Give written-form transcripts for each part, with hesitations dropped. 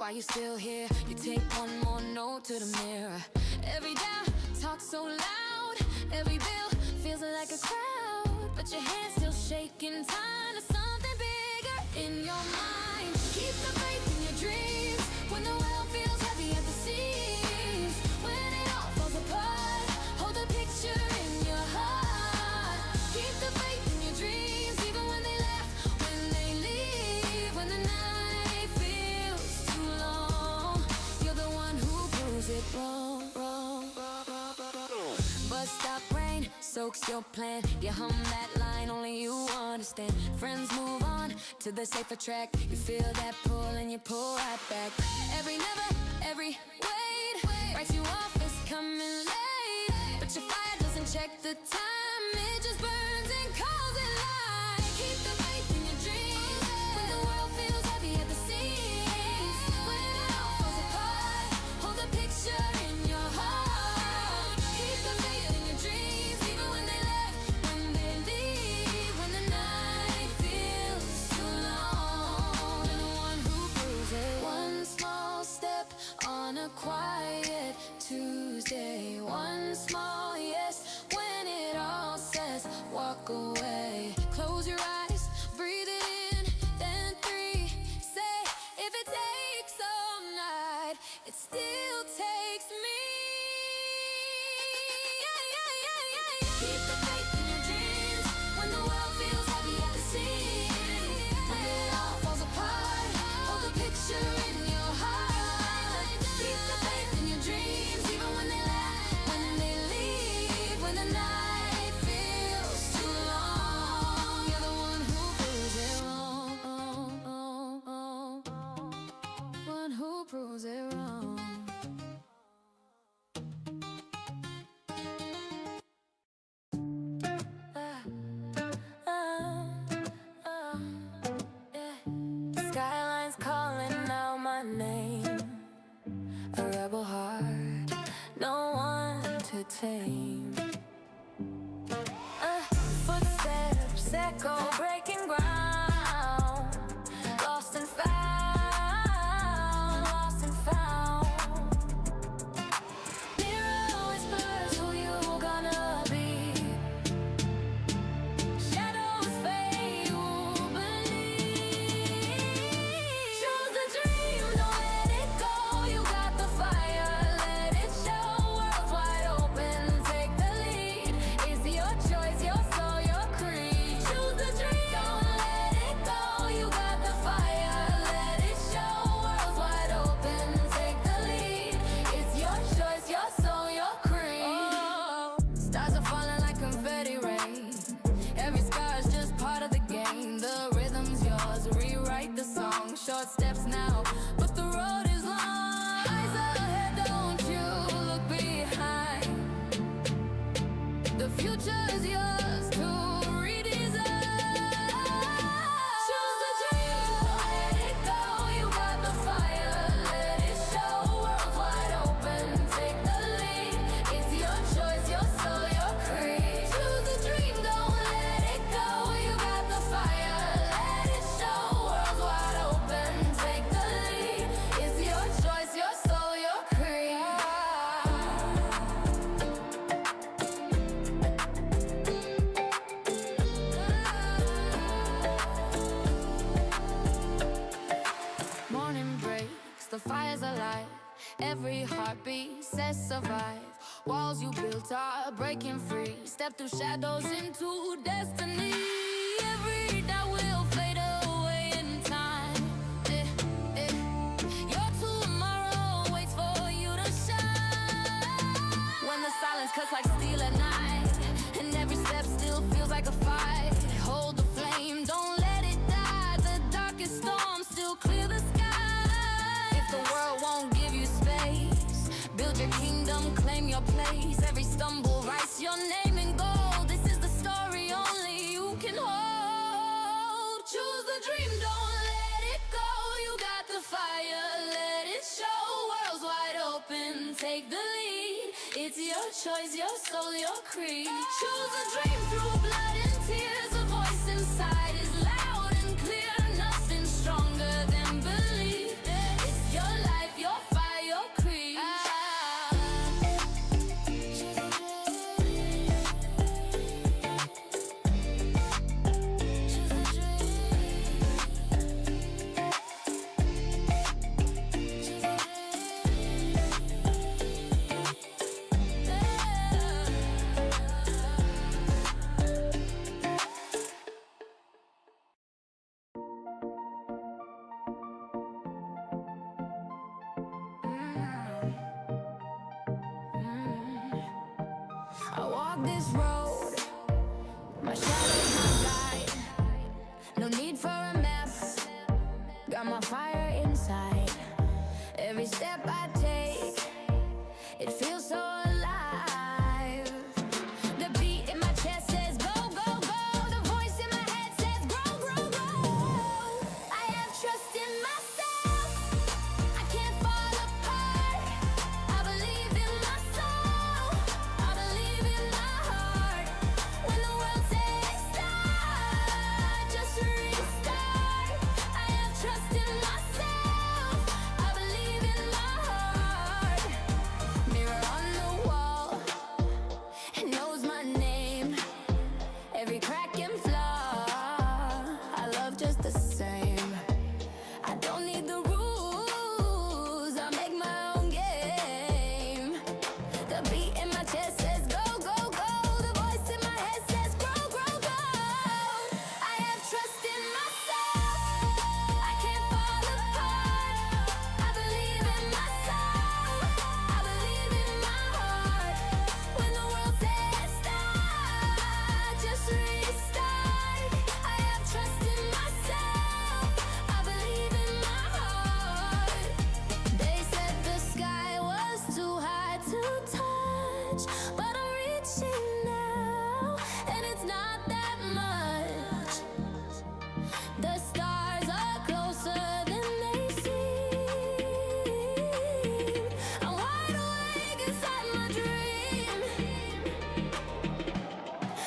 why you still here. You take one more note to the mirror. Every doubt talks so loud. Every bill feels like a crowd, but your hand's still shaking. Time to something bigger in your mind. Keep the faith in your dreams when the world feels heavy at the seams. When it all falls apart, hold the picture in your heart. Keep the faith in your dreams, even when they laugh, when they leave, when the night feels too long. You're the one who proves it wrong, wrong, wrong, wrong, wrong. But stop rain soaks your plan. You hum that line only you understand. Friends move on to the safer track. You feel that pull and you pull right back. Every never, every wait writes you off as coming late. But your fire doesn't check the time. It just burns and calls it light. Keep the faith in your dreams when the world feels heavy at the seams. When it all falls apart, hold the picture in your heart. Keep the faith in your dreams, even when they left, when they leave, when the night feels too long. You're the one who proves it. One small step on a quiet Tuesday. One small yes when it all says walk away. Close your eyes, breathe it in, then 3. Say, if it takes all night, it still takes me. Keep the faith in your dreams when the world feels heavy at the seams. When it all falls apart, hold the picture in your heart. Keep the faith in your dreams, even when they laugh, when they leave, when the night feels too long. You're the one who proves it wrong, one who proves it wrong. Skyline's calling out my name. A rebel heart, no one to tame. Footsteps echo, breaking ground. Lost and found, lost and found. Mirror whispers who you gonna be. Shadows fade, who believe. Choose the dream, don't let it go. You got the fire, let it show. World's wide open, take the lead. It's your choice, your soul, your creed. Choose the dream, don't let it go. You got the fire, let it show. World's wide open, take the lead. It's your choice, your soul, your creed. Oh, stars are falling like confetti rain. Every scar is just part of the game. The rhythm's yours, rewrite the song. Short steps now, but the road is long. Eyes ahead, don't you look behind. The future is yours to redesign. Choose the dream, don't let it go. You got the fire, let it show. World's wide open, take the lead. It's your choice, your soul, your creed. Choose the dream, don't let it go. You got the fire, let it show. World's wide open, take the lead. It's your choice, your soul, your creed. Morning breaks, the fire's alive. Every heartbeat says survive. Walls you built are breaking free. Step through shadows into destiny. Every doubt will fade away in time. Your tomorrow waits for you to shine. When the silence cuts like steel at night, and every step still feels like a fight. Hold the flame, don't let it die. The darkest storms still clear the sky. If the world won't give you space, build your kingdom, claim your place. Every stumble writes your name in gold. This is the story only you can hold. Choose the dream, don't let it go. You got the fire, let it show. World's wide open, take the lead. It's your choice, your soul, your creed. Choose a dream through blood and tears. A voice inside is loud and clear. Nothing stronger than belief. It's your road. My shadow's my guide. No need for a map. Got my fire inside. Every step I take, it feels so alive. The beat in my chest says go, go, go. The voice in my head says grow, grow, grow. I have trust in myself. I can't fall apart. I believe in my soul. I believe in my heart. When the world says stop, just restart. I have trust in myself. I believe in my heart. Mirror on the wall, it knows my name. Every crack and flaw, I love just the same. I don't need the rules, I make my own game. The beat in my chest says go, go, go. The voice in my head says grow, grow, grow. I have trust in myself. I can't fall apart. I believe in my soul. I believe in my heart. When the world says stop, just restart. I have trust in myself. I believe in my heart. They said the sky was too high to touch, but I'm reaching now, and it's not that much. The stars are closer than they seem. I'm wide awake inside my dream.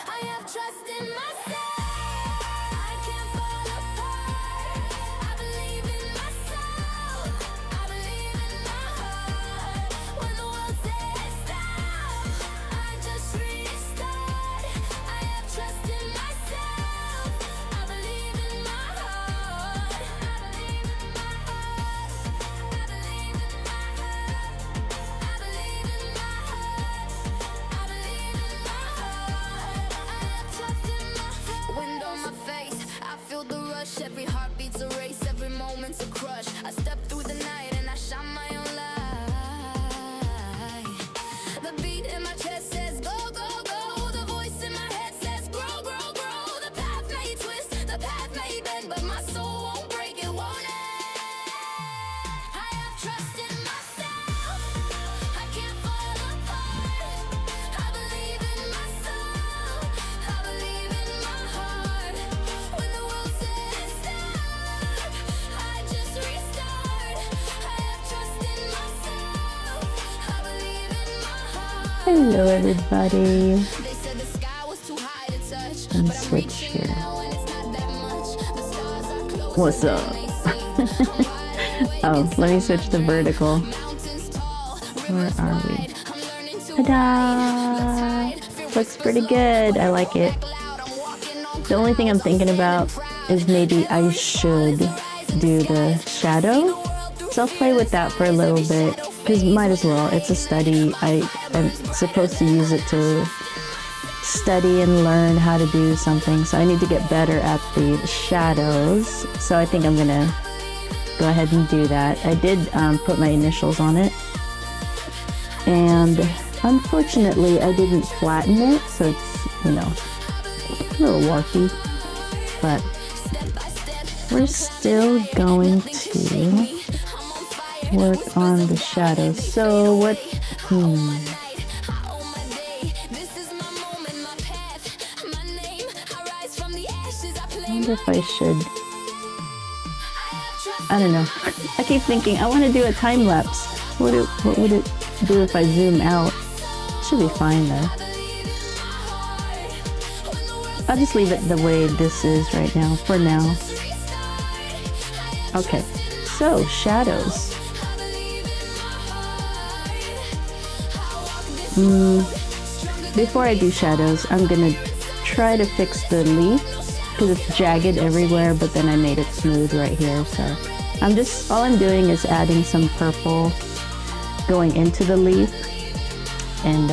I have trust in myself. I can't fall apart. I believe in my soul. I believe in my heart. When the world says stop, I just restart. I have trust in myself. I believe in my heart. I believe in my heart. I believe in my heart. I believe in my heart. I believe in my heart. I have trust in my heart. Wind on my face, I feel the rush. Every heartbeat's a race, every moment's a crush. I step through the night and I shine my own light. The beat in my chest says go, go, go. The voice in my head says grow, grow, grow. The path may twist, the path may bend, but my soul won't break, it won't end. I have trust in myself. I can't fall apart. I believe in my soul. I believe in my heart. When the world says stop, I just restart. I have trust in myself. I believe in my heart. Hello everybody. They said the sky was too high to touch, Let me but I'm switch reaching here. now and it's not that much. The stars are closer What's than up? they seem. I'm wide awake Oh, let me inside switch my to dream. vertical. Mountains tall, Where rivers are we? wide. I'm learning to Ta-da! ride the tide. Feel Looks whispers pretty low, good. but I I like won't it. back loud. I'm walking on The only thing I'm clouds. I'm thinking about standing proud. is maybe I Every fall should is a rise in do the the skies. I see shadow. the world through So I'll play with that for a fearless eyes. little Every bit, shadow because fades might as with well. It's a light. study. My I'm fire burns supposed to brighter use than it to ever. study and learn how to do something. So I need to get better at the shadows. So I think I'm gonna go ahead and do that. I did put my initials on it, and unfortunately I didn't flatten it, so it's, you know, a little warpy, but we're still going to work on the shadows. So what, I wonder if I should, I don't know. I keep thinking I want to do a time lapse. What would it do if I zoom out? Should be fine though. I'll just leave it the way this is right now, for now. Okay, so shadows. Before I do shadows, I'm gonna try to fix the leaf because it's jagged everywhere, but then I made it smooth right here. So all I'm doing is adding some purple going into the leaf, and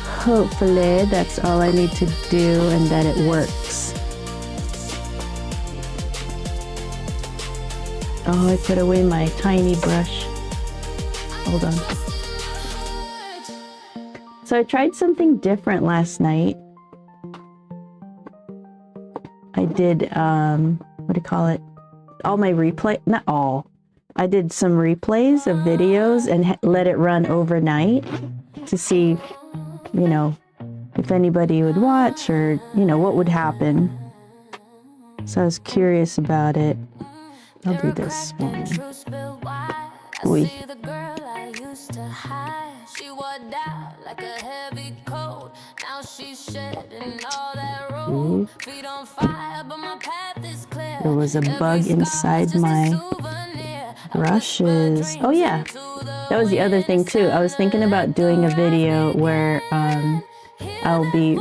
hopefully that's all I need to do and that it works. Oh, I put away my tiny brush. Hold on. So I tried something different last night. I did, what do you call it? All my replay, not all. I did some replays of videos and let it run overnight to see, you know, if anybody would watch or, you know, what would happen. So I was curious about it. I'll do this one. Ooh. Ooh. There was a bug inside my brushes. Oh yeah, that was the other thing too. I was thinking about doing a video where I'll be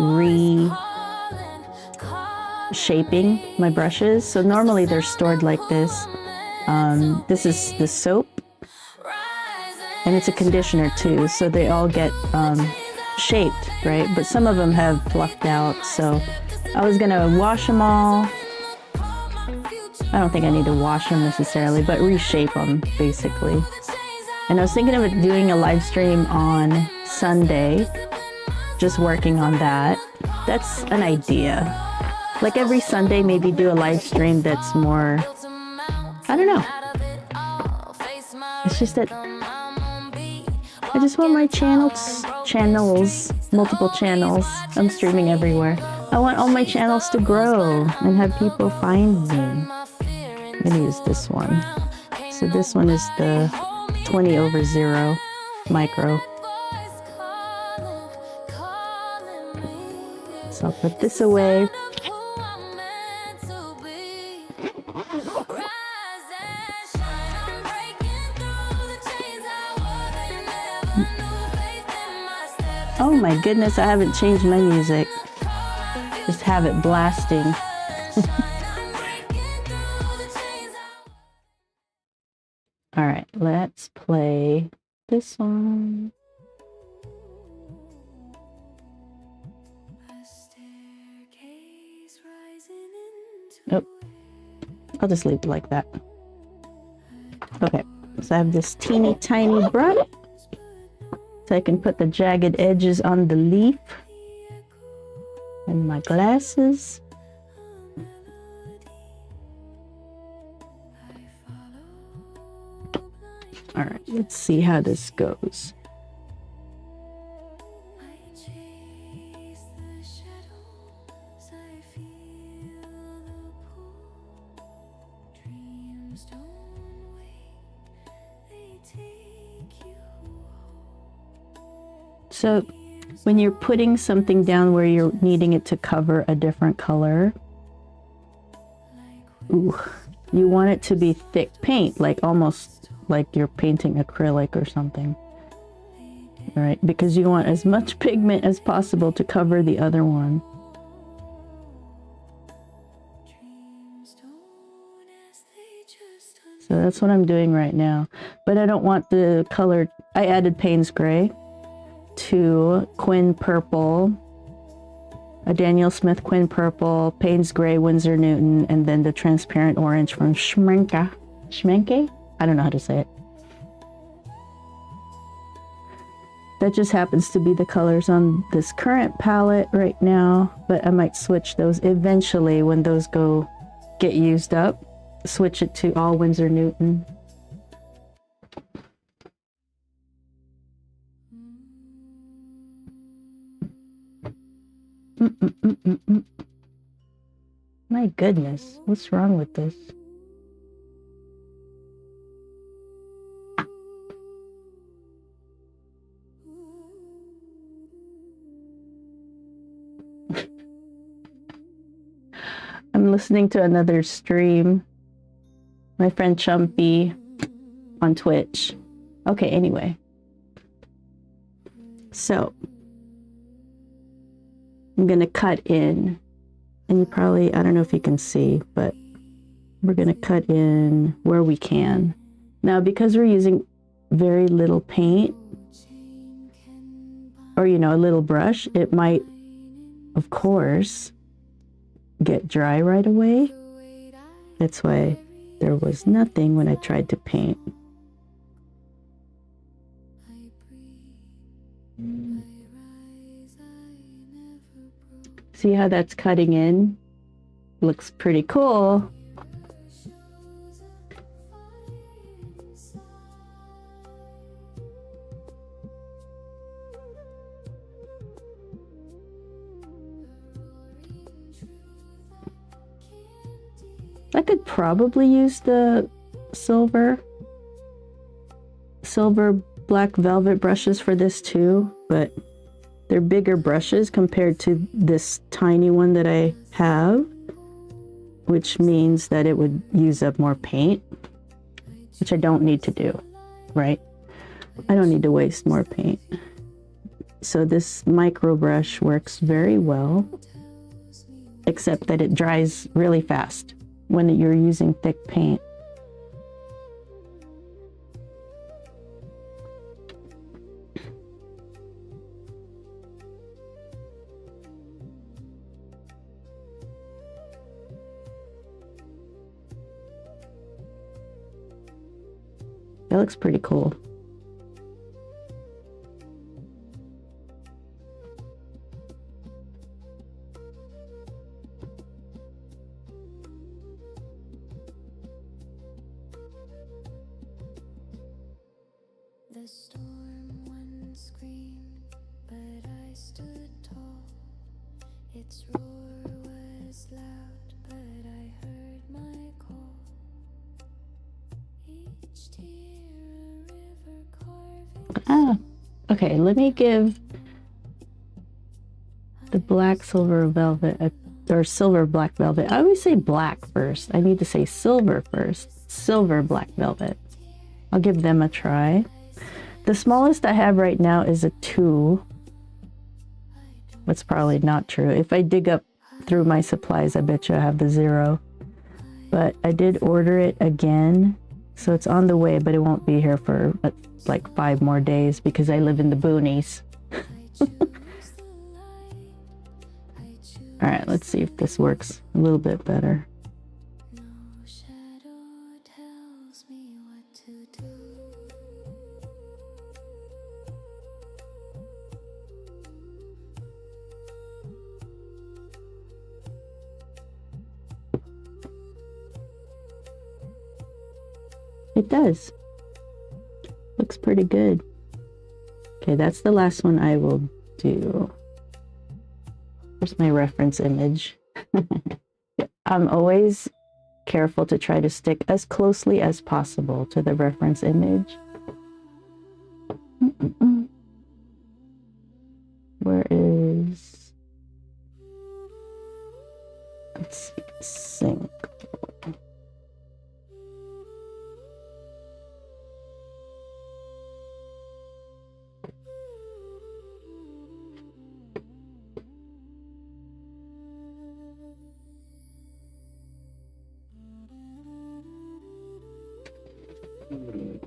reshaping my brushes. So normally they're stored like this. This is the soap, and it's a conditioner too, so they all get shaped, right? But some of them have fluffed out, so I was gonna wash them all. I don't think I need to wash them necessarily, but reshape them basically. And I was thinking of doing a live stream on Sunday, just working on that. That's an idea. Like every Sunday, maybe do a live stream that's more, I don't know. It's just that I just want my channels, multiple channels. I'm streaming everywhere. I want all my channels to grow and have people find me. I'm gonna use this one. So this one is the 20/0 micro. So I'll put this away. Oh my goodness, I haven't changed my music. Just have it blasting. All right, let's play this one. Oh, I'll just leave it like that. Okay, so I have this teeny tiny brush. So I can put the jagged edges on the leaf and my glasses. All right, let's see how this goes. So when you're putting something down where you're needing it to cover a different color, ooh, you want it to be thick paint, like almost like you're painting acrylic or something. All right, because you want as much pigment as possible to cover the other one. So that's what I'm doing right now. But I don't want the color, I added Payne's Gray to Quinn Purple, a Daniel Smith Quinn Purple, Payne's Gray, Winsor Newton, and then the transparent orange from Schmenke? I don't know how to say it. That just happens to be the colors on this current palette right now, but I might switch those eventually when those get used up. Switch it to all Winsor Newton. My goodness, what's wrong with this? I'm listening to another stream. My friend Chumpy on Twitch. Okay, anyway. So I'm gonna cut in, and you probably, I don't know if you can see, but we're gonna cut in where we can. Now, because we're using very little paint, or, you know, a little brush, it might, of course, get dry right away. That's why there was nothing when I tried to paint. See how that's cutting in? Looks pretty cool. I could probably use the silver black velvet brushes for this too, but they're bigger brushes compared to this tiny one that I have, which means that it would use up more paint, which I don't need to do, right? I don't need to waste more paint. So this micro brush works very well, except that it dries really fast when you're using thick paint. That looks pretty cool. The storm once screamed, but I stood tall. Its roar was loud, but I heard my call. Each tear a river carving. Ah, okay, let me give the black silver velvet, or silver black velvet. I always say black first. I need to say silver first. Silver black velvet. I'll give them a try. The smallest I have right now is a 2. That's probably not true. If I dig up through my supplies, I bet you I have the 0. But I did order it again, so it's on the way, but it won't be here for like 5 more days because I live in the boonies. All right, let's see if this works a little bit better. No shadow tells me what to do. It does. Looks pretty good. Okay, that's the last one I will do. Here's my reference image. I'm always careful to try to stick as closely as possible to the reference image. Where is... Let's see, sync.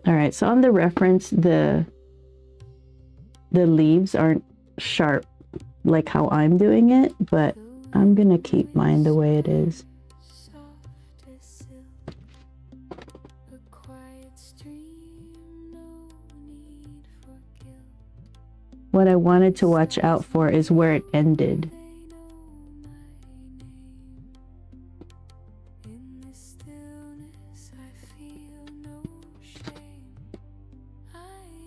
All right, so on the reference, the leaves aren't sharp like how I'm doing it, but I'm gonna keep mine the way it is. Soft as silk, a quiet stream, no need for guilt. What I wanted to watch out for is where it ended. They know my name. In the stillness, I feel no shame. I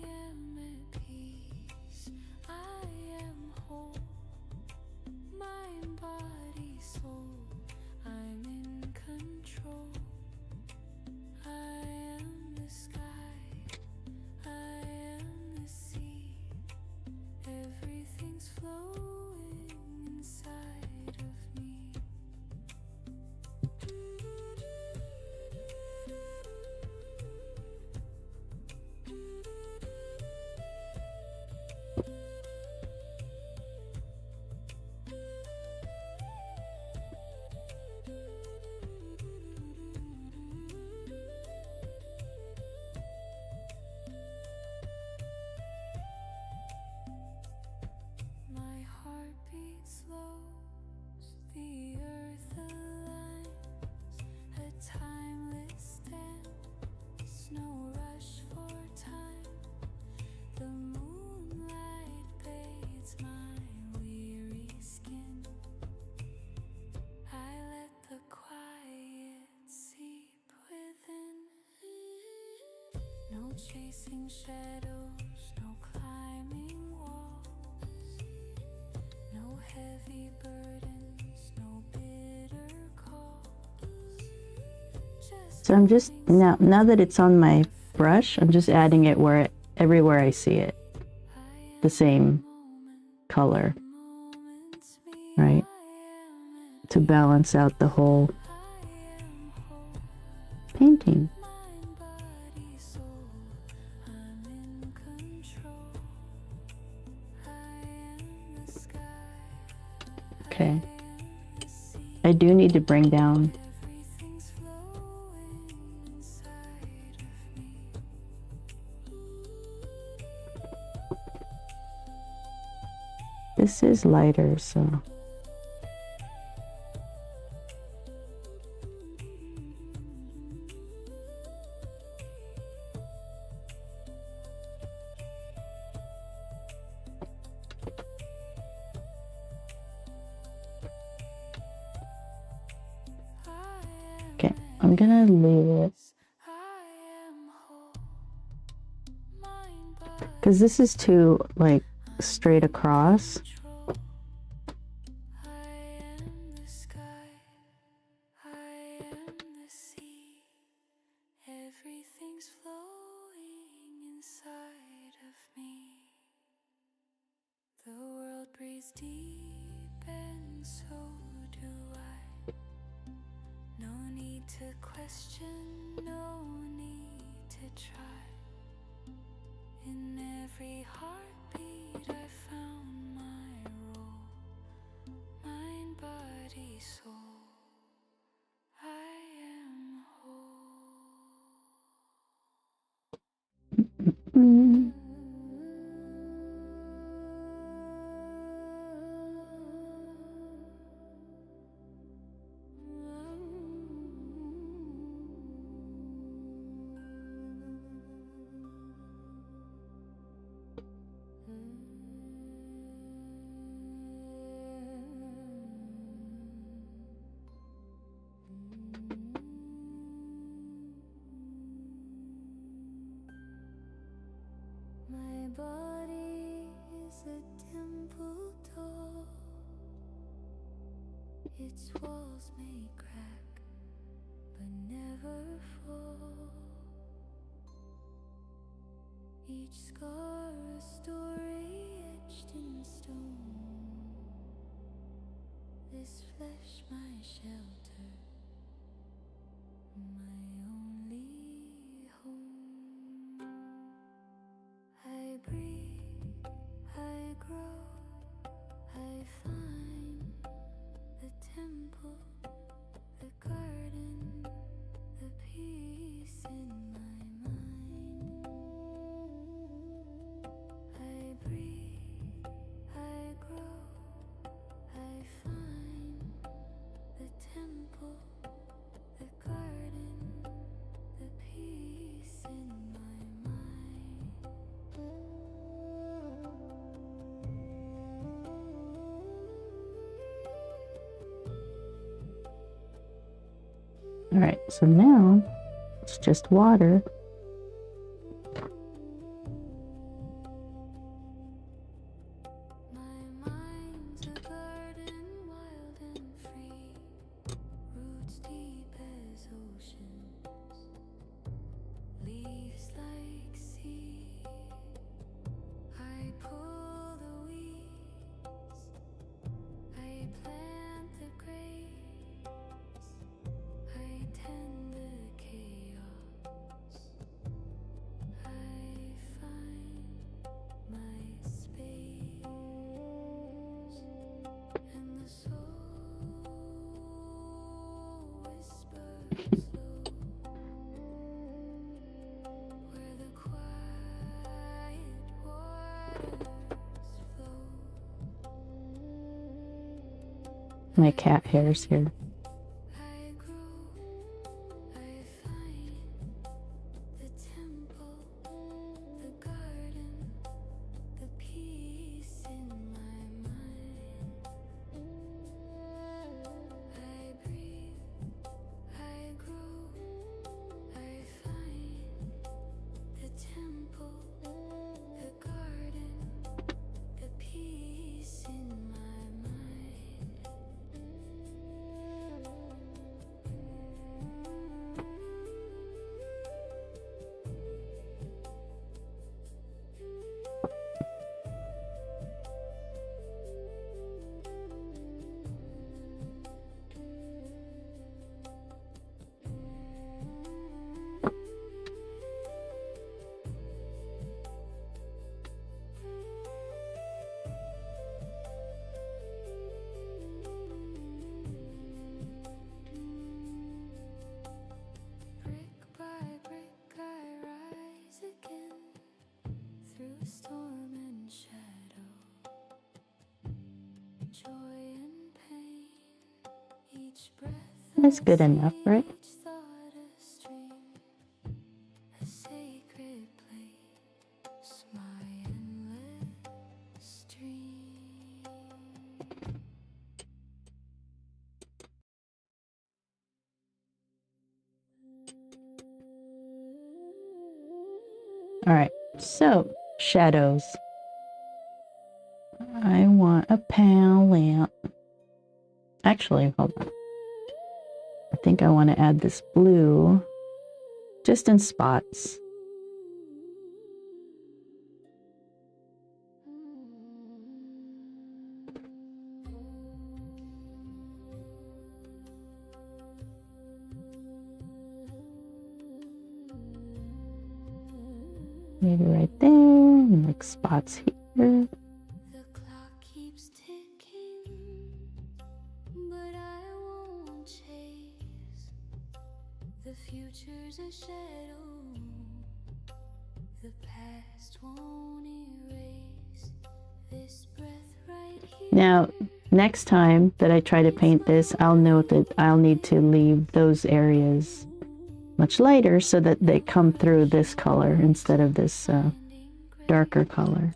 am at peace. I am whole. Mind, body, soul. I'm in control. I am the sky. I am the sea. Everything's flowing chasing shadows, no climbing walls, no heavy burdens, no bitter calls. So I'm just now that it's on my brush, I'm just adding it everywhere I see it, the same color, right, to balance out the whole painting. Okay, I do need to bring down this is lighter, so okay, I'm gonna leave it because this is too like straight across. Everything's flowing inside of me. The world breathes deep and so do I. No need to question, no need to try. In every heartbeat I found my role. Mind, body, soul. I am whole. Mm. My body is a temple door. Its walls may crack, but never fall. Each scar a story etched in stone. This flesh my shelter, my only home. I breathe, I grow, I find the temple, the garden, the peace in my mind. I breathe, I grow, I find the temple, the garden, the peace in my mind. All right, so now it's just water. My mind's a garden, wild and free, roots deep as oceans, leaves like sea. I pull the weeds, I plant the grapes, I tend the chaos, I find my space, and the soul whispers low, where the quiet waters flow. My cat hair's here. I grow, I find the temple, the garden, the peace in my mind. I breathe, I grow, I find the temple. That's good enough, right? All right, so shadows. I want a palette. Actually, hold on. I think I want to add this blue just in spots. Maybe right there, and like spots here. The clock keeps ticking, but I won't chase. The future's a shadow, the past won't erase this breath right here. Now, next time that I try to paint this, I'll note that I'll need to leave those areas much lighter so that they come through this color instead of this darker color.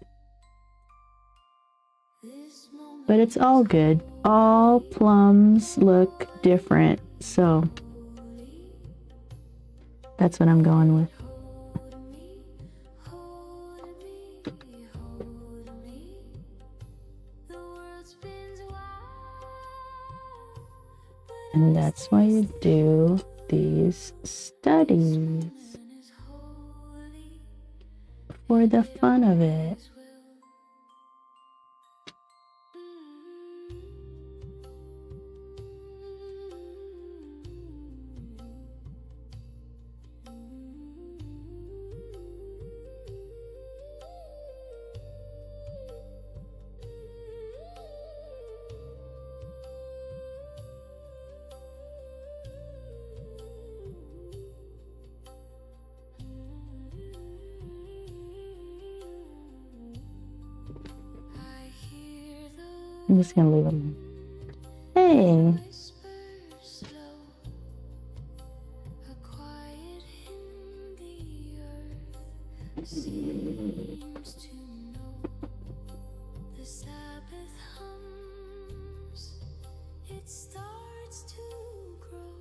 But it's all good. All plums look different, so that's what I'm going with. And that's why you do these studies, for the fun of it. I'm just gonna leave them. Hey! Seems to know the Sabbath hums, it starts to grow.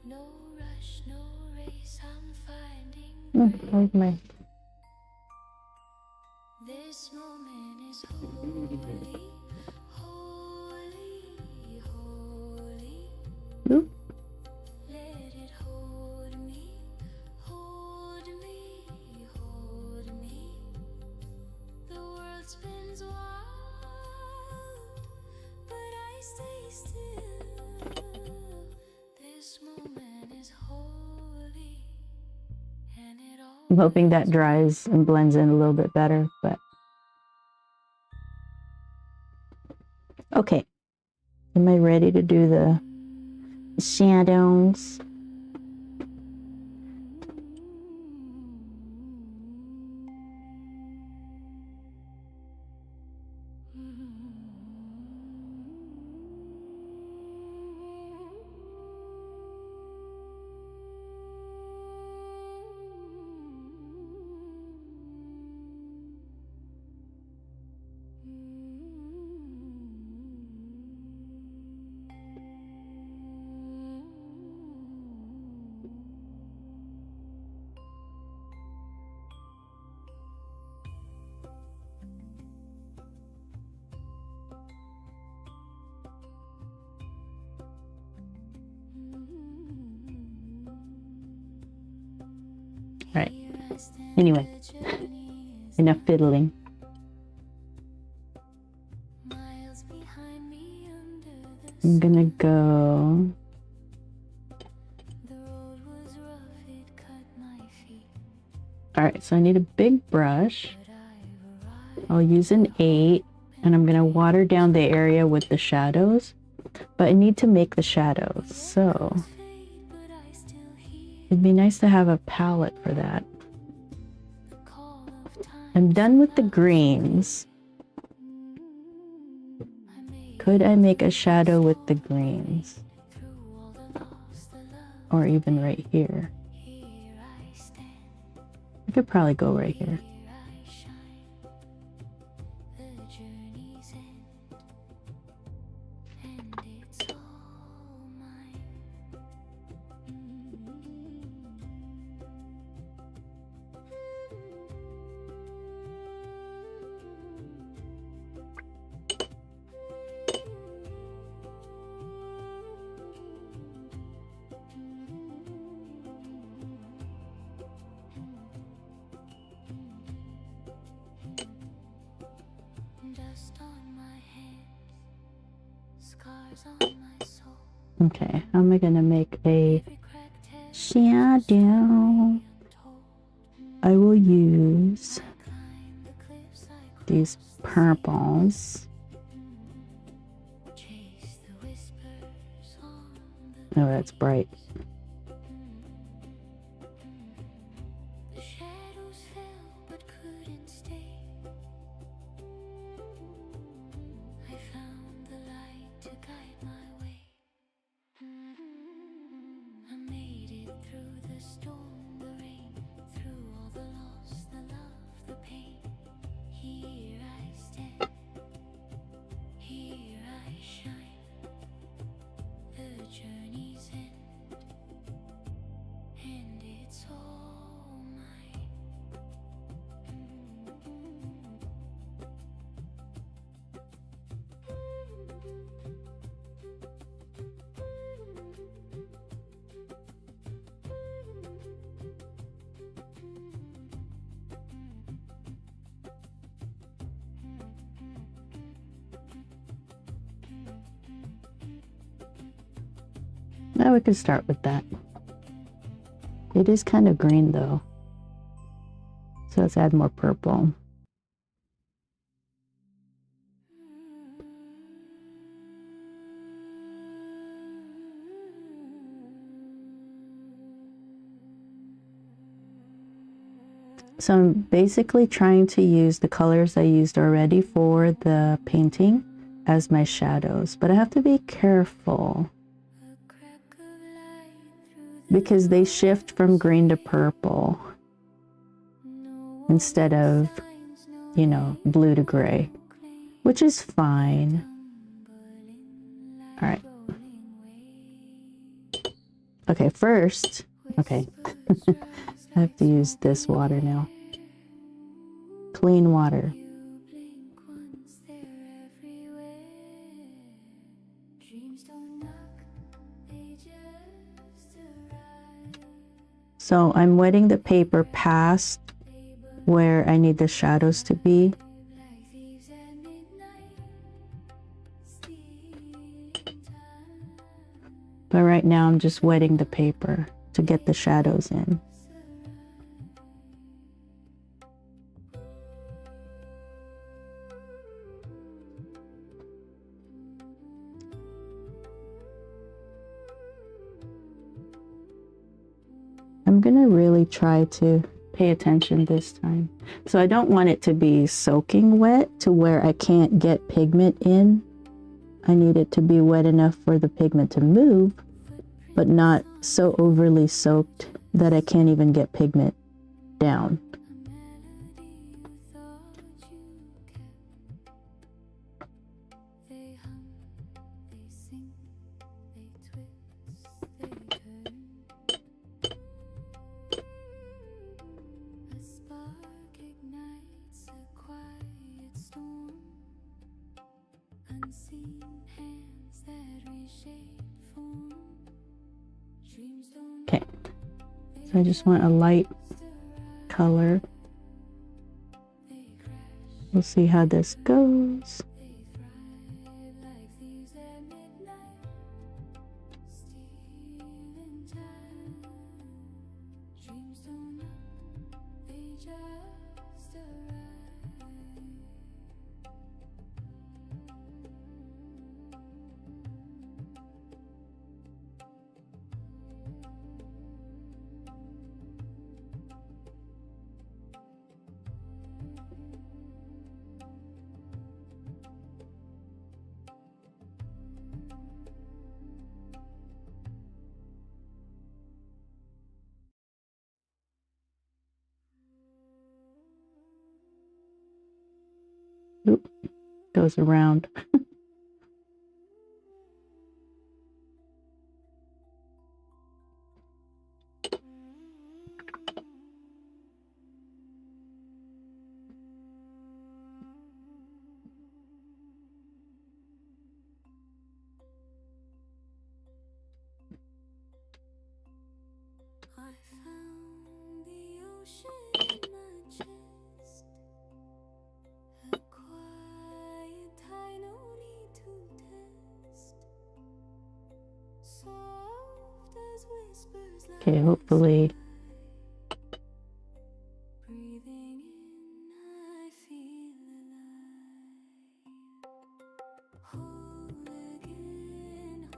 No rush, no race, I'm finding Where's my... this moment is holy, holy, holy. Oop. Let it hold me, hold me, hold me. The world spins wild, but I stay still. This moment is holy, and it all. I'm hoping that dries and blends in a little bit better, but... Okay. Am I ready to do the shadows? Right. Anyway, enough fiddling. I'm gonna go. Alright, so I need a big brush. I'll use an 8, and I'm gonna water down the area with the shadows. But I need to make the shadows, so it'd be nice to have a palette for that. I'm done with the greens. Could I make a shadow with the greens? Or even right here? I could probably go right here. Okay, how am I gonna make a shadow? I will use these purples. Oh, that's bright. Now we can start with that. It is kind of green though. So let's add more purple. So I'm basically trying to use the colors I used already for the painting as my shadows, but I have to be careful because they shift from green to purple instead of, you know, blue to gray, which is fine. All right. Okay, first, okay. I have to use this water now. Clean water. So I'm wetting the paper past where I need the shadows to be. But right now I'm just wetting the paper to get the shadows in. I'm gonna really try to pay attention this time. So I don't want it to be soaking wet to where I can't get pigment in. I need it to be wet enough for the pigment to move, but not so overly soaked that I can't even get pigment down. Okay, so I just want a light color. We'll see how this goes. Oop, goes around. I found the ocean in my chest. A quiet high, no need to test. Soft as whispers like Okay, hopefully. breathing in, I feel alive. Whole again,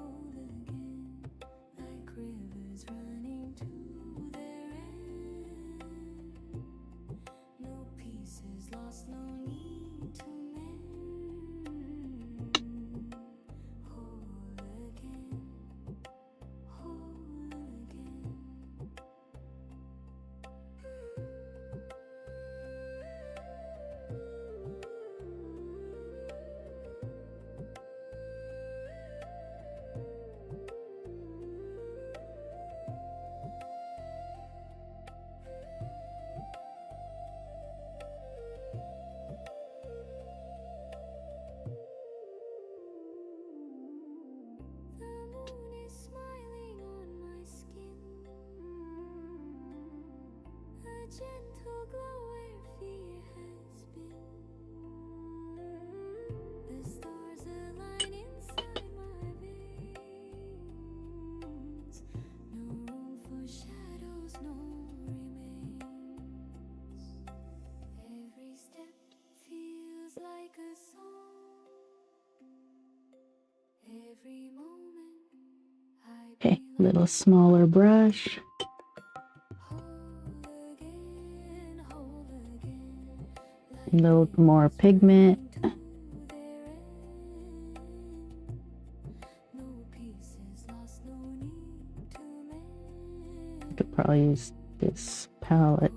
like rivers running to their end. No pieces lost, no need to mend. Whole again, whole again. The moon is smiling on my skin, a gentle glow where fear has been. The stars align inside my veins. No room for shadows, no remains. Every step feels like a song. Every moment I Okay, little smaller brush. whole again, A little more pigment. to their end. No pieces lost, no need to mend. Could probably use this palette.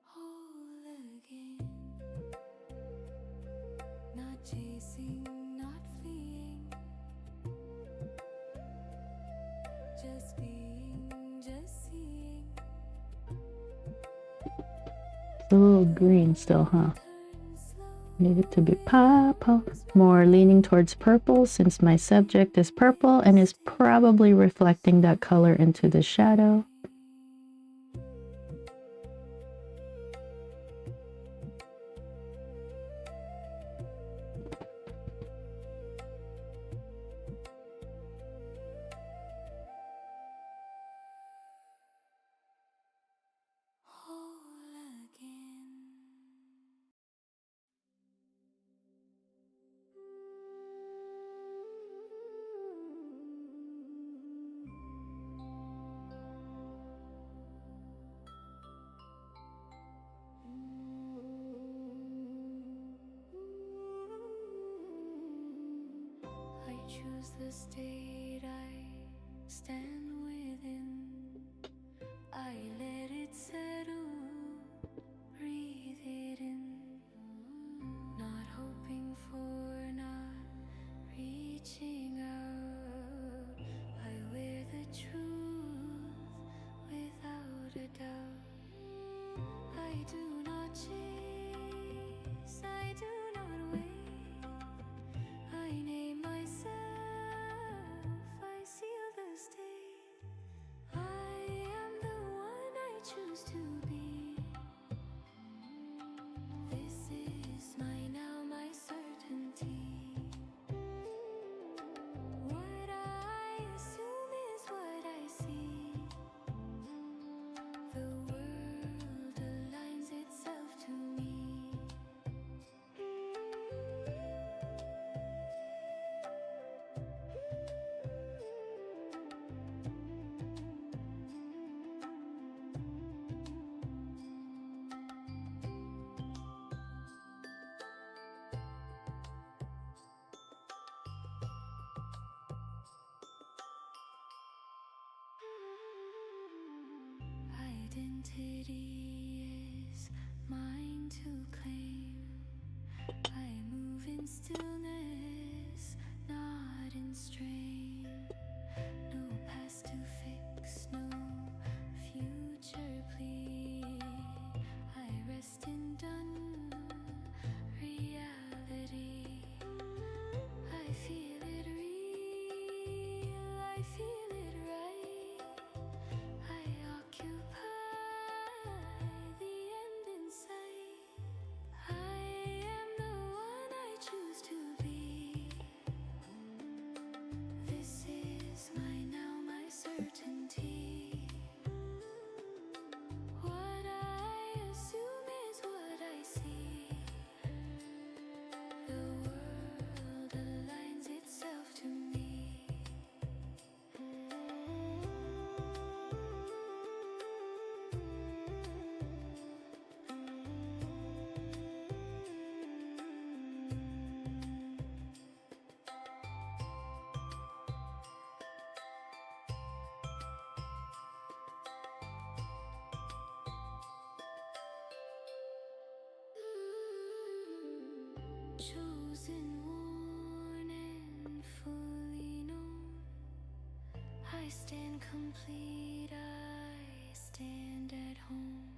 Whole again. Not chasing, not fleeing. Just being, just seeing. It's a little green still, huh? Turn slow. Need it to be purple. More leaning towards purple since my subject is purple and is probably reflecting that color into the shadow. Whole again. I choose the state I stand within. I let it settle, breathe it in. Not hoping for, not reaching out. I wear the truth without a doubt. I do not chase, I do not wait. I name myself, I seal the state. I am the one I choose to be. This is my now, my certainty. What I assume is what I see. The world aligns itself to me. Identity is mine to claim. I move in stillness, not in strain. No past to fix, no future plea. I rest in done reality. I feel it real, I feel it right. I occupy the end in sight. I am the one I choose to be. This is my now, my certainty. What I assume is what I see. The world aligns itself to me. Chosen, worn, and fully known. I stand complete, I stand at home.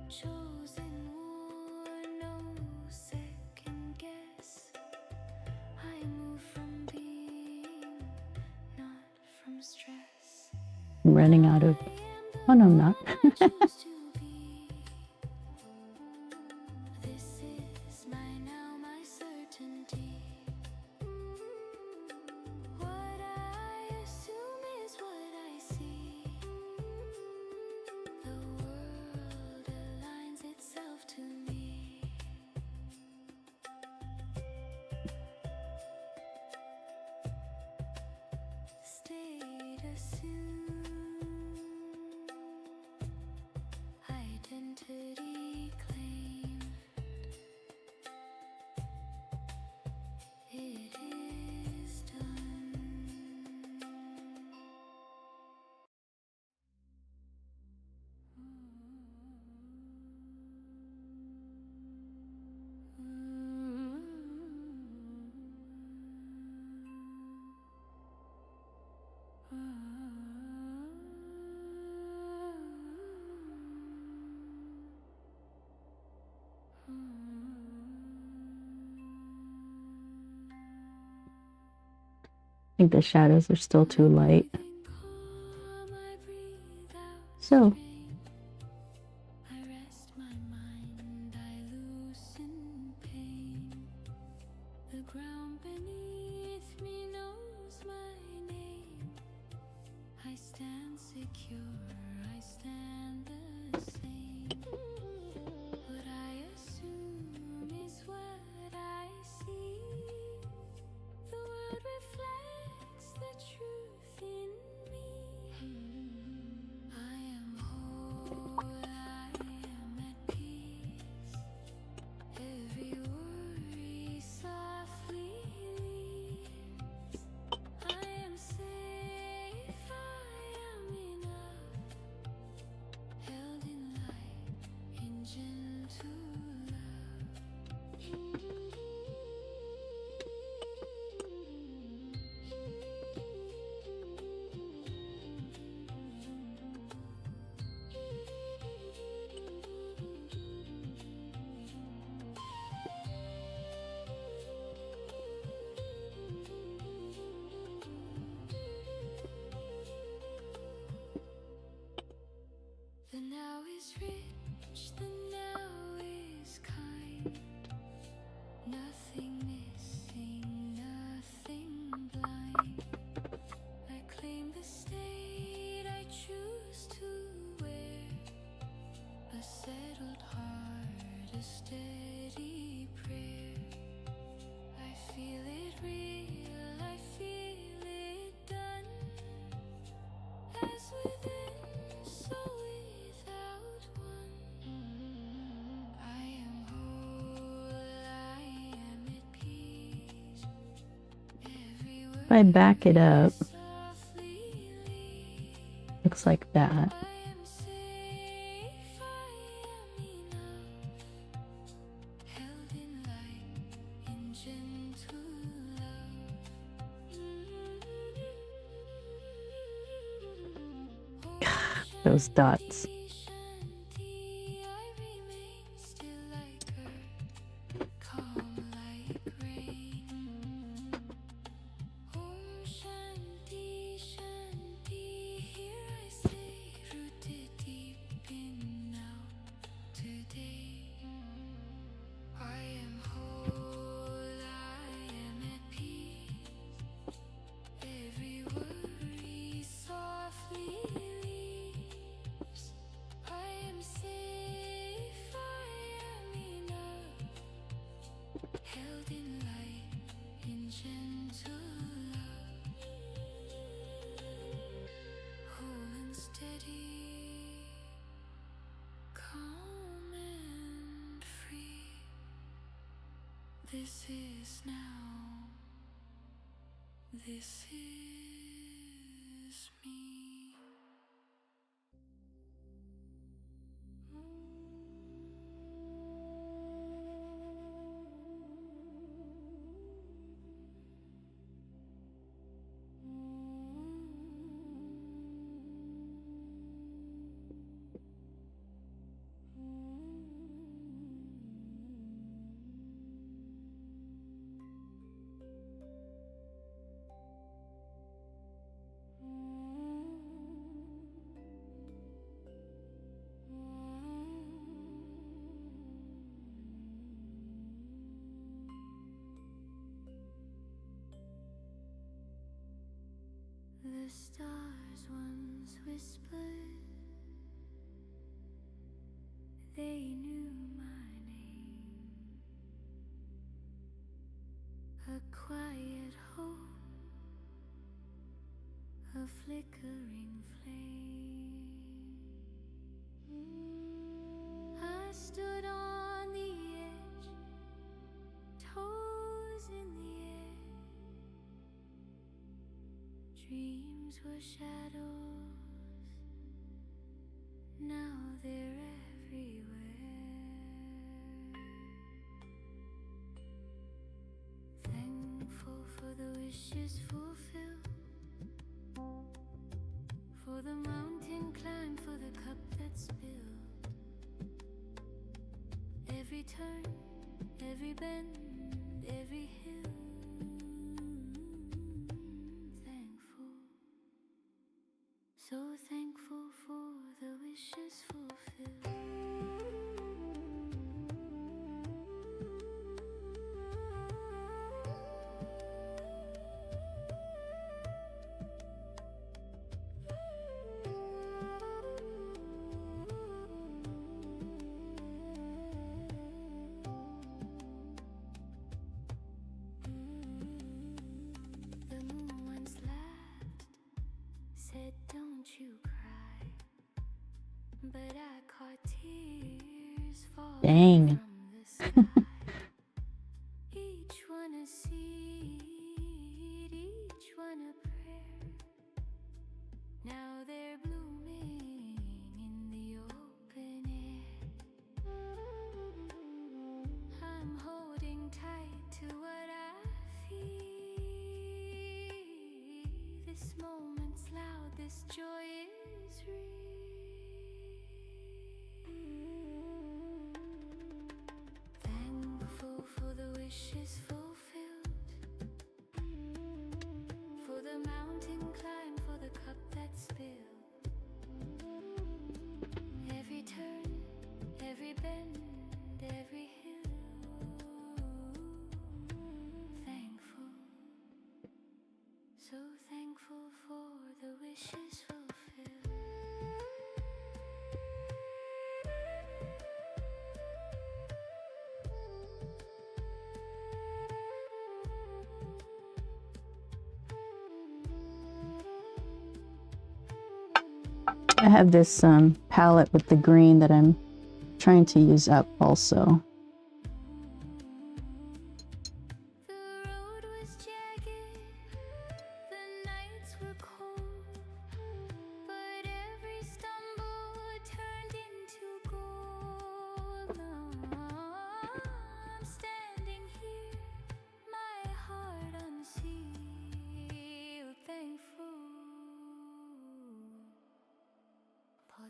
Chosen, worn, no second guess. I move from being, not from stress. I'm running out of... Oh, no, I'm not. Choose to be. This is my now, my certainty. What I assume is what I see. The world aligns itself to me. State assumed. Identity claimed. It is done. I think the shadows are still too light. So, I rest my mind, I loosen pain. The ground beneath me knows my name. I stand secure, I stand the same. What I assume is what I see. The world reflects the truth in me. I am whole, I am at peace. Every worry softly leaves. I am safe, I am enough. Held in light, in gentle love. The now is rich, the now is kind. Nothing missing, nothing blind. I claim the state I choose to wear. A settled heart, a steady prayer. I feel it real, I feel it done. As within, so without one. I am whole, I am at peace. Every word if I back it up, softly leaves. looks like that. I am safe, I am enough. those dots. Held in light, in gentle love, whole and steady, calm and free. This is now, this is me. The stars once whispered, they knew my name. A quiet hope, a flickering flame. I stood on the edge, toes in the air. Dreams were shadows, now they're everywhere. Thankful for the wishes fulfilled, for the mountain climb, for the cup that spilled. Every turn, every bend, every hill. So thankful for the wishes fulfilled. The moon once laughed, said, "Don't you cry," but I caught tears falling Dang. from the sky. Each one a seed, each one a prayer. Now they're blooming in the open air. I'm holding tight to what I feel. This moment's loud, this joy is real. Thankful for the wishes fulfilled, for the mountain climb, for the cup that spilled. Every turn, every bend, every hill. Thankful, so thankful for the wishes fulfilled. I have this palette with the green that I'm trying to use up also. The road was jagged, the nights were cold, but every stumble turned into gold. I'm standing here, my heart unsealed, thankful.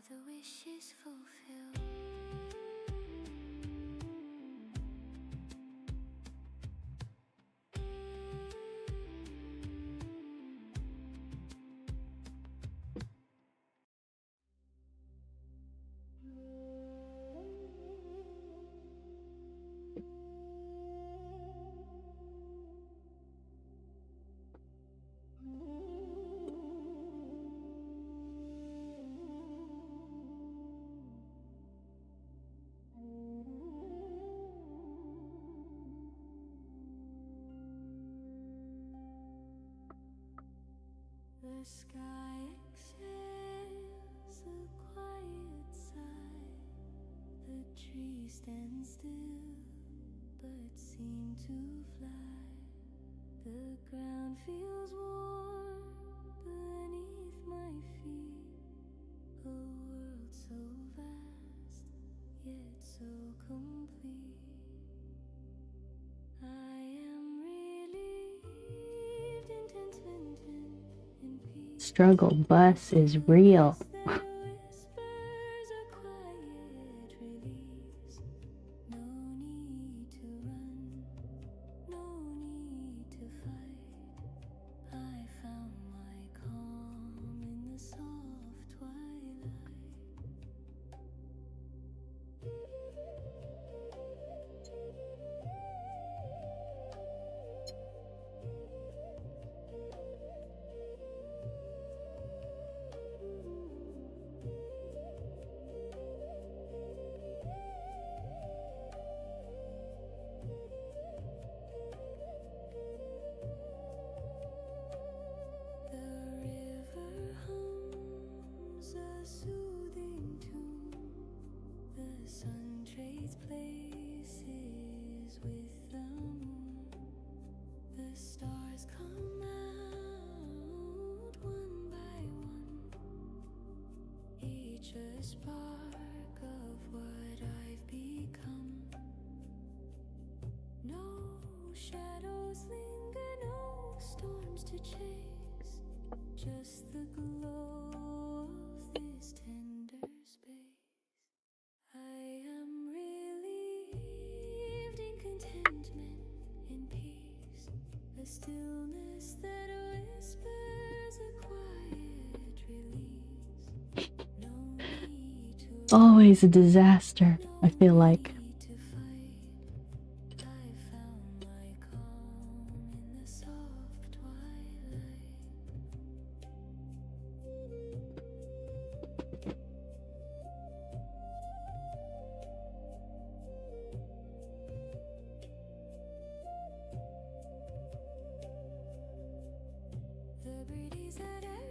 the wish is fulfilled. The sky exhales a quiet sigh. The trees stand still, but seem to fly. The ground feels warm beneath my feet. A world so vast, yet so complete. I am relieved in contentment and peace. Struggle bus is real. That whispers a quiet release. No need to run, no need to fight. I found my calm in the soft twilight. The river hums a soothing tune. The sun trades places with the moon. The stars come out one by one, each a spark of what I've become. No shadows linger, no storms to chase, just the glow of this tender space. I am relieved in contentment and peace, a stillness that whispers a quiet release. No need to Always a disaster, I feel like. need to fight. I found my calm in the soft twilight. The breeze that every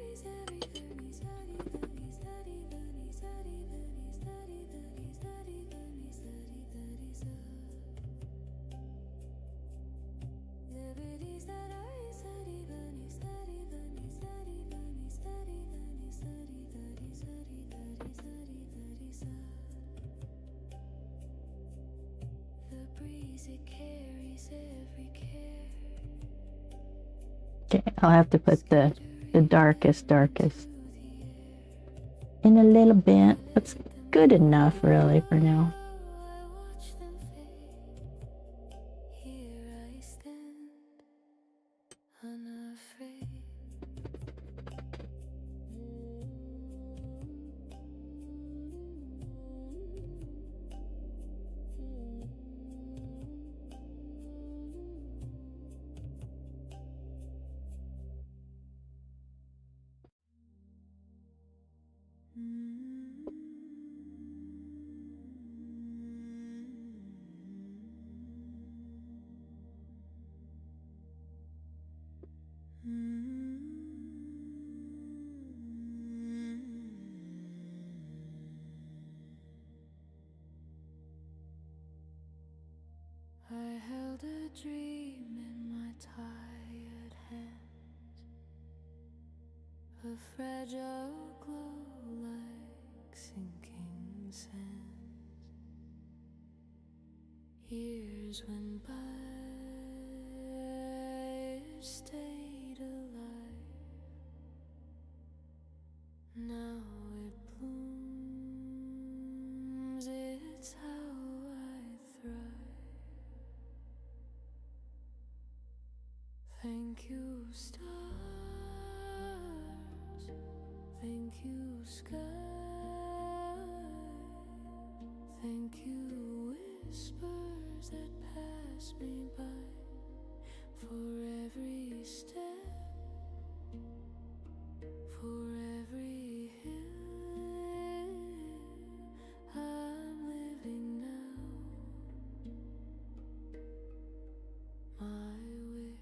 the breeze, it carries every care. Okay, I'll have to put the darkest in a little bit. That's good enough, really, for now. I watch them fade. Here I stand, unafraid. I held a dream in my tired hands, a fragile glow like sinking sands. Years went by, it stayed alive. Now it blooms Thank you, sky. Thank you, whispers that pass me by. For every step, for every hill I'm living now. My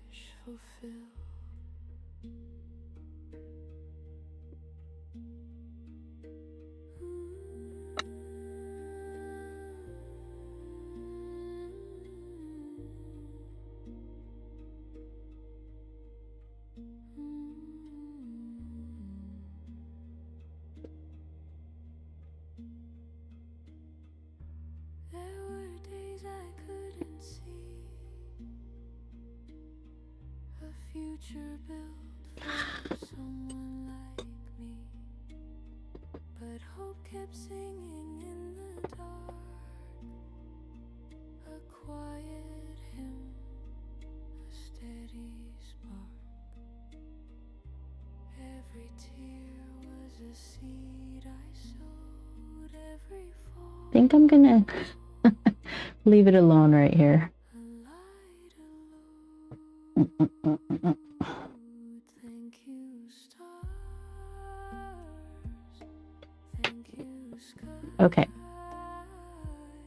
wish fulfilled. There were days I couldn't see a future built for someone like me, but hope kept singing in the dark, a quiet hymn, a steady spark. Every tear was a seed I sowed, every fall I think I'm gonna leave it alone right here. a light alone. Thank you, stars. Thank you, sky. Okay.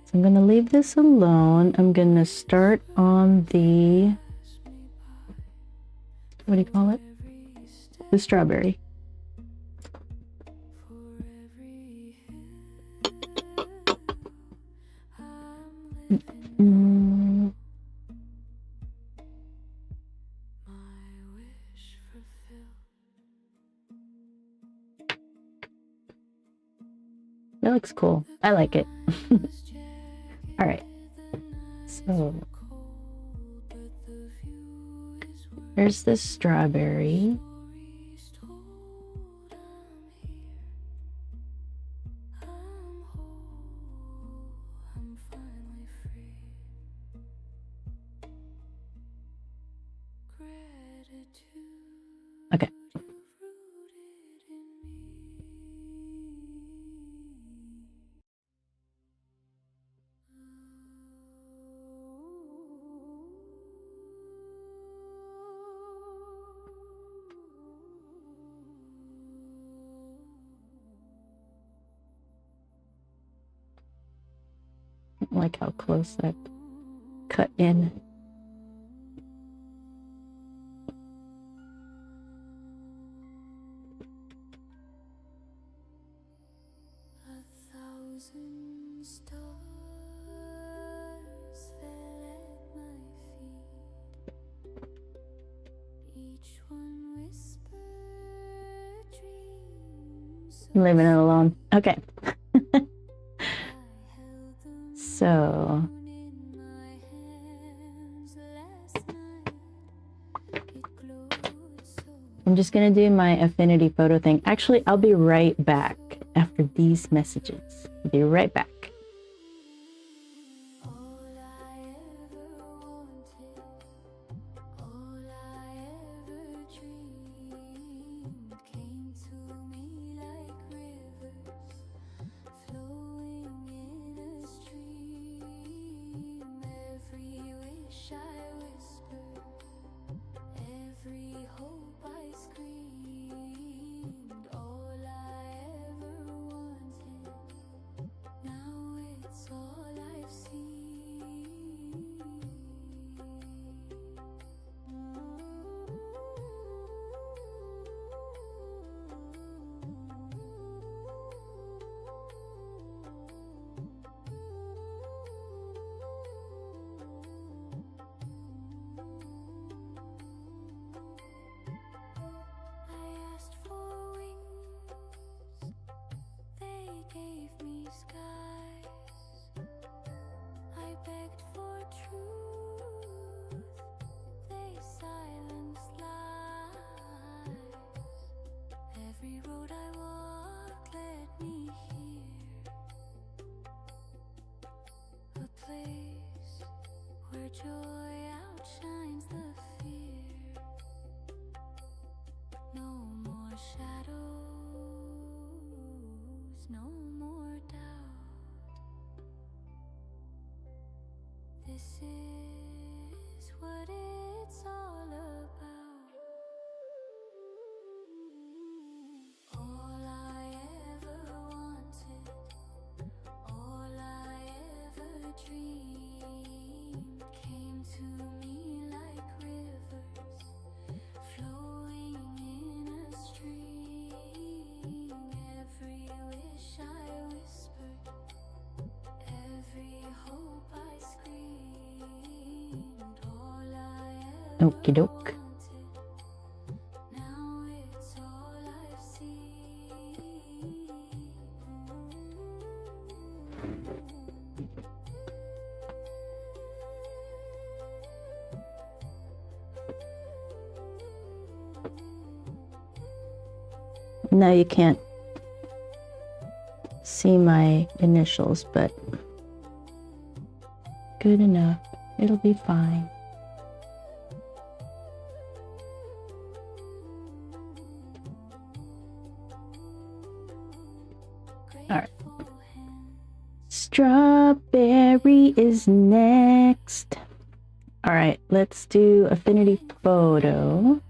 So I'm gonna leave this alone. I'm gonna start on the, what do you call it? The strawberry. For every hill I'm living, my wish fulfilled. That looks cool. I like it. All right. So here's the strawberry. Okay. I don't like how close that cut in. A thousand stars fell at my feet. Each one whispered dreams. I'm leaving it alone. Okay. I held them So in my hands last night. It glowed so. I'm just gonna do my affinity photo thing. Actually, I'll be right back after these messages. I'll be right back. All I ever wanted, all I ever dreamed, came to me like rivers flowing in a stream. Every wish I whispered, every hope I screamed. All I ever wanted, now it's all I've seen. no more doubt. This is what it's all about. All I ever wanted, all I ever dreamed, came to me like rivers flowing in a stream. Every wish I whispered, every hope I screamed, all I ever Okie doke. wanted, now it's all I've seen. Now you can't see my initials, but good enough. It'll be fine. Alright. Strawberry is next. Alright, let's do affinity photo.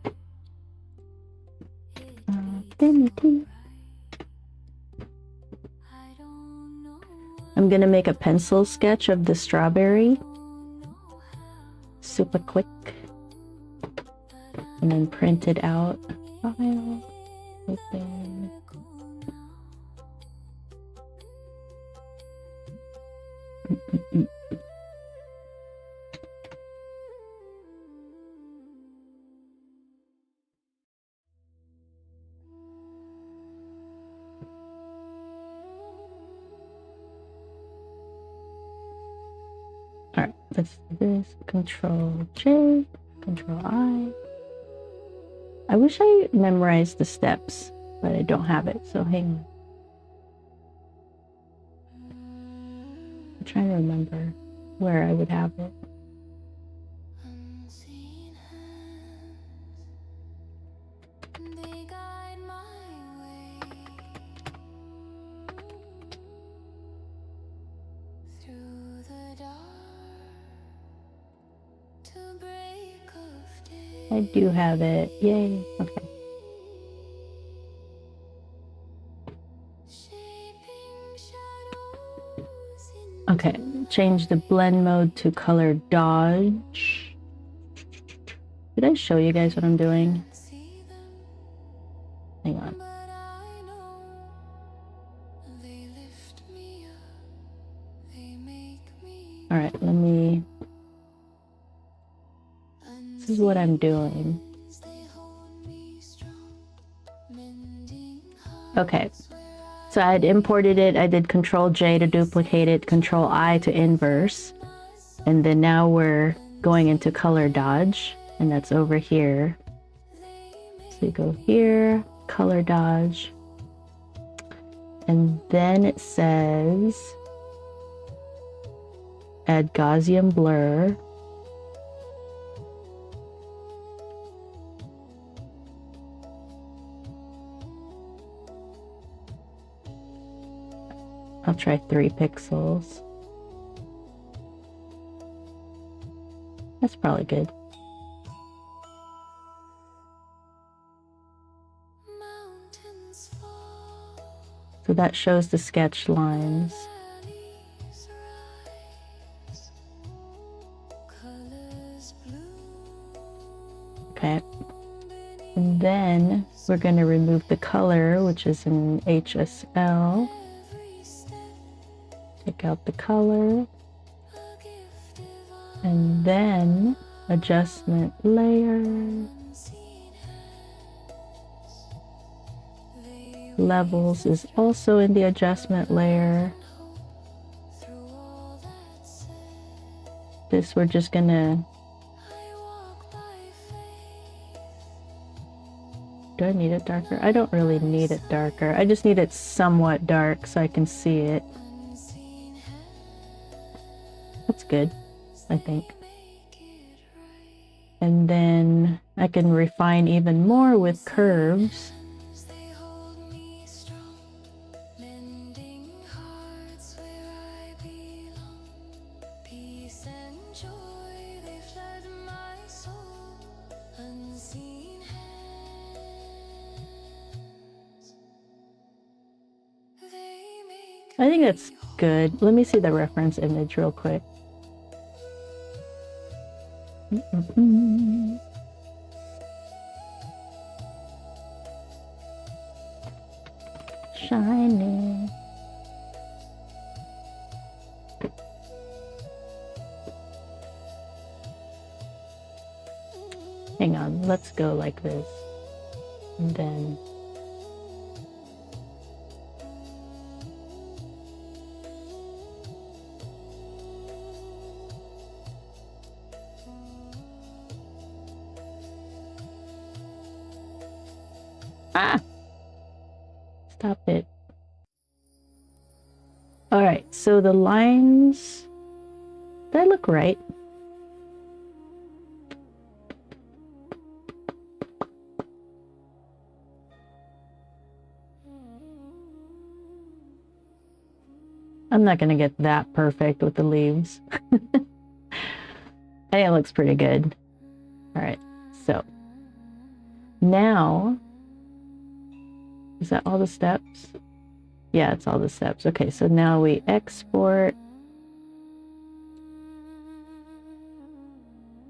Affinity. I'm gonna make a pencil sketch of the strawberry. Super quick. And then print it out. File. Open. Alright, let's do this. Control J, Control I. I wish I memorized the steps, but I don't have it, so hang on. I'm trying to remember where I would have it. Unseen hands, they guide my way through the dark to break of day. I do have it. Yay. Okay. Shaping shadows in Okay. Change the blend mode to color dodge. Did I show you guys what I'm doing? see them, Hang on. but I know they lift me up, they make me Alright, let me. This is what I'm doing. they hold me strong, mending Okay. So I had imported it. I did Control J to duplicate it, Control I to inverse. And then now we're going into color dodge, and that's over here. So you go here, color dodge. And then it says add Gaussian blur. I'll try 3 pixels. That's probably good. mountains fall, So that shows the sketch lines. valleys rise, colors blue. Okay. And then we're going to remove the color, which is in HSL. Every step Take out the color. a gift divine, And then adjustment layer. unseen hands, they Levels is also in the adjustment layer. through all that said. This we're just going to. I walk by faith, Do I need it darker? I don't really need it darker. I just need it somewhat dark so I can see it. unseen hands, That's good, I think. make it right. And then I can refine even more with curves. They hold me strong, mending I think that's good. Let me see the reference image real quick. Shiny. Hang on, let's go like this. And then stop it. All right, so the lines, that look right. I'm not gonna get that perfect with the leaves. I think it looks pretty good. All right, so now, is that all the steps? Yeah, it's all the steps. Okay, so now we export.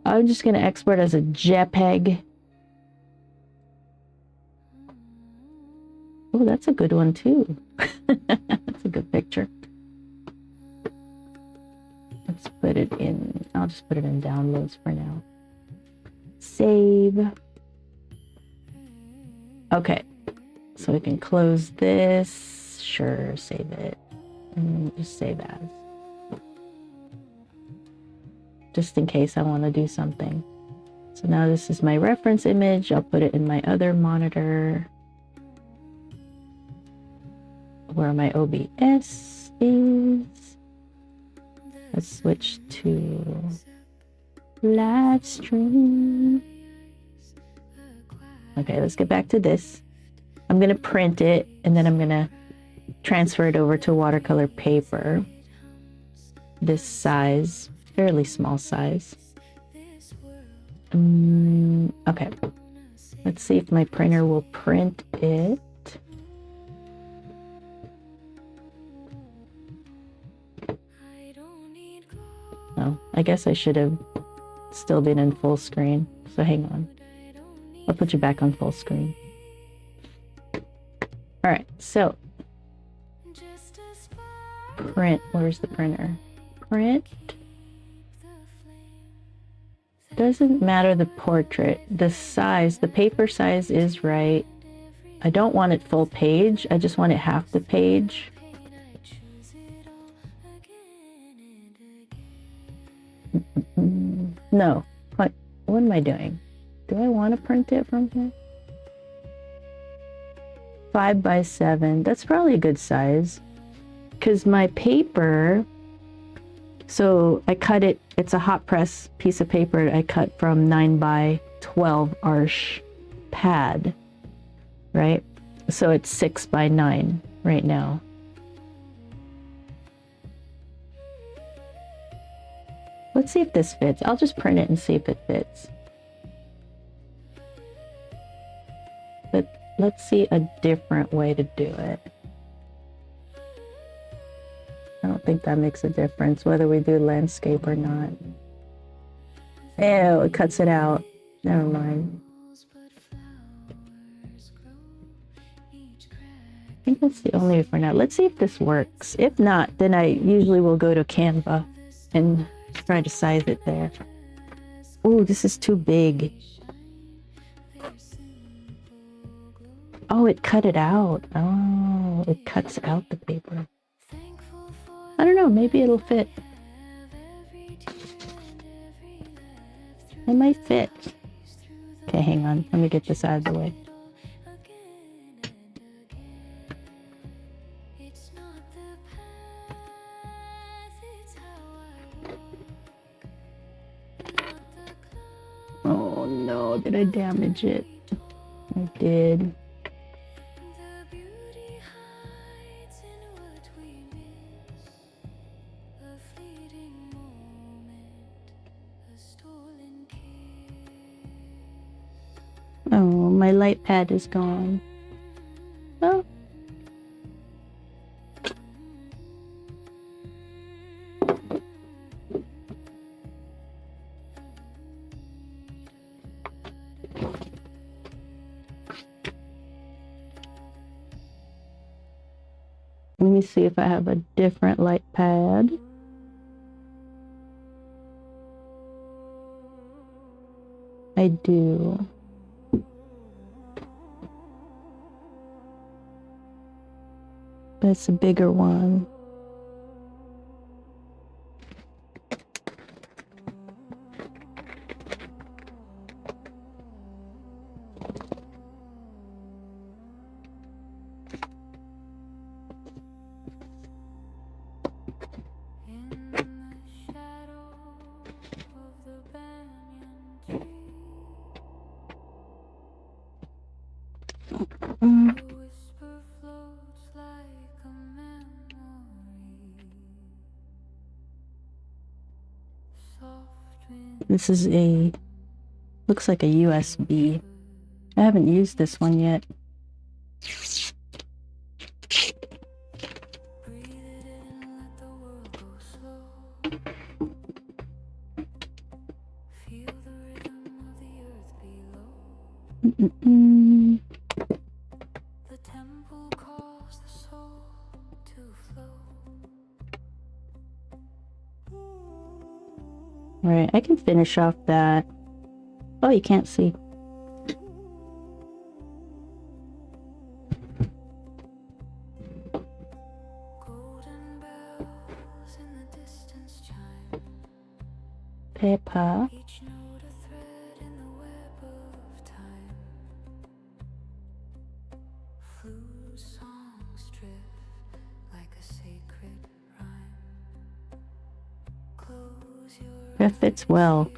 I'm just gonna export as a JPEG. Oh, that's a good one too. That's a good picture. Let's put it in, I'll just put it in downloads for now. Save. Okay, so we can close this. Sure, save it. And just save as. Just in case I want to do something. So now this is my reference image. I'll put it in my other monitor where my OBS is. Let's switch to Livestream. Okay, let's get back to this. I'm going to print it and then I'm going to transfer it over to watercolor paper. This size, fairly small size. Okay, let's see if my printer will print it. Oh, I guess I should have still been in full screen. So hang on. I'll put you back on full screen. All right, so print, where's the printer? Print. Doesn't matter the portrait. The size, the paper size is right. I don't want it full page. I just want it half the page. No. What am I doing? Do I want to print it from here? 5 by 7. That's probably a good size. Because my paper, so I cut it, it's a hot press piece of paper I cut from 9 by 12 Arch pad, right? So it's 6 by 9 right now. Let's see if this fits. I'll just print it and see if it fits. But let's see a different way to do it. I don't think that makes a difference whether we do landscape or not. Ew, it cuts it out. Never mind. I think that's the only way for now. Let's see if this works. If not, then I usually will go to Canva and try to size it there. Oh, this is too big. Oh, it cut it out. Oh, it cuts out the paper. I don't know, maybe it'll fit. It might fit. Okay, hang on. Let me get this out of the way. Oh no, did I damage it? I did. Oh, my light pad is gone. Oh. Let me see if I have a different light pad. I do. That's a bigger one. This is looks like a USB. I haven't used this one yet. All right, I can finish off that. Oh, you can't see. Paper. That fits well.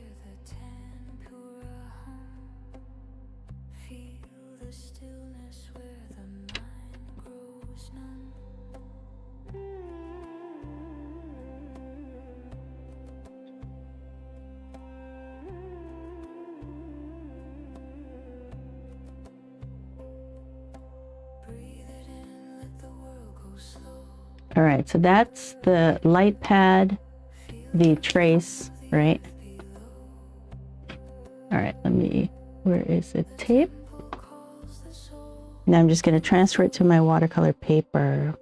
All right, so that's the light pad, the trace, right? All right, where is the tape? Now I'm just going to transfer it to my watercolor paper.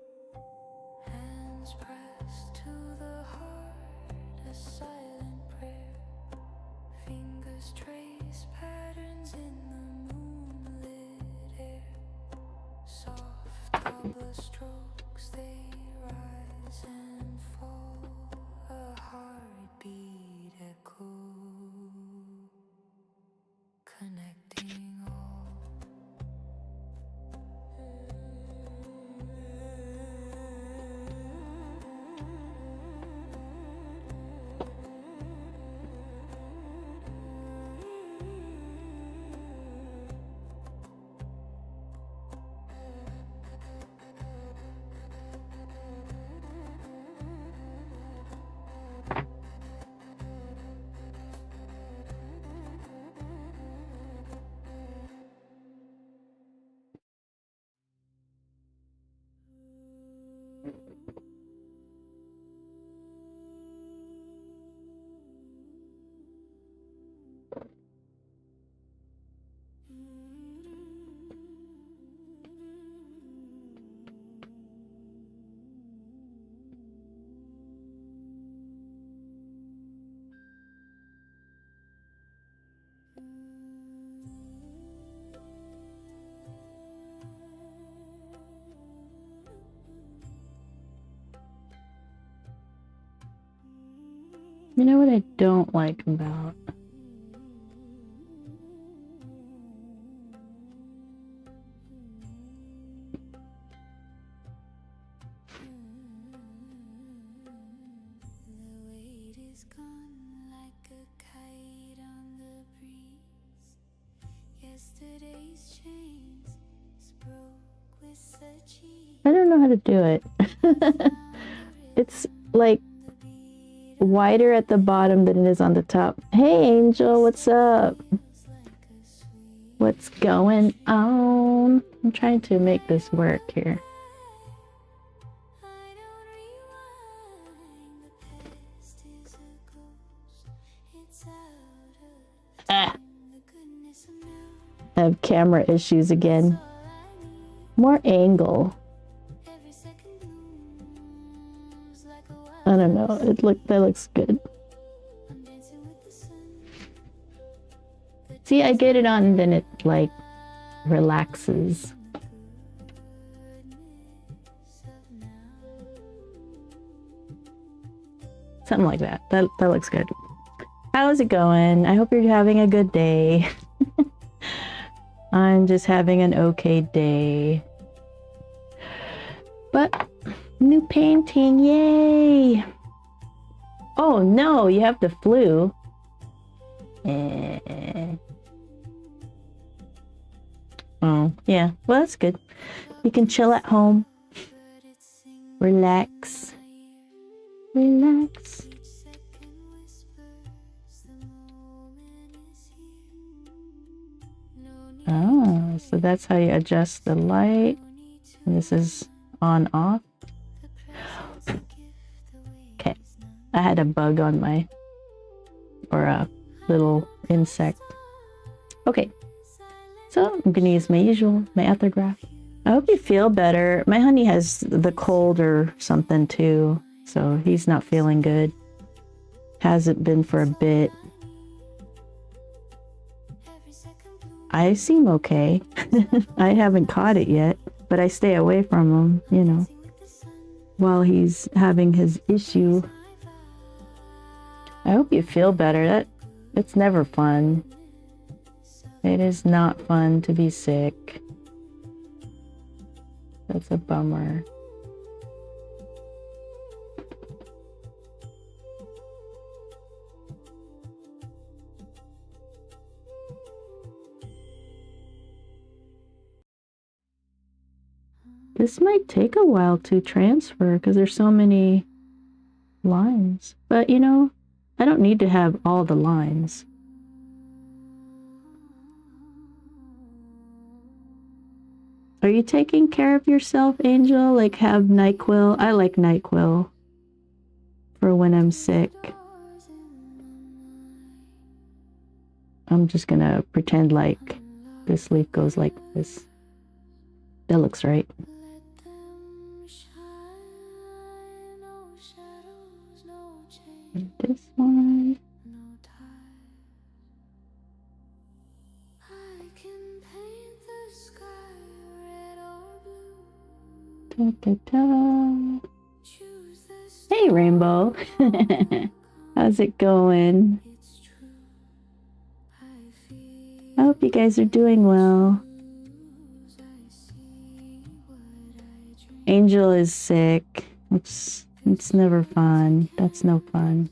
You know what I don't like about I don't know how to do it. It's like wider at the bottom than it is on the top. Hey Angel, what's up? What's going on? I'm trying to make this work here. Ah. I have camera issues again. More angle. I don't know. That looks good. See, I get it on and then it like relaxes. Something like that. That looks good. How's it going? I hope you're having a good day. I'm just having an okay day. But new painting, yay! Oh no, you have the flu. Oh, yeah. Well, that's good. You can chill at home. Relax. Relax. Oh, so that's how you adjust the light. And this is on off. Okay. I had a bug on my, or a little insect. Okay. So I'm gonna use my ethergraph. I hope you feel better. My honey has the cold or something too, so he's not feeling good. Hasn't been for a bit. I seem okay. I haven't caught it yet, but I stay away from him, you know, while he's having his issue. I hope you feel better. It's never fun. It is not fun to be sick. That's a bummer. This might take a while to transfer because there's so many lines. But you know, I don't need to have all the lines. Are you taking care of yourself, Angel? Like have NyQuil? I like NyQuil for when I'm sick. I'm just gonna pretend like this leaf goes like this. That looks right. And this one. Da, da, da. Hey, Rainbow. How's it going? I hope you guys are doing well. Angel is sick. It's never fun. That's no fun.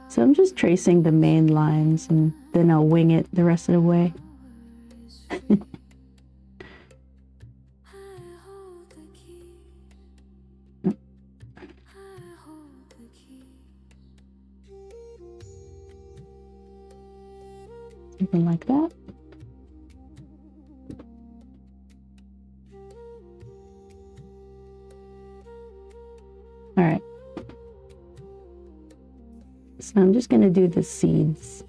So I'm just tracing the main lines and then I'll wing it the rest of the way. Something like that. All right. So I'm just going to do the seeds.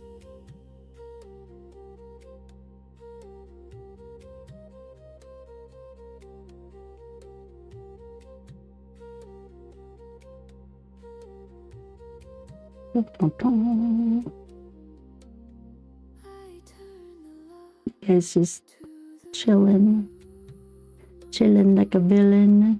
You guys just chilling like a villain.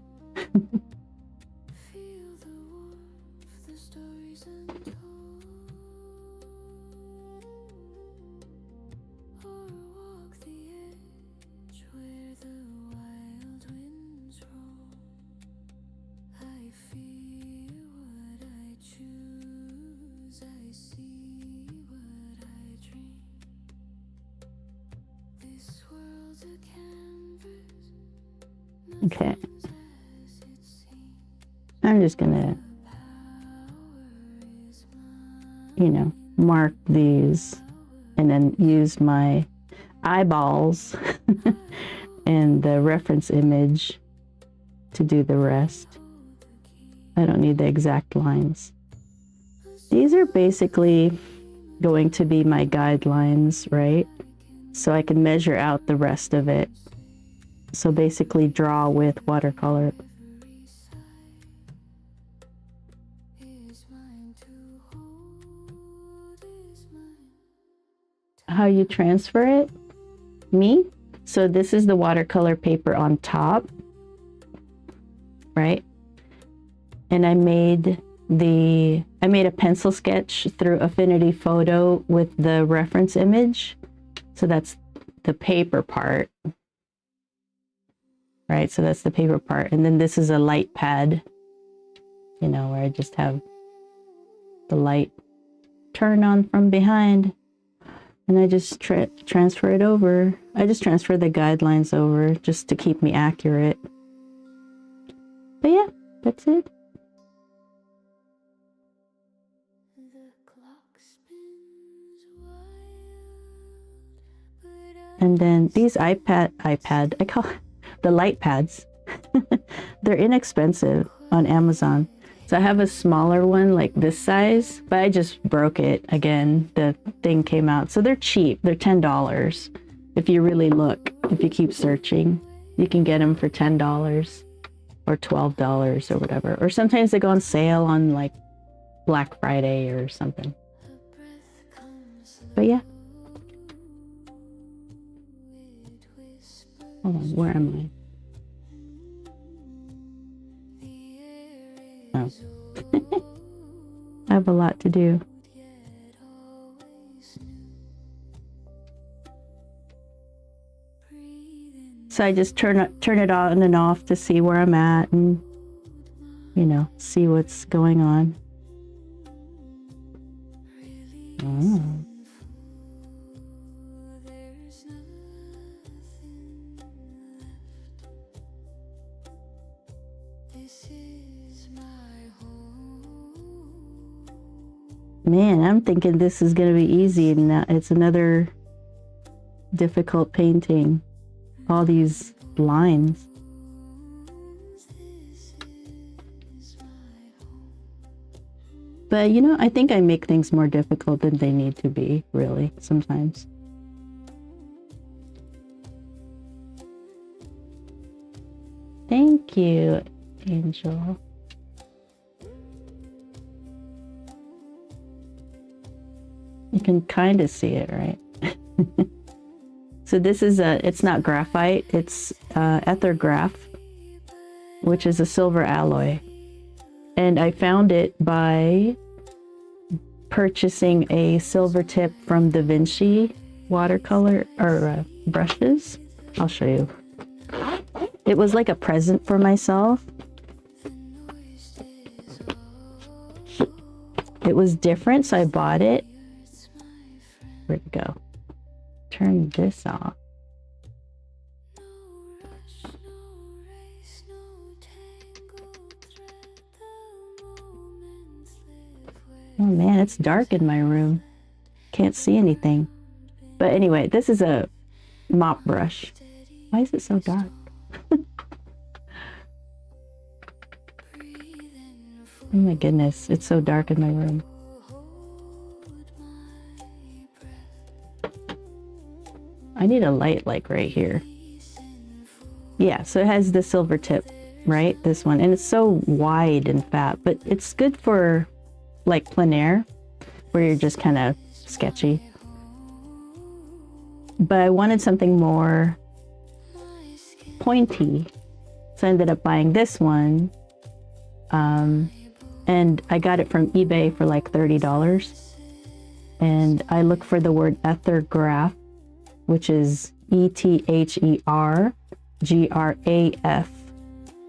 Okay. I'm just gonna, you know, mark these and then use my eyeballs and the reference image to do the rest. I don't need the exact lines. These are basically going to be my guidelines, right? So I can measure out the rest of it. So basically draw with watercolor. How you transfer it? Me? So this is the watercolor paper on top, right? And I made a pencil sketch through Affinity Photo with the reference image. So that's the paper part, right? So that's the paper part. And then this is a light pad, you know, where I just have the light turn on from behind. And I just transfer it over. I just transfer the guidelines over just to keep me accurate. But yeah, that's it. And then these I call the light pads. They're inexpensive on Amazon. So I have a smaller one like this size, but I just broke it again. The thing came out. So they're cheap. They're $10. If you really look, if you keep searching, you can get them for $10 or $12 or whatever. Or sometimes they go on sale on like Black Friday or something. But yeah. Hold on, where am I? Oh. I have a lot to do. So I just turn it on and off to see where I'm at and, you know, see what's going on. Oh. Man, I'm thinking this is going to be easy, and it's another difficult painting. All these lines. But, you know, I think I make things more difficult than they need to be, really, sometimes. Thank you, Angel. You can kind of see it, right? So this is it's not graphite, it's ether graph, which is a silver alloy. And I found it by purchasing a silver tip from Da Vinci watercolor or brushes. I'll show you. It was like a present for myself. It was different, so I bought it. Where'd it go? Turn this off. Oh man, it's dark in my room. Can't see anything. But anyway, this is a mop brush. Why is it so dark? Oh my goodness, it's so dark in my room. I need a light like right here. Yeah, so it has the silver tip, right? This one. And it's so wide and fat, but it's good for like plein air, where you're just kind of sketchy. But I wanted something more pointy. So I ended up buying this one. And I got it from eBay for like $30. And I look for the word ether graph, which is ETHERGRAF,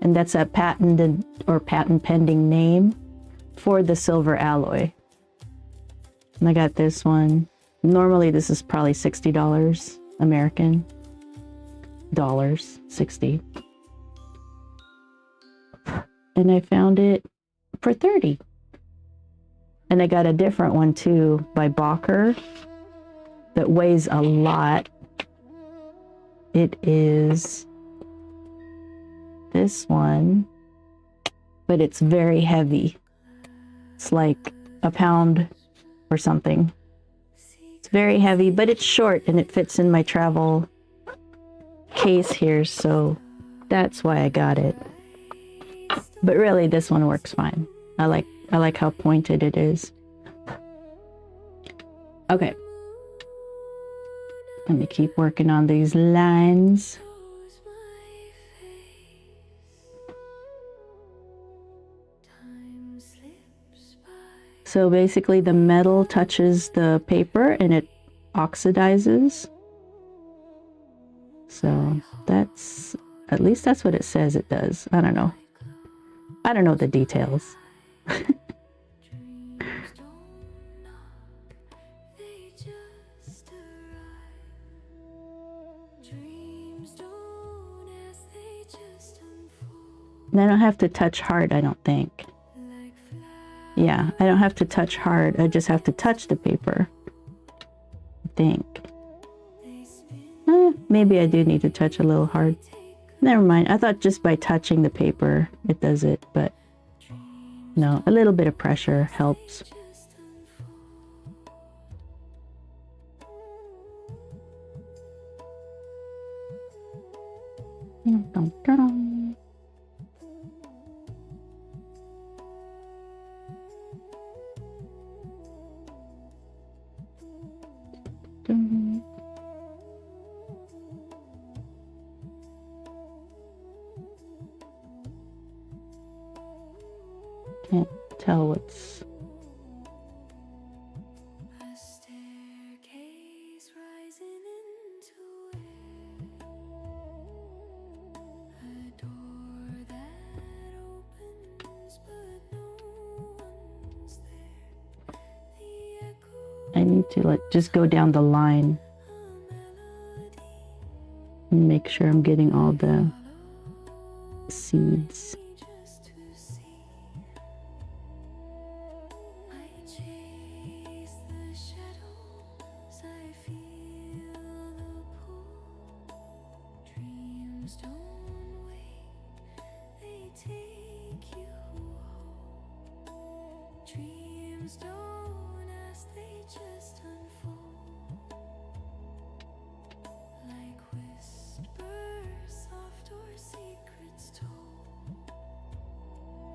and that's a patented or patent pending name for the silver alloy. And I got this one. Normally this is probably $60 American dollars, 60. And I found it for 30. And I got a different one too by Bacher that weighs a lot. It is this one, but it's very heavy. It's like a pound or something. It's very heavy, but it's short and it fits in my travel case here, so that's why I got it. But really, this one works fine. I like how pointed it is. Okay. Let me keep working on these lines. So basically the metal touches the paper and it oxidizes. So that's, at least that's what it says it does. I don't know. I don't know the details. And I don't have to touch hard, I don't think. Yeah, I don't have to touch hard. I just have to touch the paper, I think. Maybe I do need to touch a little hard. Never mind. I thought just by touching the paper it does it, but no, a little bit of pressure helps. Can't tell what's... A staircase rising into air. A door that opens but no one's there. The echo I need to like just go down the line and make sure I'm getting all the seeds.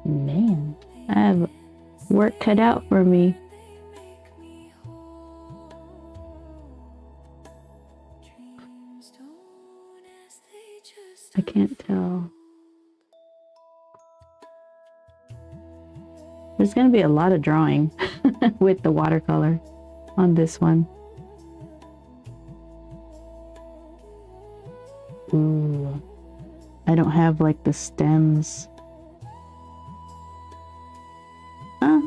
Man, I have work cut out for me. I can't tell. There's going to be a lot of drawing with the watercolor on this one. Ooh, I don't have like the stems.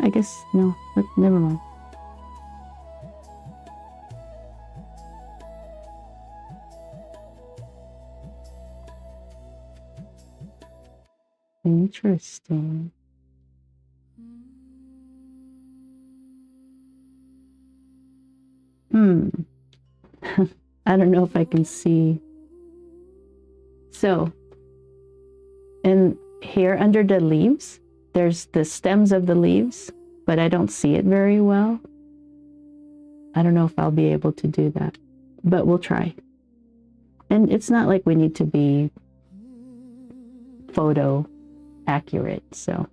I guess no, but never mind. Interesting. I don't know if I can see. So, in here under the leaves, there's the stems of the leaves, but I don't see it very well. I don't know if I'll be able to do that, but we'll try. And it's not like we need to be photo accurate, so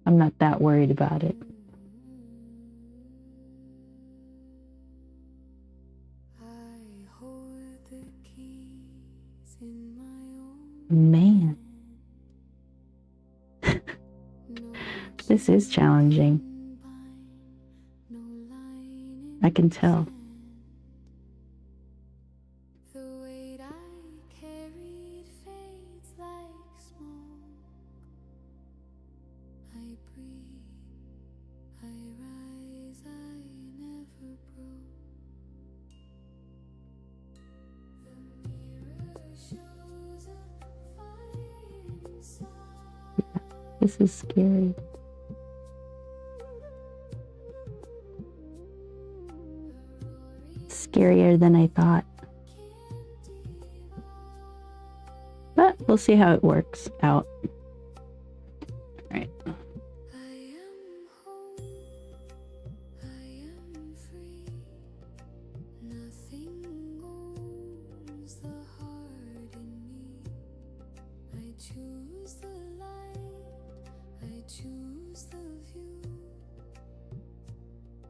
I'm not that worried about it. Man. This is challenging. I can tell. This is scary. Scarier than I thought. But we'll see how it works out. All right. choose the light, I choose the view.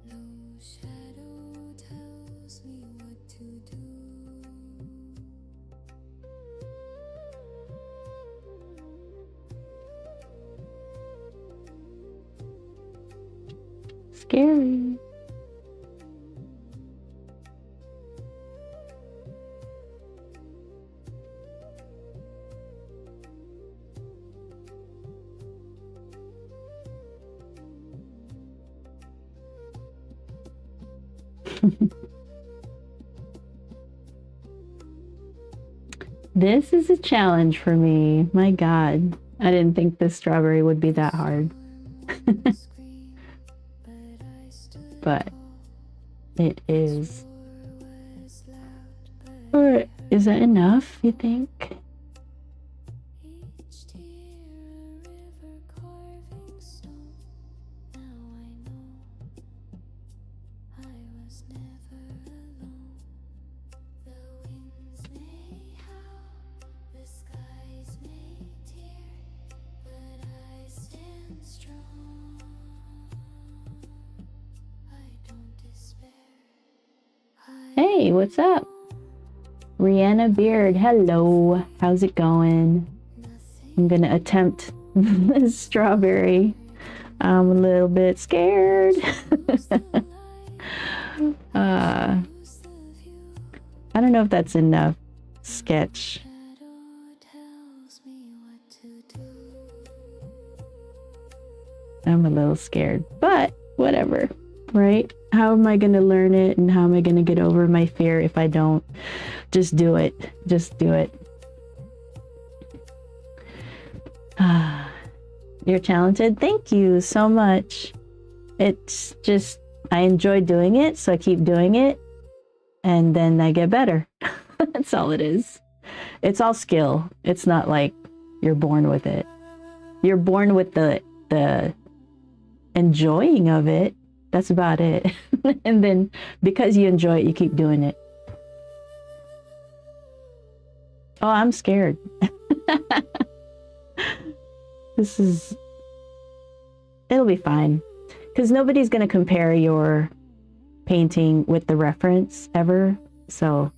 No shadow tells me what to do. Scary. This is a challenge for me. My God, I didn't think this strawberry would be that hard. But it is. Or is that enough, you think? Each tear a river carving stone. Now I know I was never alone. The winds may howl, the skies may tear, but I stand strong. I don't despair. Hey, what's up? Rihanna Beard, hello. How's it going? I'm gonna attempt this strawberry. I'm a little bit scared. I don't know if that's enough sketch. I'm a little scared, but whatever, right? How am I going to learn it, and how am I going to get over my fear if I don't? Just do it. Just do it. You're talented. Thank you so much. It's just, I enjoy doing it, so I keep doing it, and then I get better. That's all it is. It's all skill. It's not like you're born with it. You're born with the enjoying of it. That's about it. And then because you enjoy it, you keep doing it. Oh, I'm scared. It'll be fine. Because nobody's going to compare your painting with the reference ever. So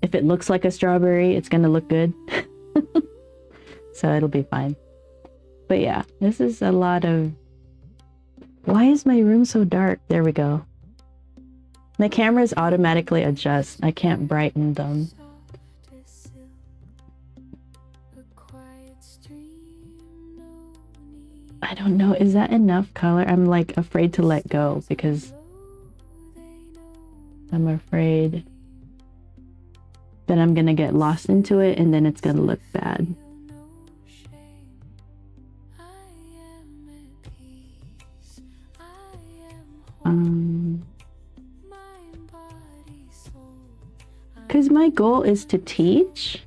if it looks like a strawberry, it's going to look good. So it'll be fine. But yeah, this is a lot of... Why is my room so dark? There we go. My cameras automatically adjust. I can't brighten them. I don't know. Is that enough color? I'm like afraid to let go because I'm afraid that I'm gonna get lost into it and then it's gonna look bad. Because my goal is to teach,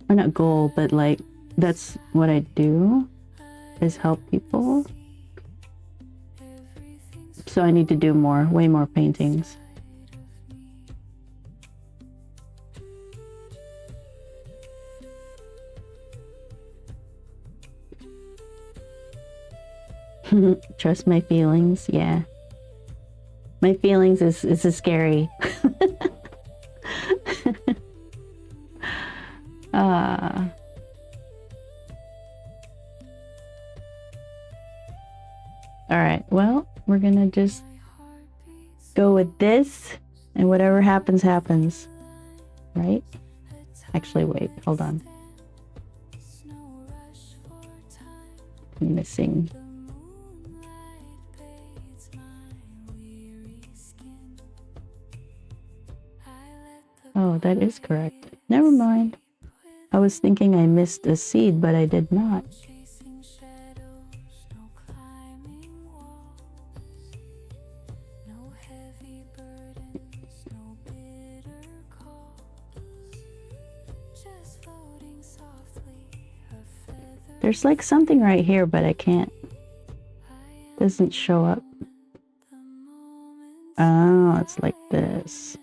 or not goal, but like that's what I do, is help people. So I need to do more, way more paintings. Trust my feelings, yeah. My feelings is scary. All right, well, we're gonna just go with this, and whatever happens, happens, right? Actually, wait, hold on. I'm missing. Oh, that is correct. Never mind. I was thinking I missed a seed, but I did not. There's like something right here, but I can't. Doesn't show up. Oh, it's like this.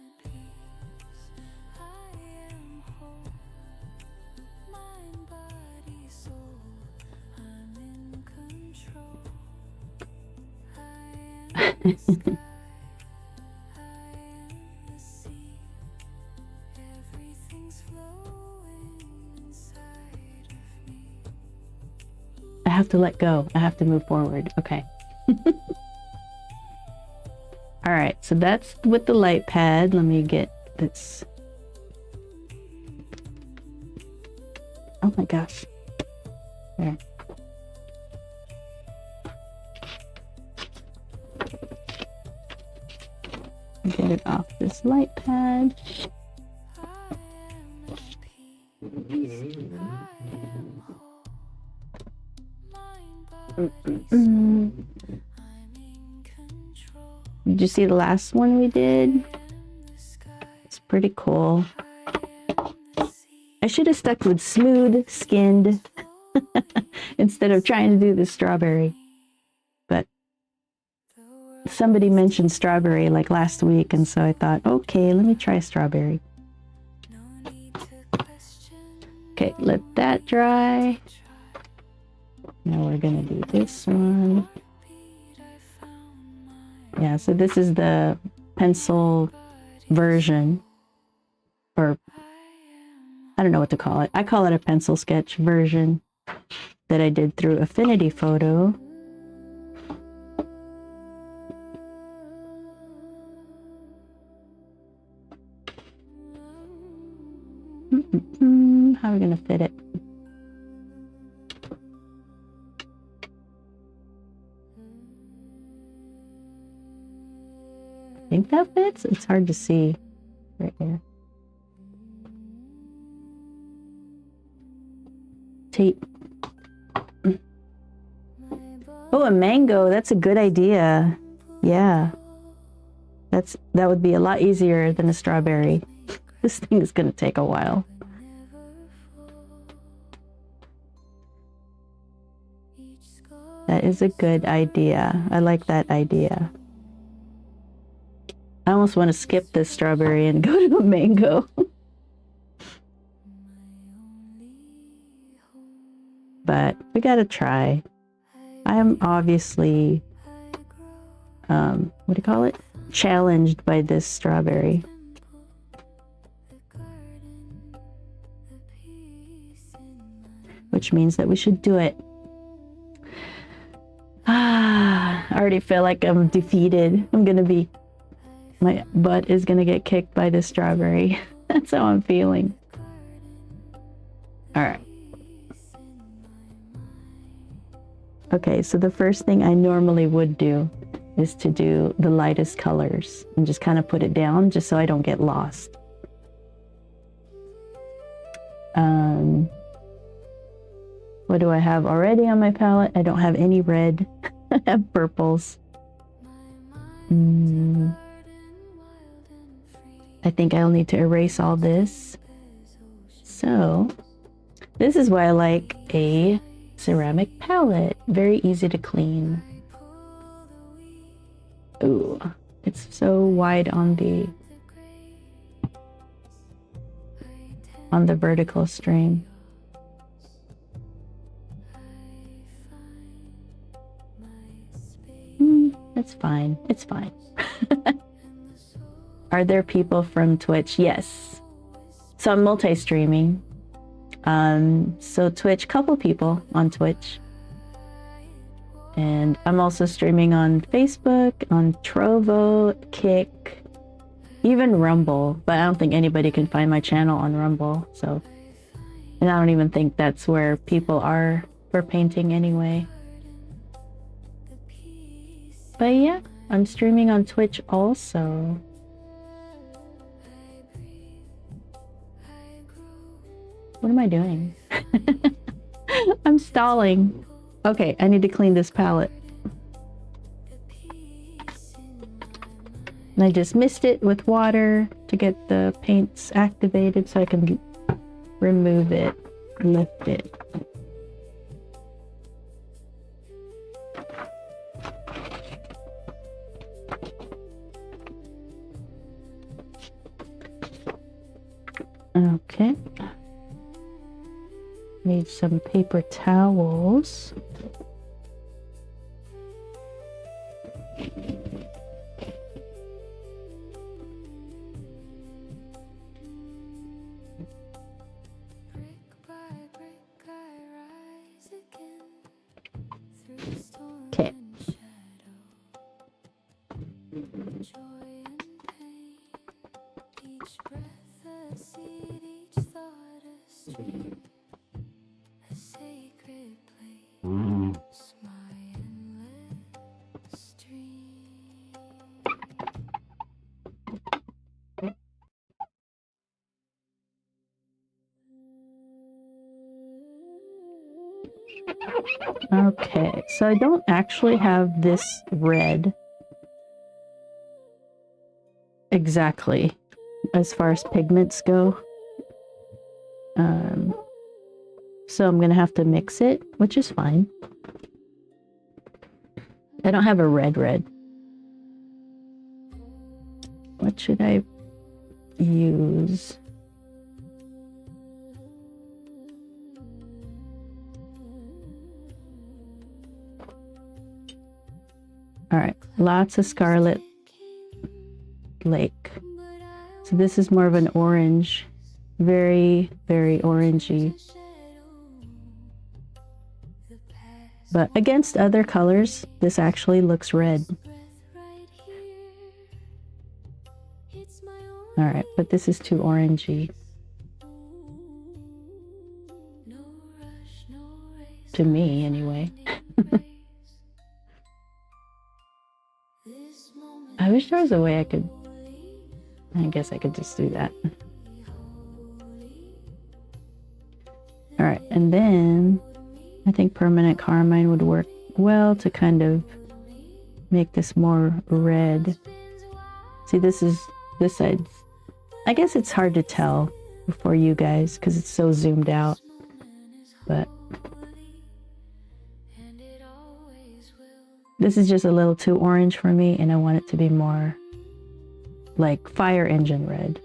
I have to let go. I have to move forward. Okay. All right, so that's with the light pad. Let me get this. Oh my gosh. There. Get it off this light pad. Did you see the last one we did? It's pretty cool. I should have stuck with smooth skinned instead of trying to do the strawberry. But somebody mentioned strawberry like last week, and so I thought, okay, let me try strawberry. Okay, let that dry. Now we're gonna do this one. Yeah, so this is the pencil version, or I don't know what to call it. I call it a pencil sketch version that I did through Affinity Photo. How are we gonna fit it? I think that fits. It's hard to see right here. Tape. Oh, a mango. That's a good idea. Yeah. That would be a lot easier than a strawberry. This thing is going to take a while. That is a good idea. I like that idea. I almost want to skip this strawberry and go to a mango. But we gotta try. I am obviously, what do you call it? Challenged by this strawberry. Which means that we should do it. I already feel like I'm defeated. My butt is gonna get kicked by this strawberry. That's how I'm feeling. All right. Okay, so the first thing I normally would do is to do the lightest colors and just kind of put it down just so I don't get lost. What do I have already on my palette? I don't have any red. I have purples. I think I'll need to erase all this. So, this is why I like a ceramic palette. Very easy to clean. Ooh, it's so wide on the vertical stream. It's fine. It's fine. Are there people from Twitch? Yes. So I'm multi-streaming. So Twitch, couple people on Twitch. And I'm also streaming on Facebook, on Trovo, Kick, even Rumble. But I don't think anybody can find my channel on Rumble. So, and I don't even think that's where people are for painting anyway. But yeah, I'm streaming on Twitch also. What am I doing? I'm stalling. Okay, I need to clean this palette. And I just mist it with water to get the paints activated so I can remove it, lift it. Okay. Need some paper towels. Okay, so I don't actually have this red exactly as far as pigments go. So I'm gonna have to mix it, which is fine. I don't have a red. What should I use? All right, lots of Scarlet Lake. So this is more of an orange, very, very orangey. But against other colors, this actually looks red. All right, but this is too orangey. To me, anyway. I wish there was a way I could... I guess I could just do that. All right, and then I think permanent carmine would work well to kind of make this more red. See, this side. I guess it's hard to tell for you guys because it's so zoomed out, but this is just a little too orange for me, and I want it to be more like fire engine red.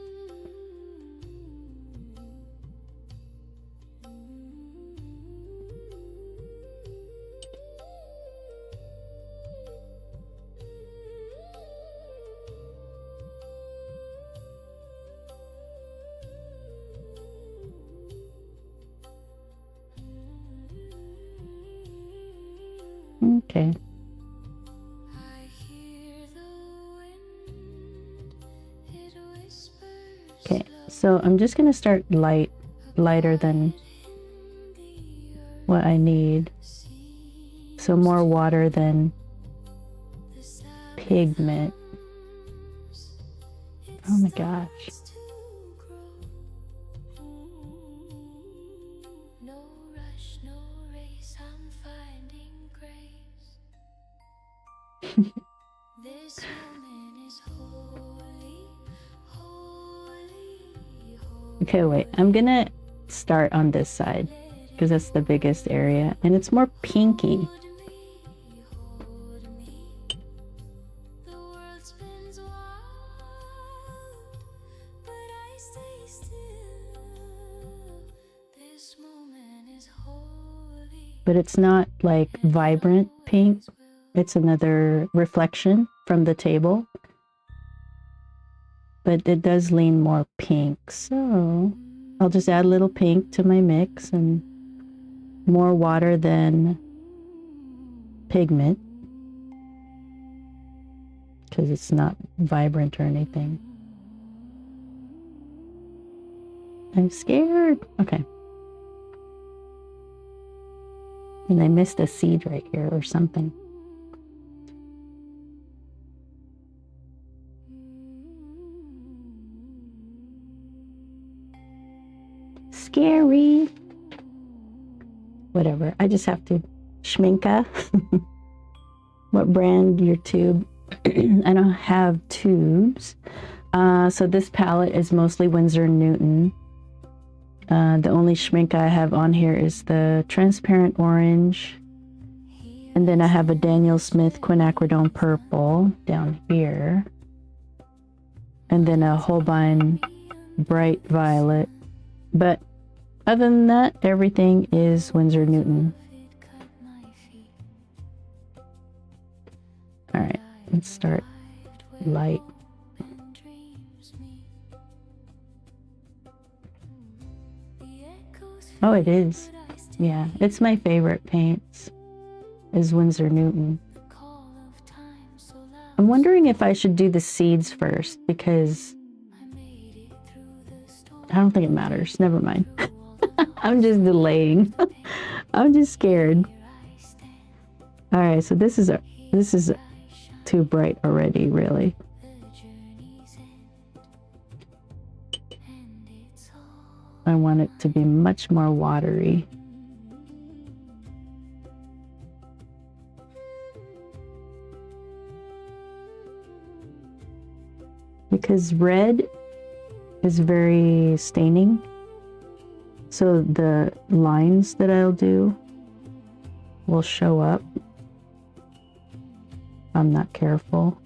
Okay. Okay, so I'm just gonna start lighter than what I need. So more water than pigment. Oh my gosh. Okay, wait, I'm gonna start on this side because that's the biggest area and it's more pinky. But it's not like vibrant pink. It's another reflection from the table. But it does lean more pink. So I'll just add a little pink to my mix and more water than pigment because it's not vibrant or anything. I'm scared. Okay. And I missed a seed right here or something. Scary. Whatever. I just have to schminka. What brand your tube? I don't have tubes. So this palette is mostly Winsor & Newton. The only schmink I have on here is the transparent orange. And then I have a Daniel Smith quinacridone purple down here. And then a Holbein bright violet. But other than that, everything is Winsor & Newton. All right, let's start light. Oh, it is. Yeah, it's my favorite paints, is Winsor & Newton. I'm wondering if I should do the seeds first, because I don't think it matters. Never mind. I'm just delaying. I'm just scared. All right, so this is too bright already, really. I want it to be much more watery. Because red is very staining. So the lines that I'll do will show up if I'm not careful.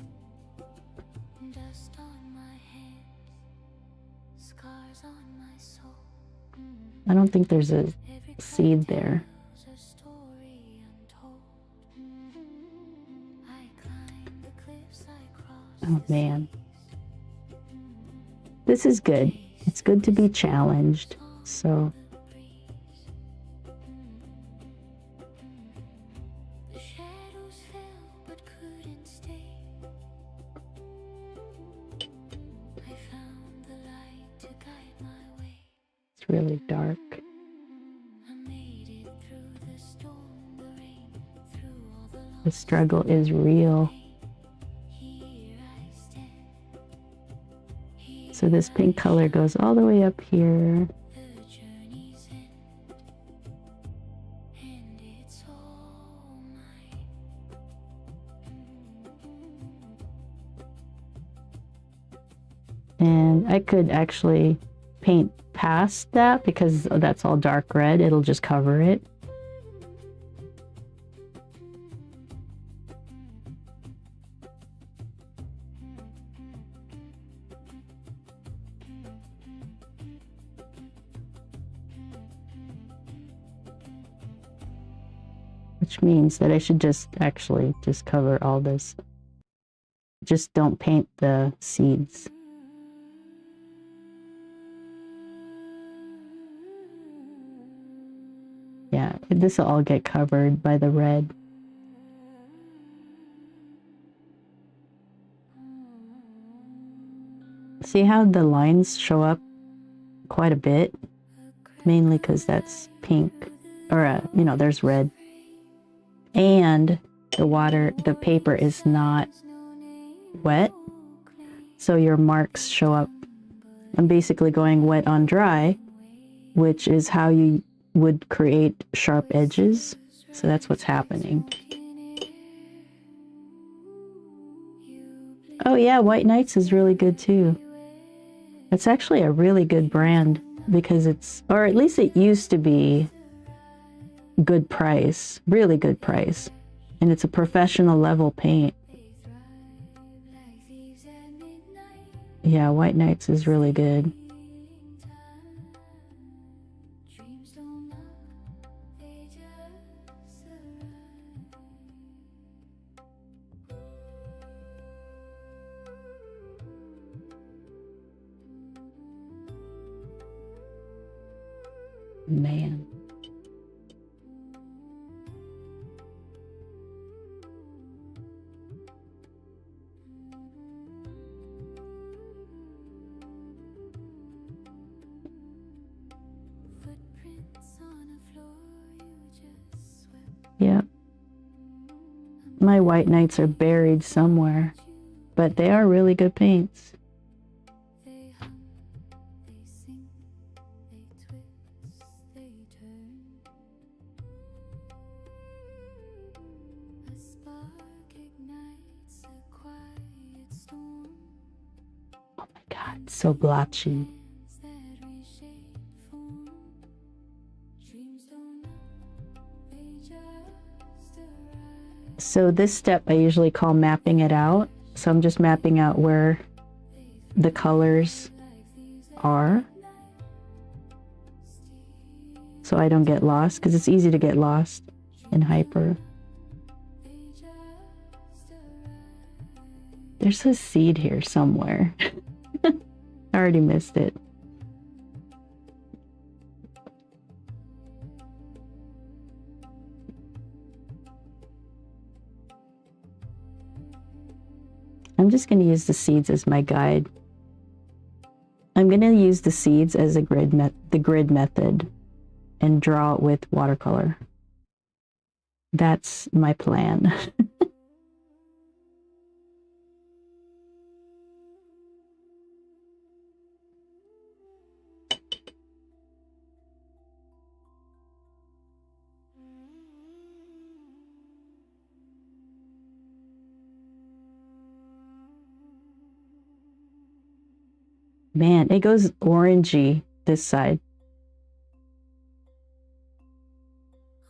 I don't think there's a seed there. Oh man. This is good. It's good to be challenged. So it's really dark. The struggle is real. So this pink color goes all the way up here. And I could actually paint past that because that's all dark red. It'll just cover it. Which means that I should just cover all this. Just don't paint the seeds. Yeah, this will all get covered by the red. See how the lines show up quite a bit? Mainly because that's pink, or there's red. And the paper is not wet, so your marks show up. I'm basically going wet on dry, which is how you would create sharp edges. So that's what's happening. Oh yeah, White Nights is really good too. It's actually a really good brand because or at least it used to be good price, really good price. And it's a professional level paint. Yeah, White Nights is really good. Man. Yeah. My White Nights are buried somewhere, but they are really good paints. Oh my God, so blotchy. So this step I usually call mapping it out. So I'm just mapping out where the colors are, so I don't get lost, because it's easy to get lost in hyper. There's a seed here somewhere. I already missed it. I'm just going to use the seeds as my guide. I'm gonna use the seeds as a the grid method and draw it with watercolor. That's my plan. Man, it goes orangey this side.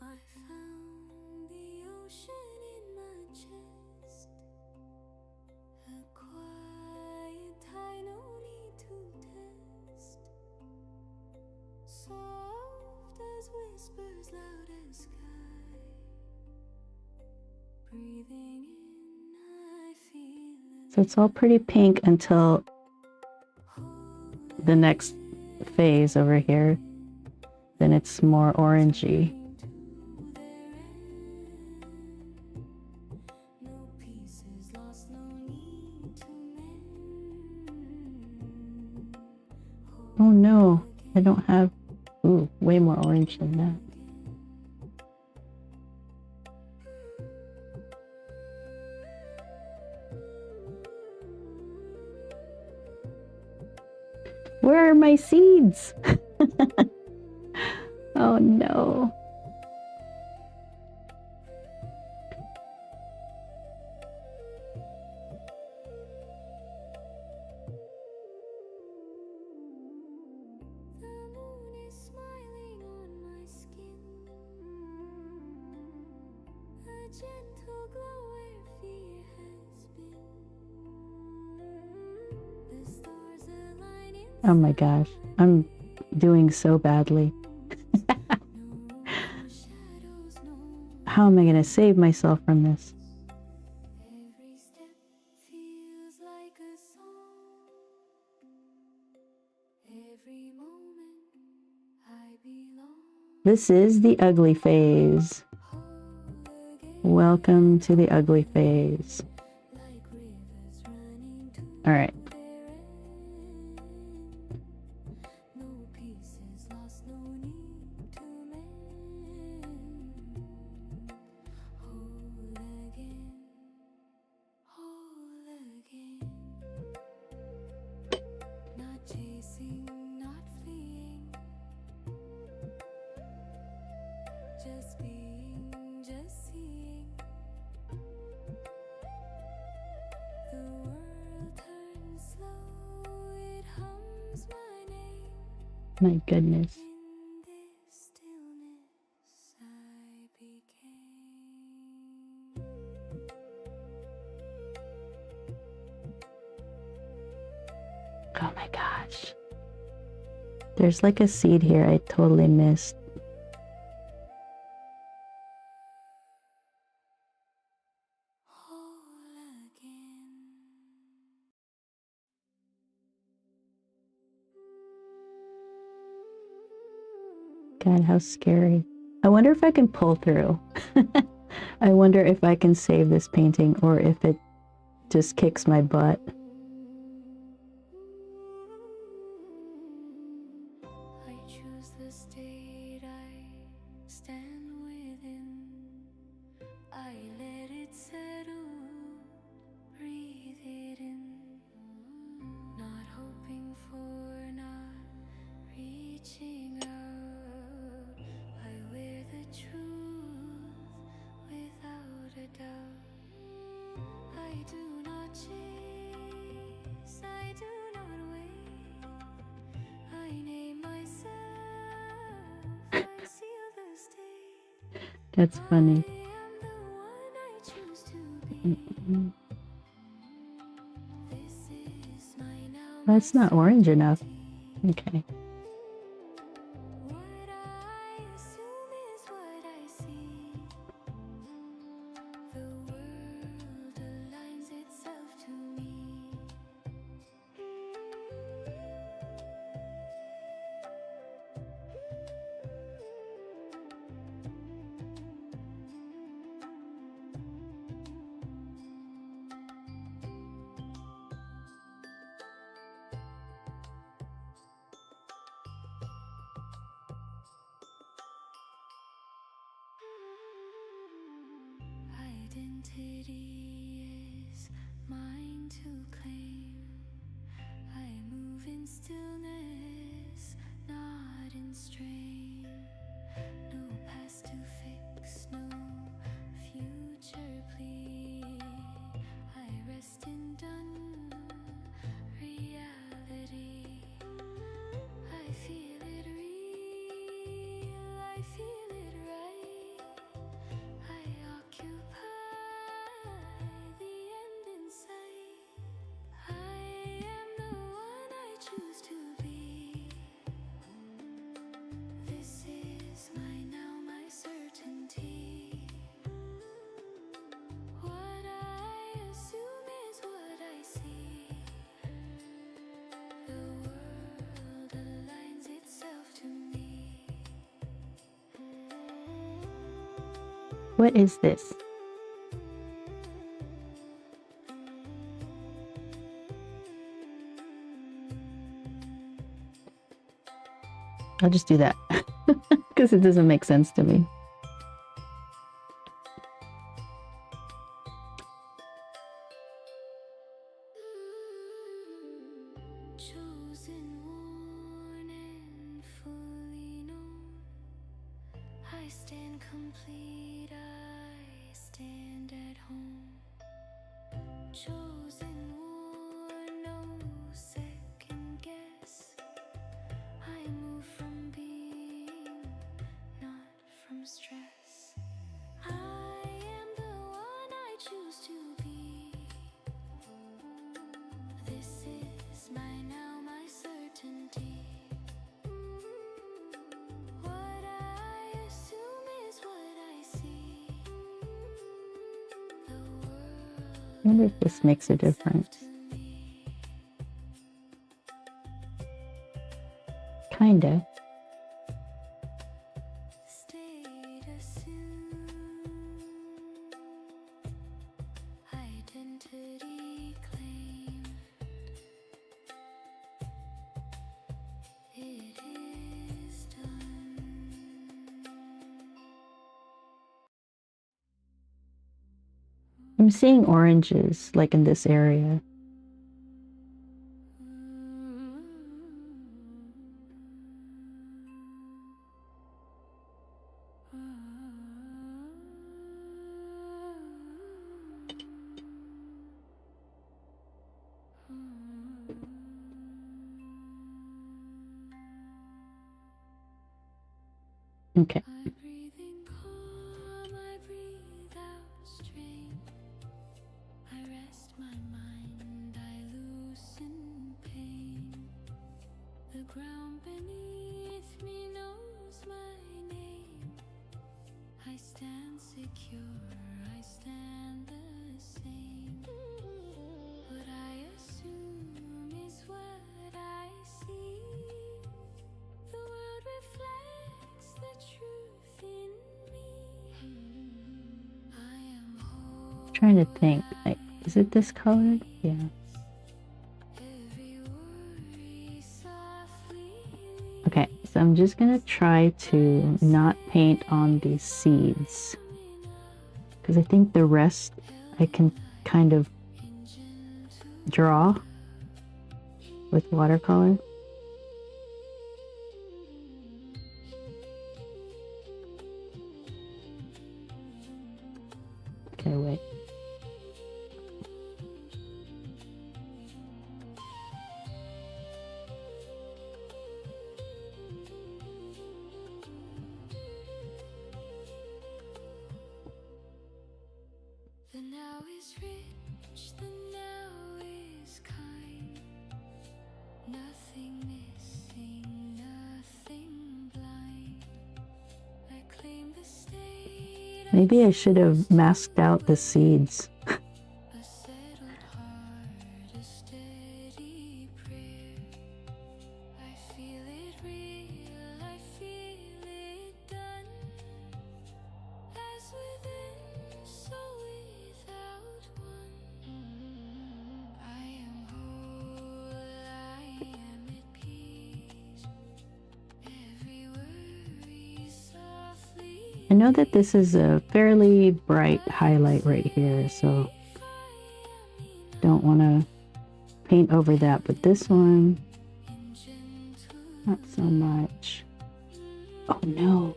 I found the ocean in my chest. A quiet high, no need to test. Soft as whispers, loud as sky. Breathing in, I feel So it's all pretty pink until the next phase over here. Then it's more orangey. no pieces lost, no need to mend. Oh no, I don't have, ooh, way more orange than that. Where are my seeds? Oh no. The moon is smiling on my skin. A gentle glow where fear has been. The stars align in Oh my gosh, I'm doing so badly. shadows, no. How am I gonna save myself from this? Every step feels like a song. Every moment I belong. This is the ugly phase. Whole again, Welcome to the ugly phase. like rivers running to All right. their end. No pieces lost, no need to mend. Whole again, whole again. Not chasing, not fleeing. Just being, just seeing. The world turns slow, it hums my name. My goodness. In this stillness I became. Oh my gosh. There's like a seed here I totally missed. Whole again. God, how scary. I wonder if I can pull through. I wonder if I can save this painting or if it just kicks my butt. I choose the state I stand within. I let it settle, breathe it in. Not hoping for, not reaching out. I wear the truth without a doubt. I do not chase, I do not wait. I name myself, I seal the state. That's funny. I am the one I choose to be. This is my now, That's my not orange enough. certainty. Okay. What I assume is what I see. The world aligns itself to me. identity is mine to claim. I move in stillness, not in strain. No past to fix, no future plea. I rest in done reality. I feel it real, I feel it right. I occupy the end in sight. I am the one I choose to be. This is my now, my certainty. What I assume is what I see. The world aligns itself to me. What is this? I'll just do that because it doesn't make sense to me. Chosen, worn, and fully known. I stand complete, I stand at home. Chosen, worn, no second guess. I move from being, not from stress. I am the one I choose to be. This is my now, my certainty. What I assume is what I see. The world I wonder if this makes a difference. to me. Kinda. State assumed. Identity claimed. It is done. I'm seeing oranges, like in this area. Okay. I breathe in calm, I breathe out strength. I rest my mind, I loosen pain. The ground beneath me knows my name. I stand secure, I stand the same. What I assume is what I see. The world reflects the truth in me. I am whole. Trying to think, like, is it this color? Yeah. Every worry softly. Okay, so I'm just gonna try to not paint on these seeds because I think the rest I can kind of draw with watercolor. Okay, wait. The now is rich, the now is kind. Nothing missing, nothing blind. I claim the state. Maybe I should have masked out the seeds. A settled heart, a steady prayer. I feel it real, I feel it done. As within, so without one. I am whole, I am at peace. Every worry softly I know that this is a fairly bright highlight right here, so don't want to paint over that, but this one, not so much. Oh no.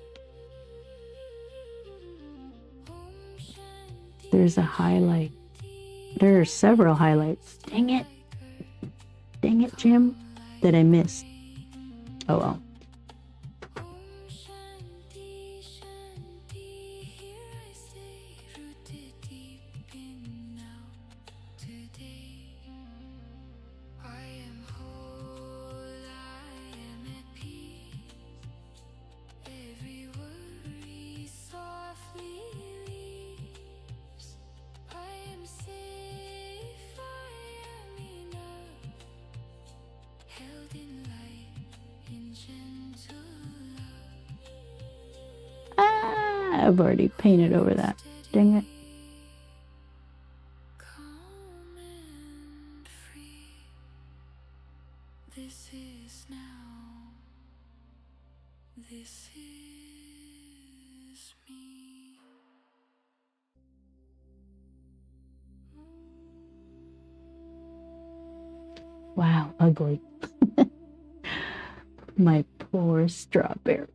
There's a highlight. There are several highlights. Dang it. Dang it, Jim. That I missed. Oh well. I've already painted over that. Dang it. This is now. This is me. Wow, ugly. My poor strawberry.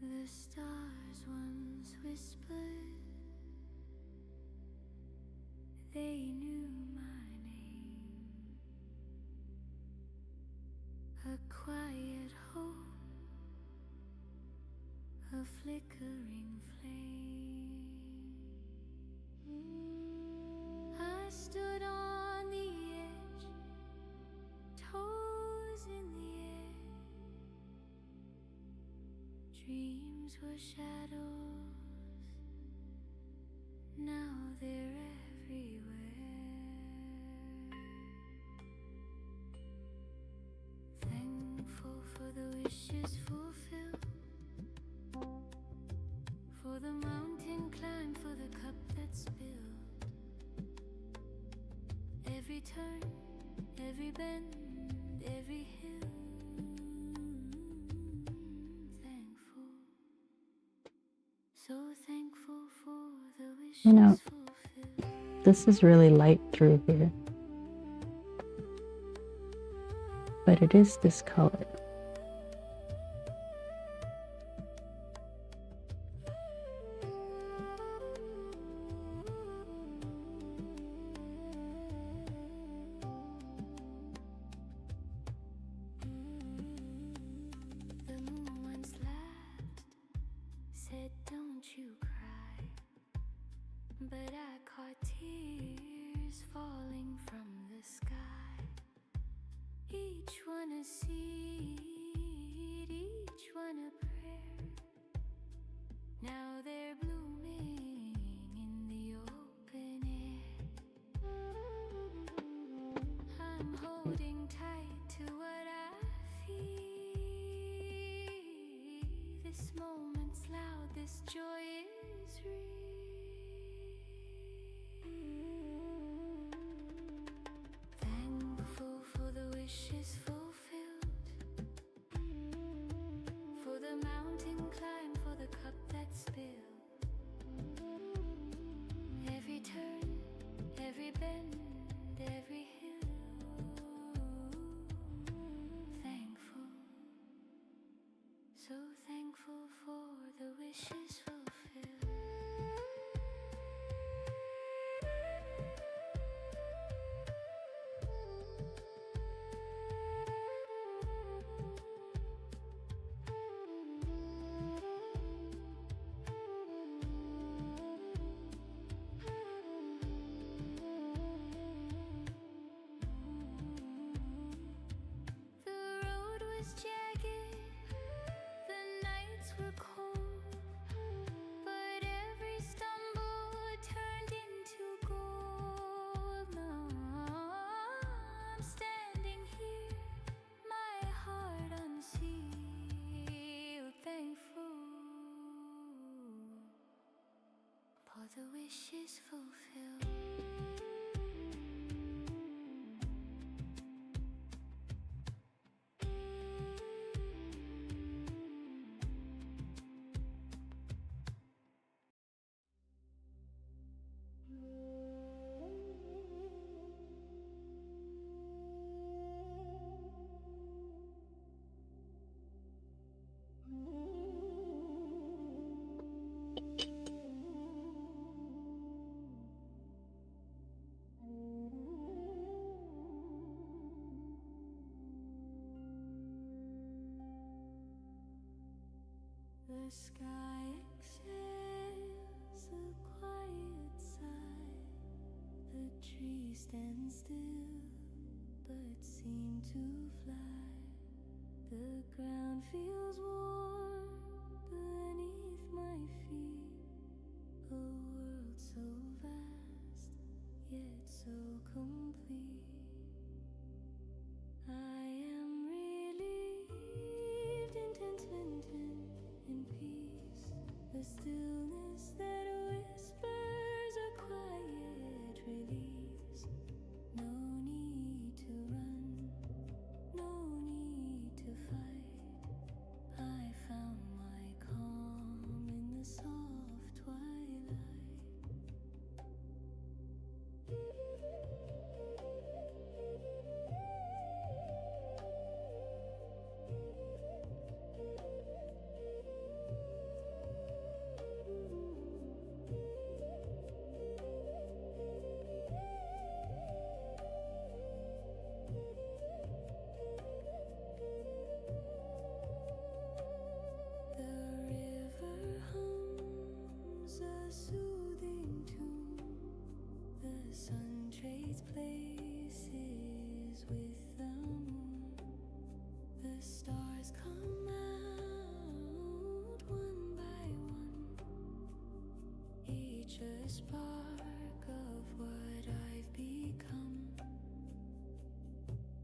The stars once whispered, they knew my name. A quiet hope, a flickering flame. I stood on the edge, toes in the air. Dreams were shadows, now they're everywhere. Thankful for the wishes fulfilled, for the mountain climb, for the cup that spilled. Every turn, every bend, every hill. So thankful for the wishes You know, fulfilled. this is really light through here. But it is this color. The moon once laughed, said don't you cry. But I caught tears falling from the sky. Each one a seed, each one a prayer. Now they're blooming in the open air. I'm holding tight to what I feel. This moment's loud, this joy is real. Thankful for the wishes fulfilled, for the mountain climb, for the cup that spilled. Every turn, every bend, every hill. Thankful, so thankful for the wishes fulfilled. The road was jagged, the nights were cold. all the wishes fulfilled. The sky exhales a quiet sigh. The trees stand still but seem to fly. The ground feels warm beneath my feet. A world so vast yet so complete. I am relieved in contentment in peace, the stillness that whispers a quiet release. No need to run, no need to fight. I found my calm in the soft twilight. Places with the moon, the stars come out one by one, each a spark of what I've become.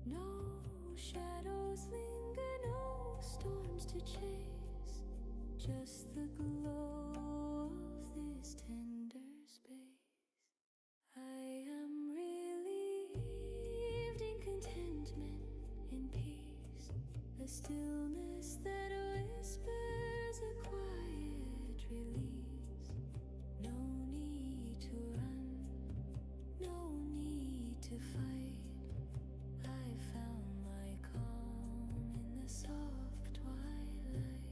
No shadows linger, no storms to chase, just the glow of this tender space. I am relieved in contentment, in peace, the stillness that whispers a quiet release. No need to run, no need to fight. I found my calm in the soft twilight.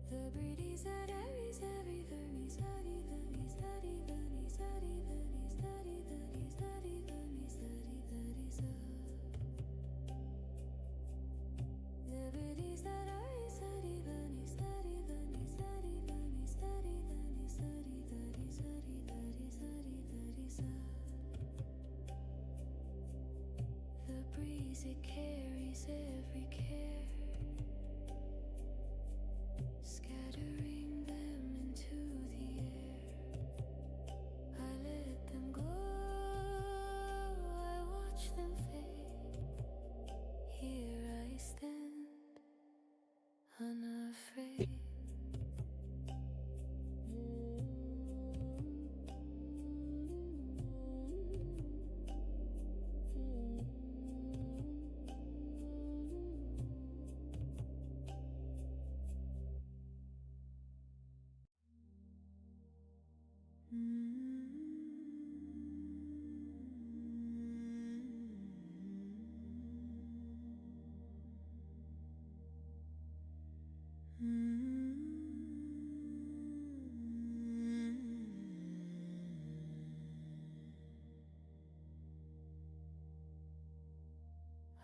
The breeze that every vermis, daddy vermis, daddy vermis, daddy vermis, daddy vermis, daddy vermis, daddy vermis. The breeze that every daddy vermis, daddy vermis, daddy vermis, daddy vermis, daddy vermis, daddy vermis, daddy vermis. The breeze, it carries every care, scattering them into the air. I let them go, I watch them fade. Here I stand, unafraid.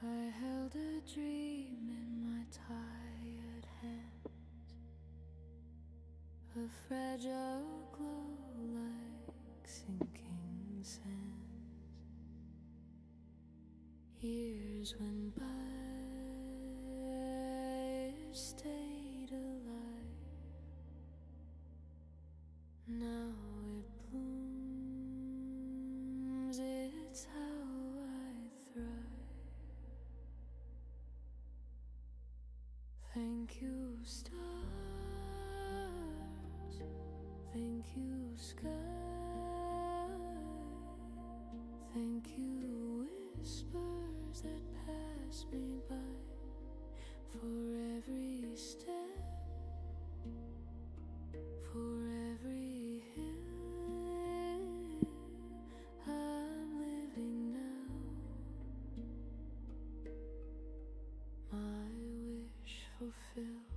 I held a dream in my tired hands, a fragile glow like sinking sands. Years went by, it stayed alive. Now it blooms Thank you, sky. Thank you, whispers that pass me by. For every step, for every hill I'm living now. My wish fulfilled.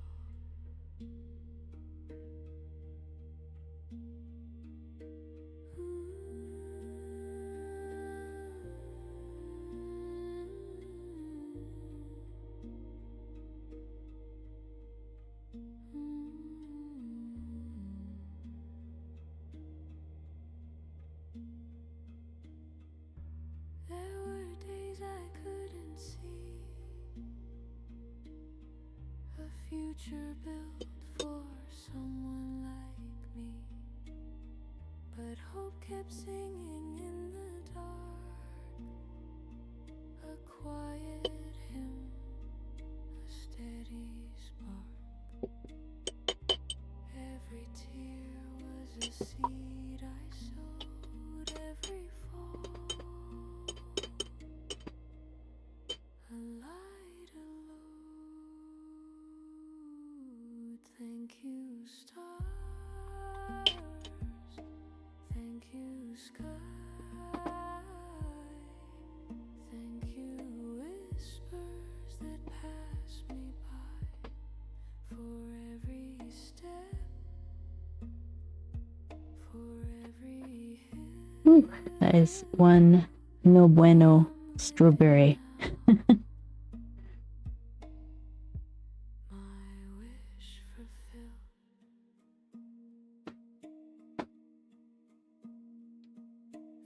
There were days I couldn't see a future built for someone like me, but hope kept singing in the dark, a quiet hymn, a steady spark. Every tear was a seed I sowed, every fall a light, a load. Thank you, stars. Thank you, sky. Thank you, whispers that pass me by. For every step, for every hill. Ooh, that is one no bueno strawberry. My wish fulfilled.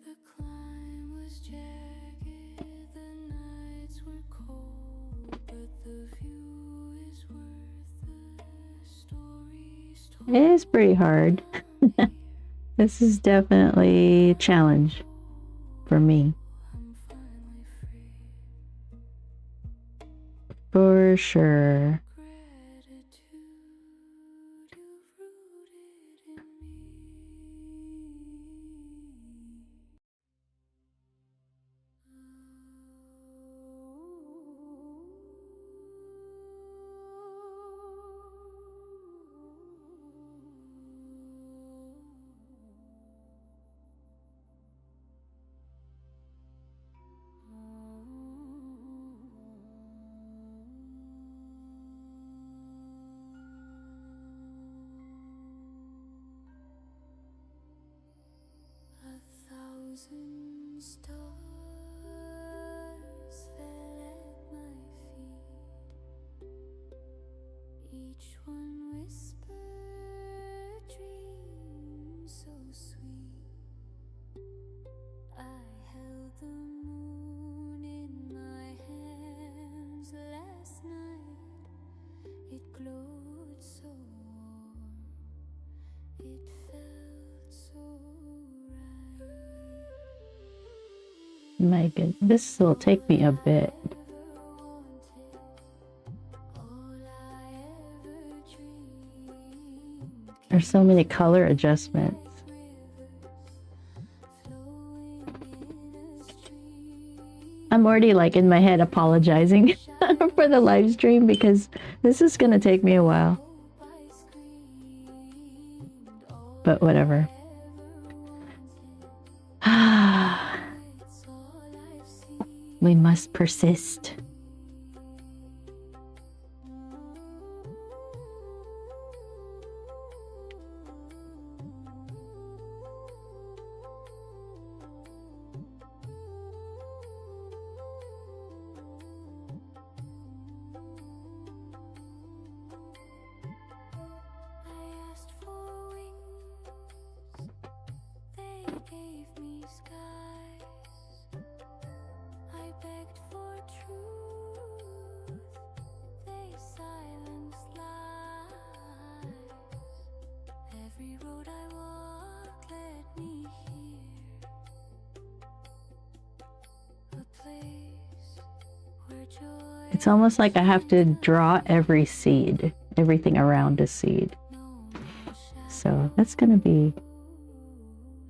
The climb was jagged, the nights were cold, but the view is worth the stories told. It is pretty hard. This is definitely a challenge for me. I'm finally free. For sure. Gratitude you've rooted in me. A thousand stars fell at my feet, each one whispered dreams so sweet. I held the moon in my hands last night. It glowed so warm, it felt so right. My goodness, this will take me a bit. There's so many color adjustments. I'm already like in my head apologizing for the live stream because this is gonna take me a while. But whatever. We must persist. I asked for wings, they gave me skies. I begged for truth, they silenced lies. Every road I walk led me here, a place where joy. It's almost like I have to draw every seed, everything around a seed. So that's gonna be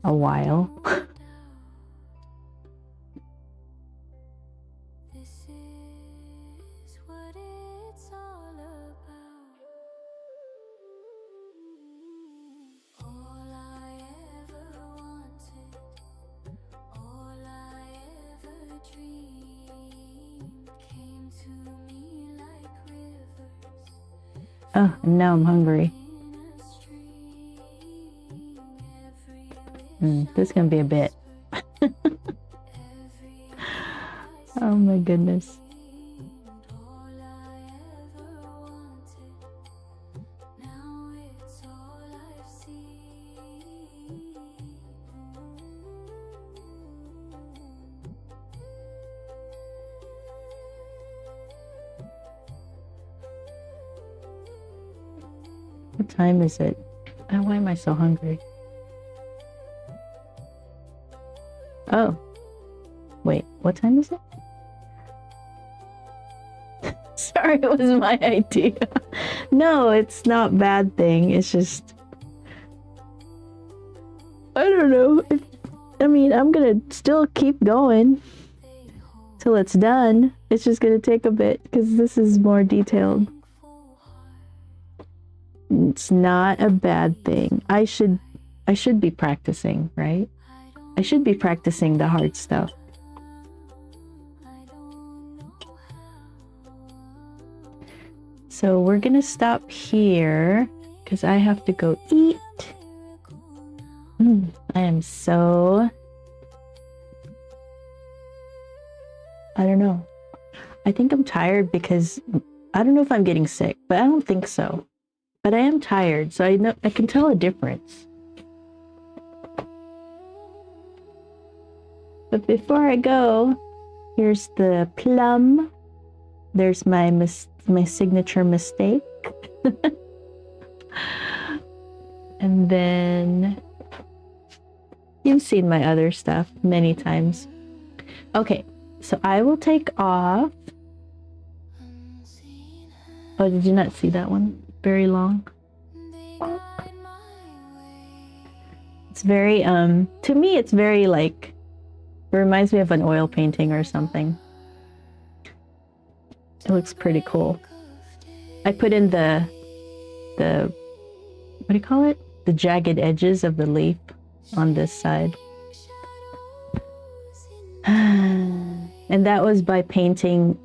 a while. This is what it's all about. All I ever wanted, all I ever dreamed came to me like rivers. Oh, and now I'm hungry. This is gonna be a bit. Oh my goodness. What time is it? Oh, why am I so hungry? Oh, wait, what time is it? Sorry, it was my idea. No, it's not a bad thing. It's just, I don't know. I mean, I'm gonna still keep going till it's done. It's just gonna take a bit because this is more detailed. It's not a bad thing. I should be practicing, right? I should be practicing the hard stuff. So we're gonna stop here because I have to go eat. I am so... I don't know. I think I'm tired because I don't know if I'm getting sick, but I don't think so. But I am tired, so I know I can tell a difference. But before I go, here's the plum. There's my signature mistake. And then you've seen my other stuff many times. Okay, so I will take off. Oh, did you not see that one? Very long. It's very, to me, it's very like, it reminds me of an oil painting or something. It looks pretty cool. I put in the what do you call it? The jagged edges of the leaf on this side. And that was by painting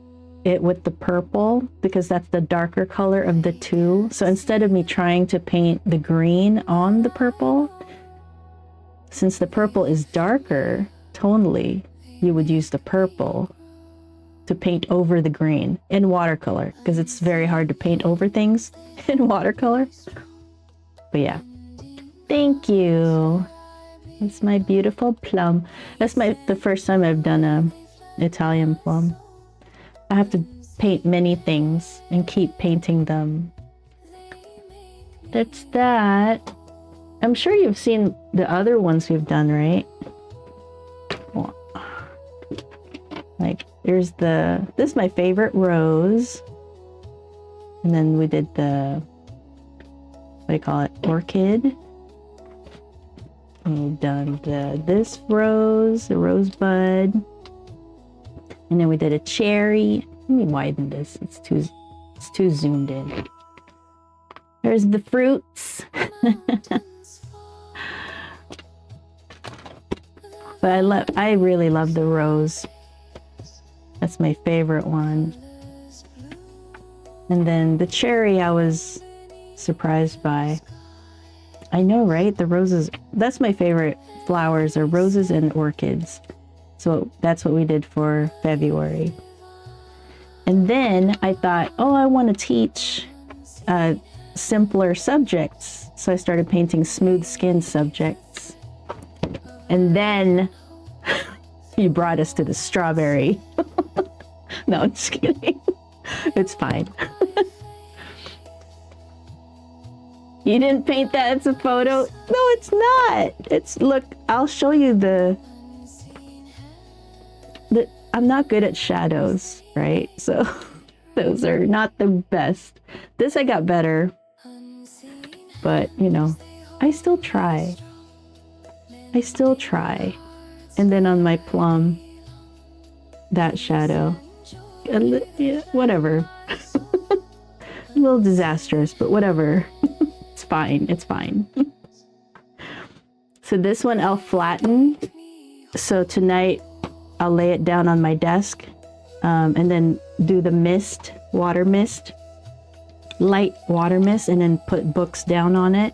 it with the purple because that's the darker color of the two. So instead of me trying to paint the green on the purple, since the purple is darker tonally, you would use the purple to paint over the green in watercolor because it's very hard to paint over things in watercolor. But yeah, thank you. It's my beautiful plum. That's the first time I've done a Italian plum. I have to paint many things and keep painting them. That's that. I'm sure you've seen the other ones we've done, right? Like, there's this is my favorite rose. And then we did the, what do you call it? Orchid. And we've done this rose, the rosebud. And then we did a cherry. Let me widen this. It's too zoomed in. There's the fruits. But I really love the rose. That's my favorite one. And then the cherry I was surprised by. I know, right? The roses, that's my favorite flowers, are roses and orchids. So that's what we did for February. And then I thought, oh, I want to teach simpler subjects. So I started painting smooth skin subjects. And then you brought us to the strawberry. No, I'm just kidding. It's fine. You didn't paint that as a photo? No, it's not. Look, I'll show you I'm not good at shadows, right? So those are not the best. This I got better, but you know, I still try. I still try. And then on my plum, that shadow, yeah, whatever. A little disastrous, but whatever. It's fine. It's fine. So this one I'll flatten. So tonight I'll lay it down on my desk, and then do the mist, water mist, light water mist, and then put books down on it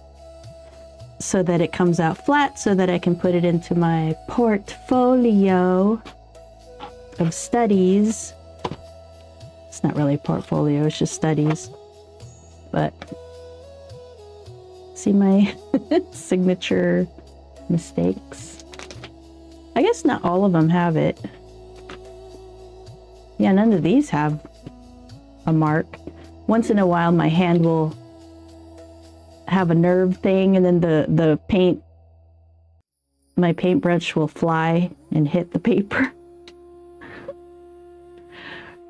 so that it comes out flat, so that I can put it into my portfolio of studies. It's not really a portfolio, it's just studies. But see my signature mistakes? I guess not all of them have it. Yeah, none of these have a mark. Once in a while my hand will have a nerve thing, and then the paint, my paintbrush will fly and hit the paper.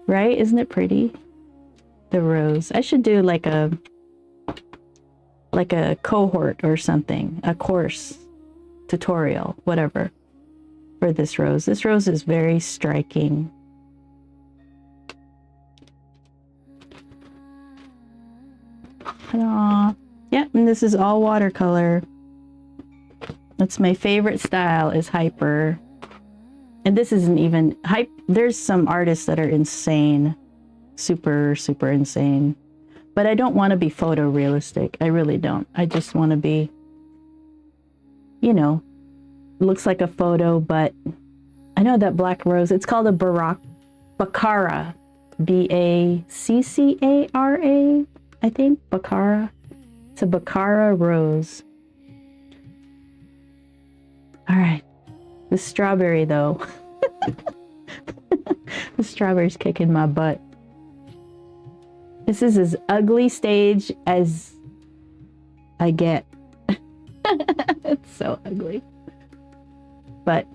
Right? Isn't it pretty? The rose. I should do like a cohort or something, a course, tutorial, whatever, for this rose. This rose is very striking. Aww. Yep, and this is all watercolor. That's my favorite style, is hyper. And this isn't even hype. There's some artists that are insane, super insane, but I don't want to be photorealistic. I really don't. I just want to be, you know, looks like a photo, but I know that black rose, it's called a Baccara, B-A-C-C-A-R-A, I think, Baccara. It's a Baccara rose. All right. The strawberry, though. The strawberry's kicking my butt. This is as ugly stage as I get. It's so ugly. But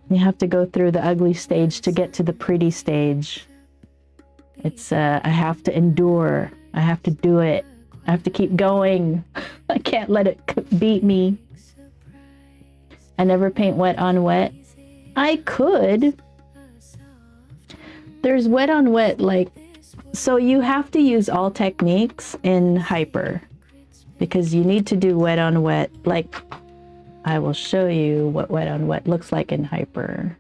you have to go through the ugly stage to get to the pretty stage. It's, I have to endure. I have to do it. I have to keep going. I can't let it beat me. I never paint wet on wet. I could. There's wet on wet, like, so you have to use all techniques in hyper because you need to do wet on wet. Like, I will show you what wet on wet looks like in hyper.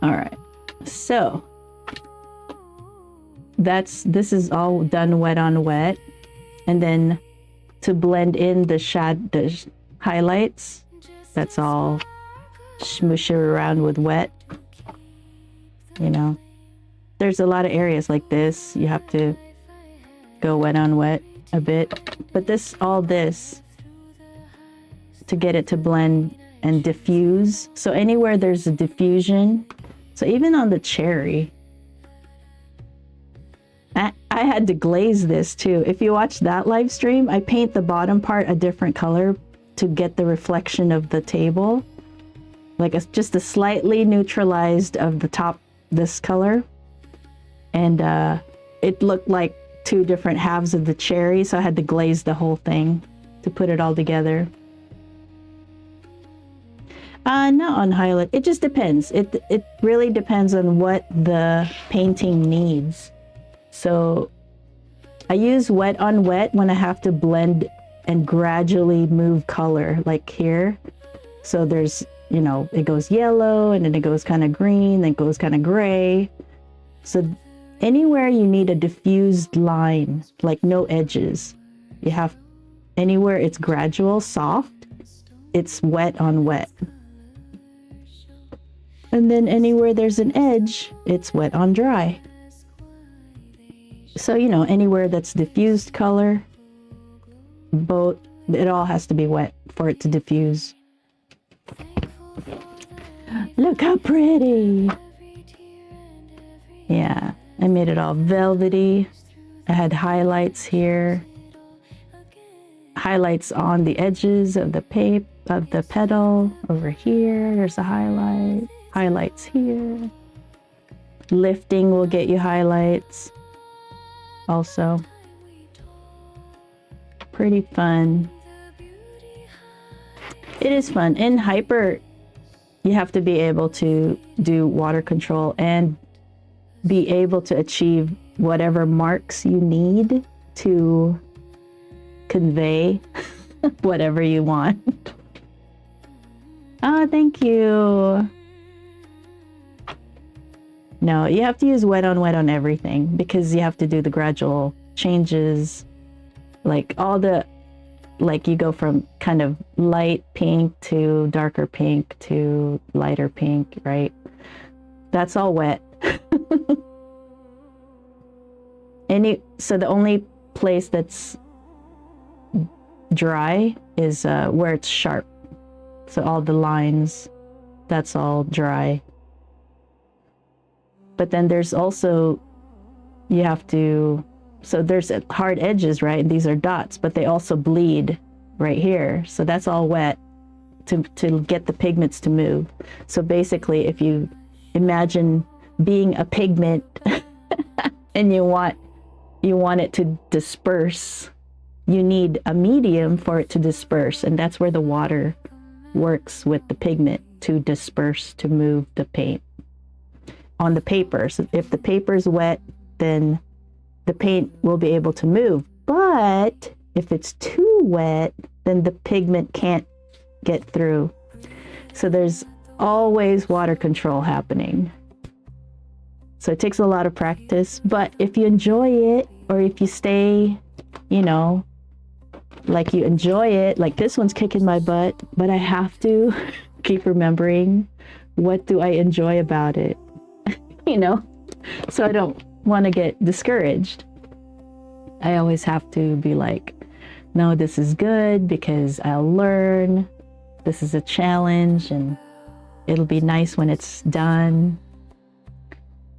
All right, so this is all done wet on wet, and then to blend in the highlights, that's all smoosh around with wet. You know, there's a lot of areas like this you have to go wet on wet a bit, but all this to get it to blend and diffuse. So anywhere there's a diffusion, so even on the cherry, I had to glaze this too. If you watch that live stream, I paint the bottom part a different color to get the reflection of the table, like just a slightly neutralized of the top, this color, and it looked like two different halves of the cherry, so I had to glaze the whole thing to put it all together. Not on highlight. It just depends. It really depends on what the painting needs. So I use wet on wet when I have to blend and gradually move color, like here. So there's, you know, it goes yellow, and then it goes kind of green, then it goes kind of gray. So anywhere you need a diffused line, like no edges, you have, anywhere it's gradual, soft, it's wet on wet. And then anywhere there's an edge, it's wet on dry. So, you know, anywhere that's diffused color, it all has to be wet for it to diffuse. Look how pretty. Yeah, I made it all velvety. I had highlights here. Highlights on the edges of the petal. Over here, there's a highlight. Highlights here. Lifting will get you highlights. Also, pretty fun. It is fun. In Hyper, you have to be able to do water control and be able to achieve whatever marks you need to convey whatever you want. Oh, thank you. No, you have to use wet on everything because you have to do the gradual changes. Like all the, like you go from kind of light pink to darker pink to lighter pink, right? That's all wet. So the only place that's dry is where it's sharp. So all the lines, that's all dry. But then there's also, you have to, so there's hard edges, right? And these are dots, but they also bleed right here. So that's all wet to get the pigments to move. So basically, if you imagine being a pigment and you want it to disperse, you need a medium for it to disperse. And that's where the water works with the pigment to disperse, to move the paint on the paper. So if the paper is wet, then the paint will be able to move. But if it's too wet, then the pigment can't get through. So there's always water control happening. So it takes a lot of practice, but if you enjoy it, or if you stay, you know, like you enjoy it, like this one's kicking my butt, but I have to keep remembering, what do I enjoy about it? You know, so I don't want to get discouraged. I always have to be like, no, this is good because I'll learn. This is a challenge and it'll be nice when it's done.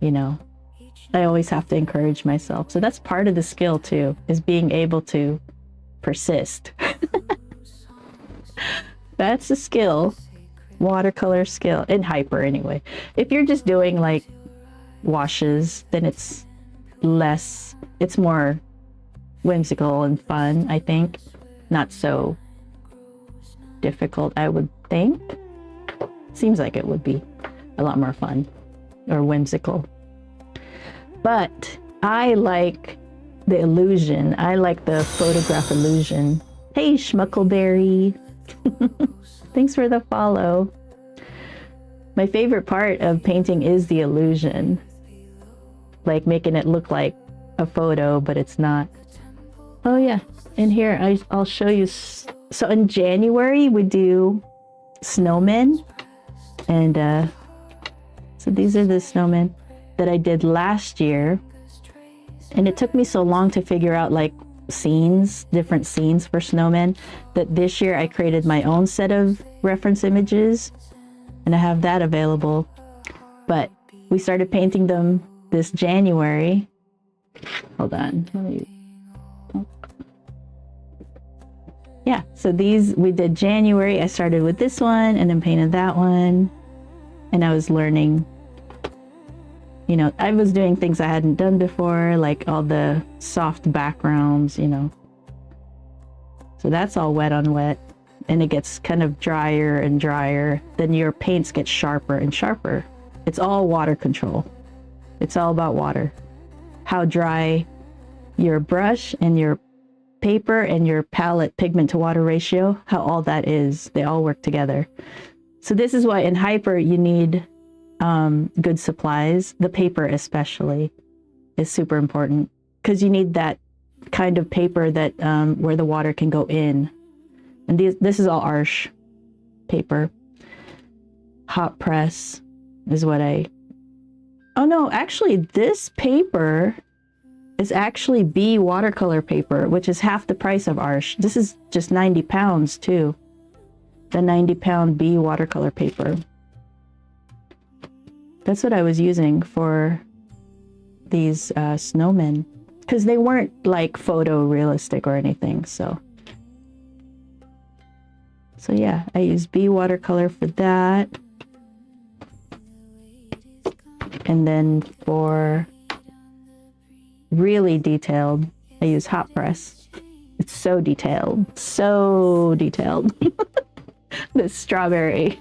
You know, I always have to encourage myself. So that's part of the skill too, is being able to persist. That's a skill, watercolor skill, in Hyper anyway. If you're just doing like washes, then it's more whimsical and fun, I think. Not so difficult, I would think. Seems like it would be a lot more fun or whimsical. But I like the illusion. I like the photograph illusion. Hey, Schmuckleberry. Thanks for the follow. My favorite part of painting is the illusion. Like making it look like a photo, but it's not. Oh yeah, in here I'll show you. So in January we do snowmen, and so these are the snowmen that I did last year, and it took me so long to figure out like scenes, different scenes for snowmen, that this year I created my own set of reference images, and I have that available. But we started painting them this January. Hold on. Yeah, so these we did January. I started with this one and then painted that one. And I was learning, you know, I was doing things I hadn't done before, like all the soft backgrounds, you know. So that's all wet on wet. And it gets kind of drier and drier. Then your paints get sharper and sharper. It's all water control. It's all about water. How dry your brush and your paper and your palette pigment to water ratio, how all that is, they all work together. So this is why in Hyper you need good supplies. The paper especially is super important, because you need that kind of paper that where the water can go in. And this is all Arches paper. Hot press is what oh no, actually this paper is actually B watercolor paper, which is half the price of Arches. This is just 90 pounds too. The 90-pound B watercolor paper. That's what I was using for these snowmen, because they weren't like photorealistic or anything. So yeah, I use B watercolor for that. And then for really detailed, I use hot press. It's so detailed, so detailed. The strawberry.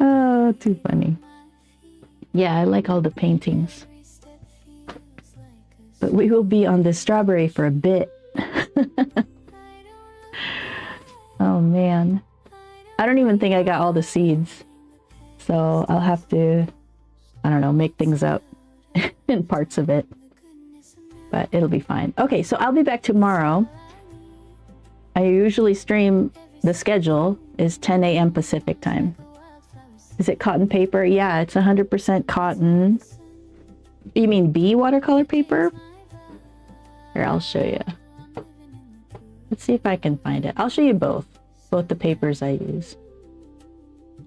Oh, too funny. Yeah, I like all the paintings. But we will be on the strawberry for a bit. Oh man. I don't even think I got all the seeds. So I'll have to, I don't know, make things up in parts of it. But it'll be fine. Okay, so I'll be back tomorrow. I usually stream, the schedule is 10 a.m. Pacific time. Is it cotton paper? Yeah, it's 100% cotton. You mean B watercolor paper? Here, I'll show you. Let's see if I can find it. I'll show you both the papers I use.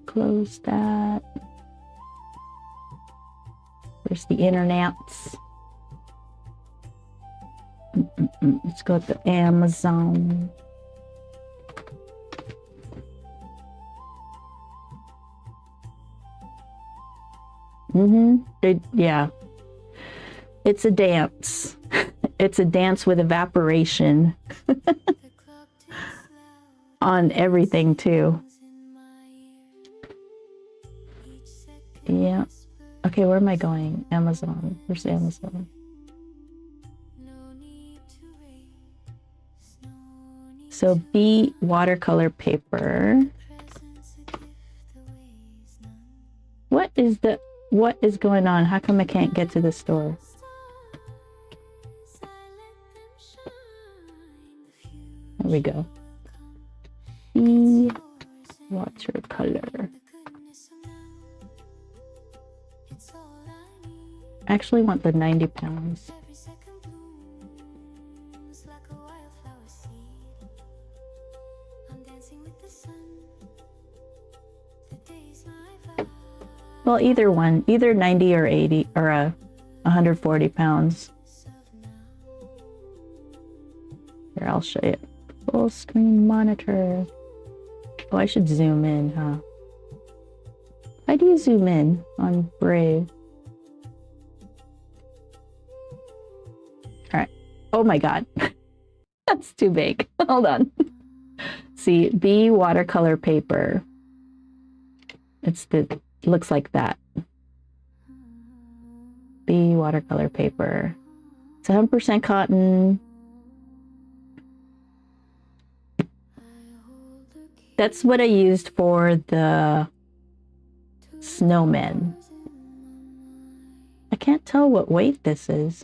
Close that. Where's the internets? Let's go to Amazon. Yeah. It's a dance. It's a dance with evaporation. On everything too. Yeah. Okay, where am I going? Amazon. Where's Amazon? So B watercolor paper. What is going on? How come I can't get to the store? There we go. B watercolor. I actually want the 90 pounds. Well, either one, either 90 or 80 or 140 pounds. Here, I'll show you. Full screen monitor. Oh, I should zoom in, huh? How do you zoom in on Brave? All right. Oh my God. That's too big. Hold on. See, B watercolor paper. Looks like that. B watercolor paper. It's 100% cotton. That's what I used for the snowmen. I can't tell what weight this is.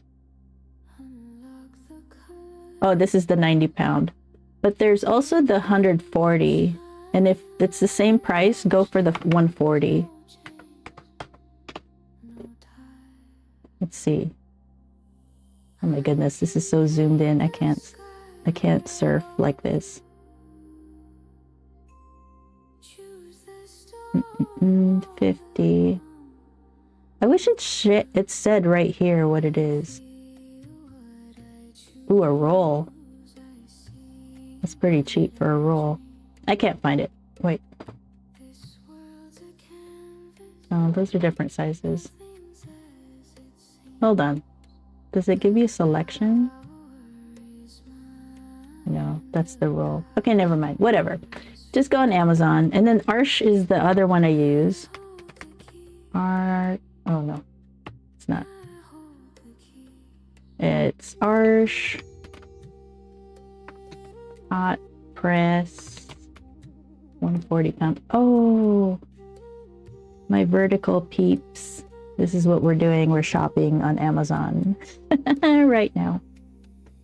Oh, this is the 90 pound. But there's also the 140. And if it's the same price, go for the 140. Let's see. Oh my goodness, this is so zoomed in. I can't surf like this. 50. I wish it said right here what it is. Ooh, a roll. That's pretty cheap for a roll. I can't find it. Wait. Oh, those are different sizes. Hold on. Does it give you a selection? No, that's the roll. Okay, never mind. Whatever. Just go on Amazon. And then Arsh is the other one I use. Oh no, it's not. It's Arsh. Hot press. 140 pound. Oh, my vertical peeps. This is what we're doing. We're shopping on Amazon right now.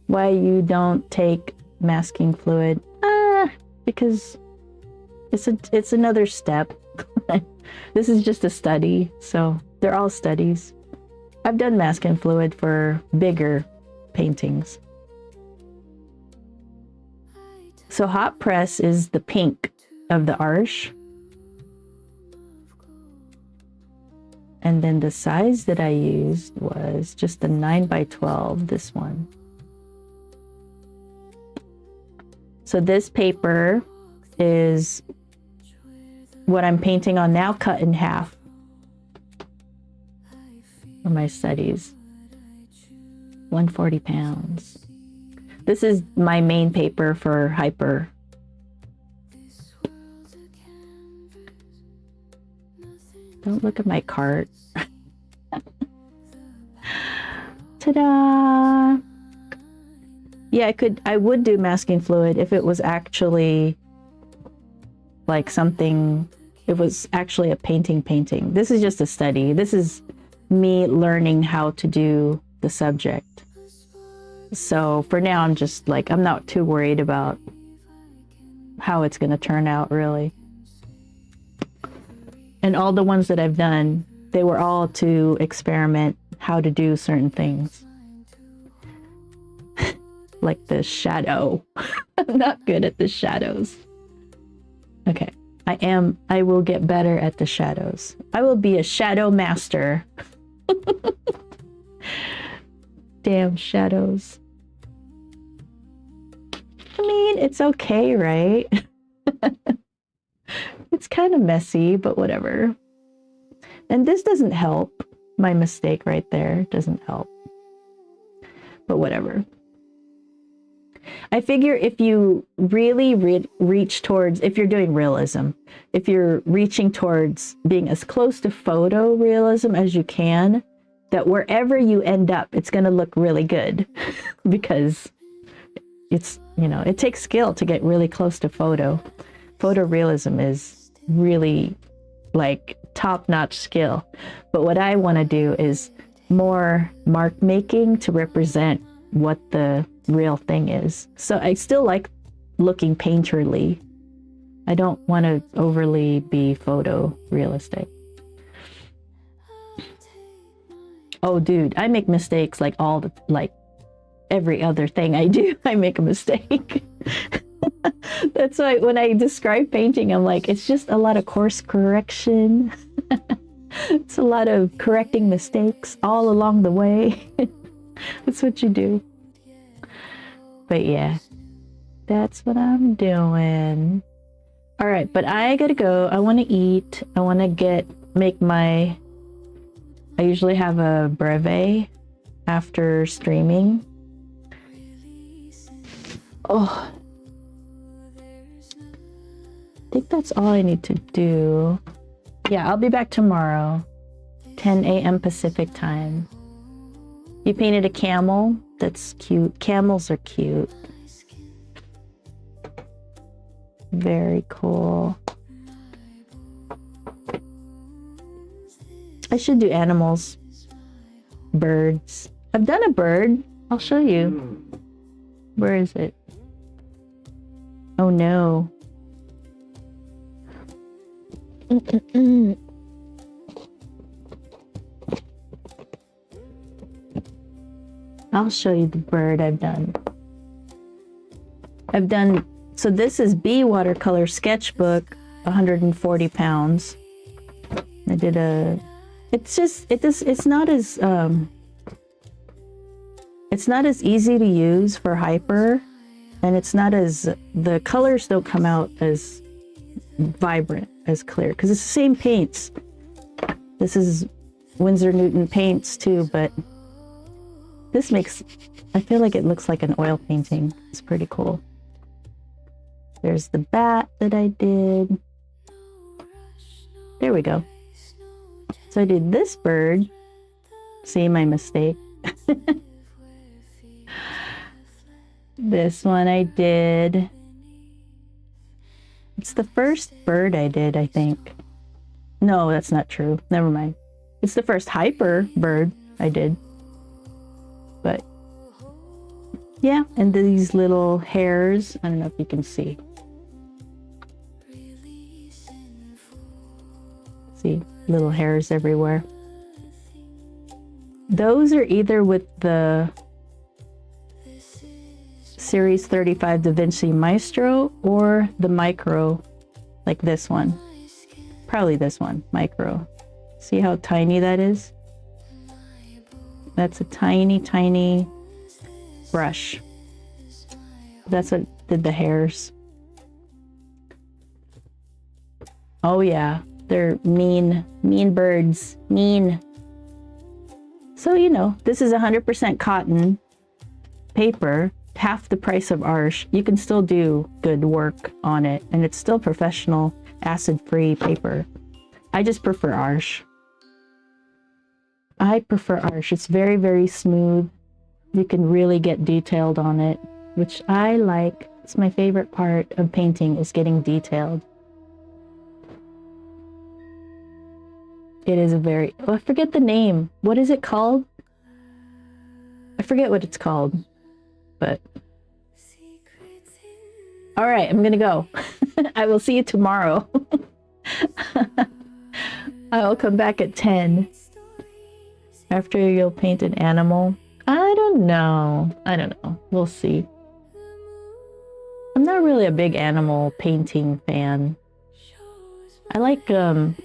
Why you don't take masking fluid? Because it's another step. This is just a study, so they're all studies. I've done masking fluid for bigger paintings. So hot press is the pink of the Arsh. And then the size that I used was just the 9x12, this one. So this paper is what I'm painting on now, cut in half for my studies. 140 pounds. This is my main paper for hyper. Don't look at my cart. Ta-da! Yeah, I would do masking fluid if it was actually like something, it was actually a painting. This is just a study. This is me learning how to do the subject. So for now, I'm just like, I'm not too worried about how it's going to turn out, really. And all the ones that I've done, they were all to experiment how to do certain things. Like the shadow. I'm not good at the shadows. Okay. I will get better at the shadows. I will be a shadow master. Damn shadows. I mean, it's okay, right? It's kind of messy, but whatever. And this doesn't help. My mistake right there doesn't help. But whatever. I figure if you really reach towards, if you're doing realism, if you're reaching towards being as close to photorealism as you can, that wherever you end up, it's going to look really good. Because it's, you know, it takes skill to get really close to photo. Photorealism is really like top-notch skill. But what I want to do is more mark making to represent what the real thing is. So I still like looking painterly. I don't want to overly be photorealistic. Oh, dude, I make mistakes like every other thing I do, I make a mistake. That's why when I describe painting, I'm like, it's just a lot of course correction. It's a lot of correcting mistakes all along the way. That's what you do. But yeah, that's what I'm doing. All right, but I gotta go. I want to eat. I want to make my, I usually have a brevet after streaming. Oh, I think that's all I need to do. Yeah, I'll be back tomorrow, 10 a.m. Pacific time. You painted a camel? That's cute. Camels are cute. Very cool. I should do animals. Birds. I've done a bird. I'll show you. Where is it? Oh no. I'll show you the bird I've done. So this is B watercolor sketchbook, 140 pounds. I did it's not as easy to use for hyper, and the colors don't come out as vibrant, as clear, because it's the same paints. This is Winsor Newton paints too, but I feel like it looks like an oil painting. It's pretty cool. There's the bat that I did. There we go. So I did this bird. See my mistake. This one I did. It's the first bird I did, I think. No, that's not true. Never mind. It's the first hyper bird I did. But yeah, and these little hairs. I don't know if you can see. See, little hairs everywhere. Those are either with the Series 35 Da Vinci Maestro or the Micro, like this one. Probably this one, Micro. See how tiny that is? That's a tiny, tiny brush. That's what did the hairs. Oh yeah, they're mean birds, mean. So, you know, this is 100% cotton paper, half the price of Arsh. You can still do good work on it, and it's still professional acid-free paper. I just prefer Arch. I prefer Arch. It's very, very smooth. You can really get detailed on it, which I like. It's my favorite part of painting, is getting detailed. It is a very... Oh, I forget the name. What is it called? I forget what it's called, but... All right, I'm gonna go. I will see you tomorrow. I'll come back at 10. After you'll paint an animal. I don't know. We'll see. I'm not really a big animal painting fan. I like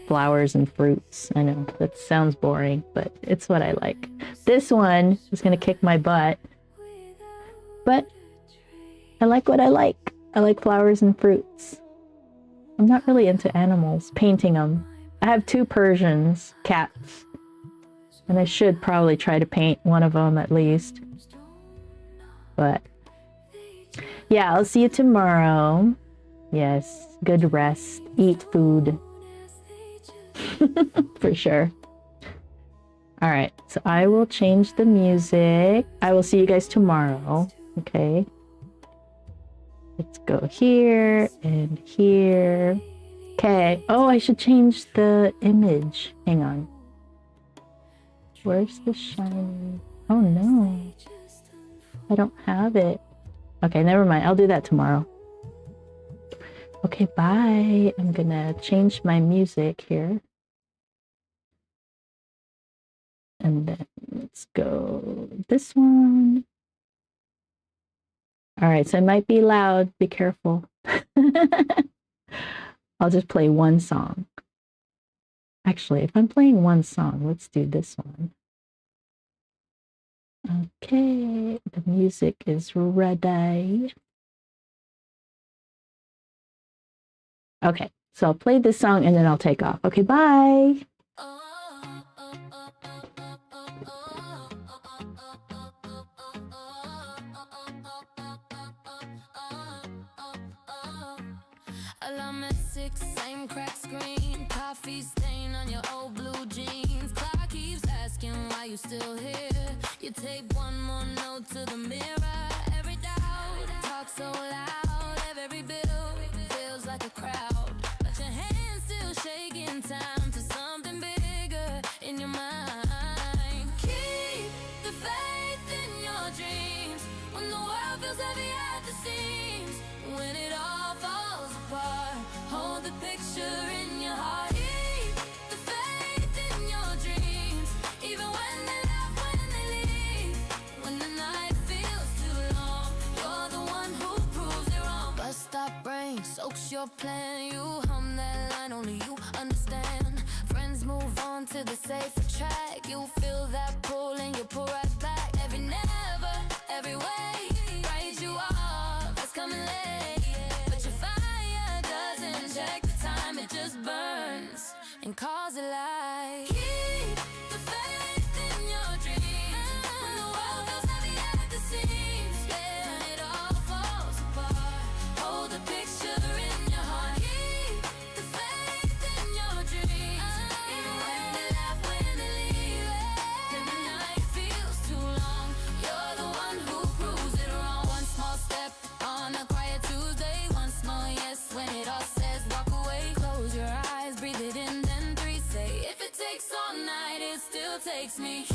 flowers and fruits. I know that sounds boring, but it's what I like. This one is gonna kick my butt, but I like what I like. I like flowers and fruits. I'm not really into animals, painting them. I have 2 Persians, cats, and I should probably try to paint one of them at least. But yeah, I'll see you tomorrow. Yes, good rest, eat food. For sure. All right, so I will change the music. I will see you guys tomorrow. Okay. Let's go here and here. Okay. Oh, I should change the image. Hang on. Where's the shiny? Oh no. I don't have it. Okay, never mind. I'll do that tomorrow. Okay, bye. I'm gonna change my music here. And then let's go this one. All right, so it might be loud. Be careful. I'll just play one song. Actually, if I'm playing one song, let's do this one. Okay, the music is ready. Okay, so I'll play this song and then I'll take off. Okay, bye. Alarm at 6, same crack screen, coffee stain on your old blue jeans. Clock keeps asking why you still here. You tape one more note to the mirror. Every doubt, talk so loud. Every bill feels like a crowd, but your hands still shaking time to something bigger in your mind. Keep the faith in your dreams when the world feels heavy at the seams. When it all falls apart, hold the picture in your heart. Keep the faith in your dreams, even when they laugh, when they leave. When the night feels too long, you're the one who proves it wrong. Bus stop brain soaks your plan. You hum that line, only you understand. Friends move on to the safer track. You feel that pull and you pull right back. Every never, every way, write you off, it's coming late. But your fire doesn't check the time, it just burns and calls it light. Keep the faith in your dreams when the world feels heavy at the seams. Yeah, when it all falls apart, hold the picture in your heart. Keep the faith in your dreams, even when they laugh, when they leave. When the night feels too long, you're the one who proves it wrong. One small step on a quiet Tuesday, one small yes when it all says walk away. Close your eyes, breathe it in, then 3 say, if it takes all night, it still takes me.